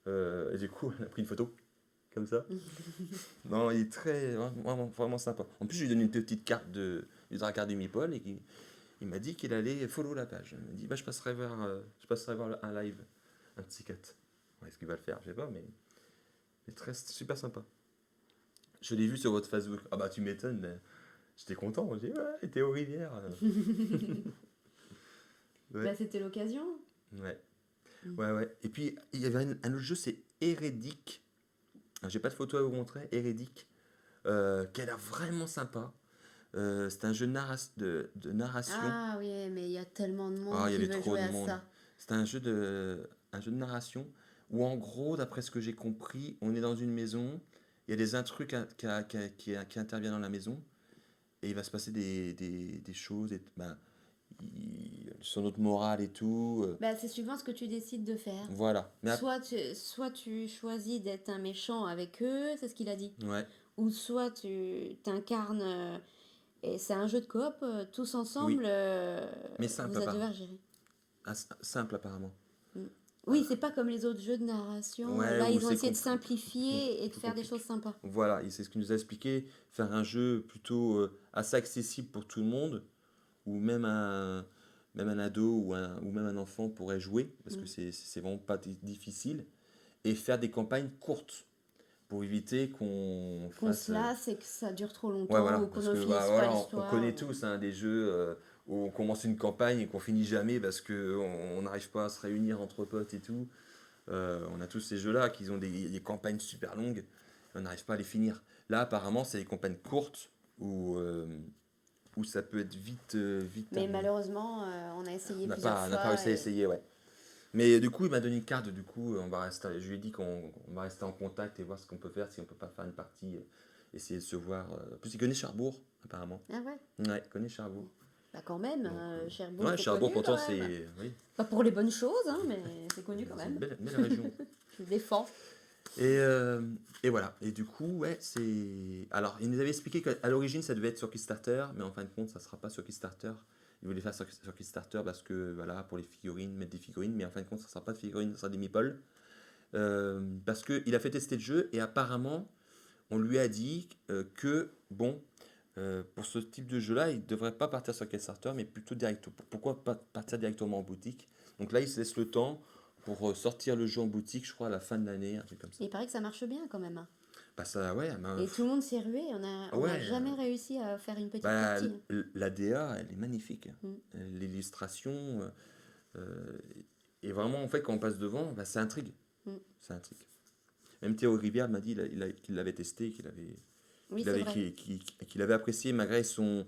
Et du coup, on a pris une photo. Comme ça. Non, il est vraiment sympa. En plus, je lui ai donné une petite carte du Dracardie Paul et il m'a dit qu'il allait follow la page. Il m'a dit, bah, je passerai voir un live, un petit 4. Ouais, est-ce qu'il va le faire? Je sais pas, mais super sympa. Je l'ai vu sur votre Facebook. Ah bah, tu m'étonnes, mais j'étais content. J'ai dit, ouais, Théo Rivière. Ouais.
Bah c'était l'occasion.
Ouais. Ouais. Et puis, il y avait un autre jeu, c'est Hérédique. J'ai pas de photo à vous montrer. Hérédique. Qui a l'air vraiment sympa. C'est un jeu de narration.
Ah oui, mais il y a tellement de monde
Il y
qui
avait
veut
trop
jouer
de
à
monde.
ça.
C'est un jeu de narration où, en gros, d'après ce que j'ai compris, on est dans une maison. Il y a des intrus qui interviennent dans la maison. Et il va se passer des choses. Sur notre morale et tout.
Bah, c'est suivant ce que tu décides de faire.
Voilà. Mais
Soit tu choisis d'être un méchant avec eux, c'est ce qu'il a dit.
ouais.
Ou soit tu t'incarnes, et c'est un jeu de coop, tous ensemble,
Mais simple,
vous allez
apparemment.
devoir gérer.
Simple, apparemment.
Oui, c'est pas comme les autres jeux de narration.
Ouais,
Là,
où
ils ont
c'est
essayé de simplifier et de
plus
faire des
compliqué.
choses sympas.
Voilà, et c'est ce qu'il nous a expliqué. Faire un jeu plutôt assez accessible pour tout le monde, où même un ado ou même un enfant pourrait jouer, parce que c'est vraiment pas difficile, et faire des campagnes courtes, pour éviter qu'on
Qu'on
fasse...
se lasse et que ça dure trop longtemps,
Ouais, voilà,
ou qu'on
parce
ne
que
finisse pas
voilà, on
l'histoire.
connaît tous des jeux où on commence une campagne et qu'on finit jamais parce qu'on n'arrive pas à se réunir entre potes et tout. On a tous ces jeux-là qui ont des campagnes super longues et on n'arrive pas à les finir. Là, apparemment, c'est des campagnes courtes où ça peut être vite
Mais
terminé.
malheureusement, on a essayé
On n'a
plusieurs
pas
fois.
réussi à essayer, ouais. Mais du coup, il m'a donné une carte, du coup, je lui ai dit qu'on va rester en contact et voir ce qu'on peut faire, si on peut pas faire une partie, essayer de se voir. En plus, il connaît Cherbourg, apparemment.
Ah ouais.
Ouais, il connaît Cherbourg.
Bah quand même,
Donc,
Cherbourg,
ouais,
c'est
Cherbourg,
connu
pourtant,
quand même.
Oui,
Pas pour les bonnes choses, hein, mais c'est connu quand
c'est une
même.
belle région.
Je le défends.
Et voilà. Et du coup, ouais, c'est. Alors, il nous avait expliqué qu'à l'origine, ça devait être sur Kickstarter, mais en fin de compte, ça sera pas sur Kickstarter. Il voulait faire sur Kickstarter parce que, voilà, pour les figurines, mettre des figurines, mais en fin de compte, ça sera pas de figurines, ça sera des meeples. Parce qu'il a fait tester le jeu et apparemment, on lui a dit que, bon, pour ce type de jeu-là, il ne devrait pas partir sur Kickstarter, mais plutôt directement. Pourquoi pas partir directement en boutique? Donc là, il se laisse le temps pour sortir le jeu en boutique, je crois, à la fin de l'année, un truc comme ça.
Il paraît que ça marche bien quand même, hein.
Bah ça, ouais,
Et tout le monde s'est rué, on a
ouais,
jamais réussi à faire une petite
bah,
partie.
la DA, elle est magnifique.
Mm.
L'illustration, euh, et vraiment, en fait, quand on passe devant, bah, ça intrigue.
Mm.
Ça intrigue. Même Théo Rivière m'a dit qu'il l'avait testé,
Oui, c'est vrai.
qu'il avait apprécié malgré sa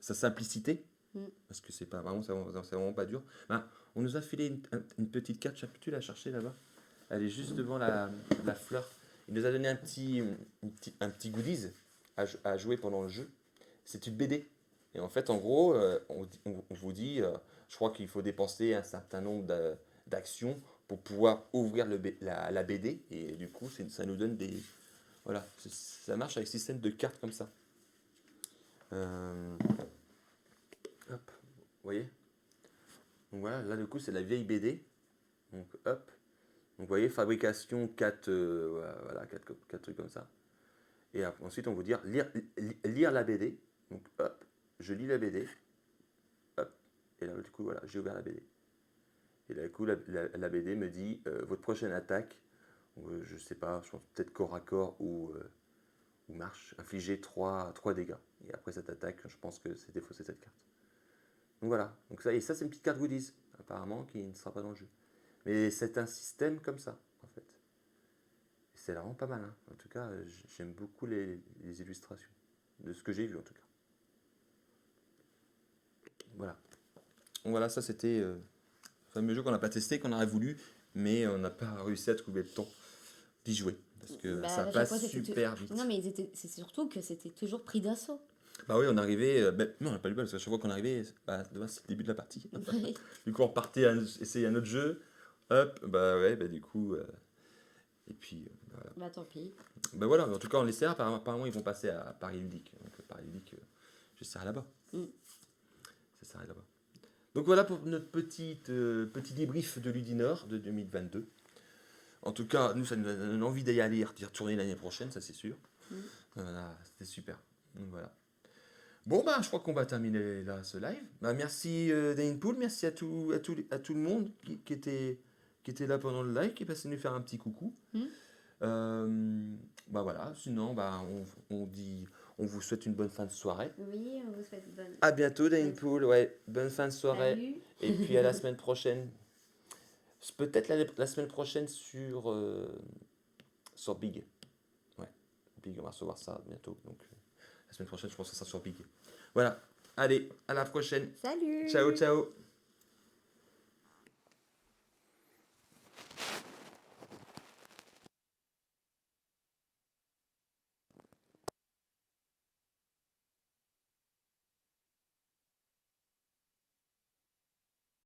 simplicité,
Mm.
parce que c'est pas vraiment, c'est vraiment pas dur. Bah, on nous a filé une petite carte, je sais plus, tu l'as chercher là-bas. Elle est juste devant la fleur. Il nous a donné un petit goodies à jouer pendant le jeu. C'est une BD. Et en fait, en gros, on vous dit, je crois qu'il faut dépenser un certain nombre d'actions pour pouvoir ouvrir la BD. Et du coup, ça nous donne des... Voilà, ça marche avec système de cartes comme ça. Hop, vous voyez? Donc voilà, là du coup, c'est la vieille BD. Donc hop. Donc vous voyez, fabrication 4, voilà, 4 trucs comme ça. Et ensuite, on vous dit lire la BD. Donc hop, je lis la BD. Hop, et là du coup, voilà, j'ai ouvert la BD. Et là du coup, la BD me dit votre prochaine attaque, je sais pas, je pense peut-être corps à corps ou marche, infliger 3 dégâts. Et après cette attaque, je pense que c'est défausser cette carte. Donc voilà, donc ça, et ça c'est une petite carte goodies, apparemment, qui ne sera pas dans le jeu. Mais c'est un système comme ça, en fait. C'est vraiment pas mal, hein. En tout cas, j'aime beaucoup les illustrations, de ce que j'ai vu en tout cas. Voilà. Donc voilà, ça c'était le fameux jeu qu'on n'a pas testé, qu'on aurait voulu, mais on n'a pas réussi à trouver le temps d'y jouer. Parce que
Bah,
ça
à chaque
passe
fois,
super vite.
Non, mais c'est surtout que c'était toujours pris d'assaut.
Bah oui, on arrivait. Non, on n'a pas eu le bol, parce qu'à chaque fois qu'on arrivait, bah, c'est le début de la partie.
Oui.
Du coup, on repartait à essayer un autre jeu. Hop, bah ouais, bah du coup. Et puis, voilà.
Bah, tant pis.
Bah voilà, en tout cas, on les sert. Apparemment, ils vont passer à Paris Ludique. Donc, Paris Ludique, je serai là-bas.
Mm.
Je serai là-bas. Donc voilà pour notre petit débrief de Ludinor de 2022. En tout cas, nous, ça nous donne envie d'y aller, d'y retourner l'année prochaine, ça c'est sûr.
Mm.
Voilà, c'était super. Donc voilà. Bon, bah, je crois qu'on va terminer là ce live. Bah, merci Danepool, merci à tout le monde qui était là pendant le live, qui est passé nous faire un petit coucou.
Mm.
Bah voilà, sinon, bah, on vous souhaite une bonne fin de soirée.
Oui, on vous souhaite bonne.
À bientôt Danepool, ouais, bonne fin de soirée.
Salut.
Et puis à la semaine prochaine. Peut-être la semaine prochaine sur Big. Ouais, Big, on va recevoir ça bientôt. Donc la semaine prochaine, je pense que ça sera sur Big. Voilà, allez, à la prochaine.
Salut.
Ciao, ciao.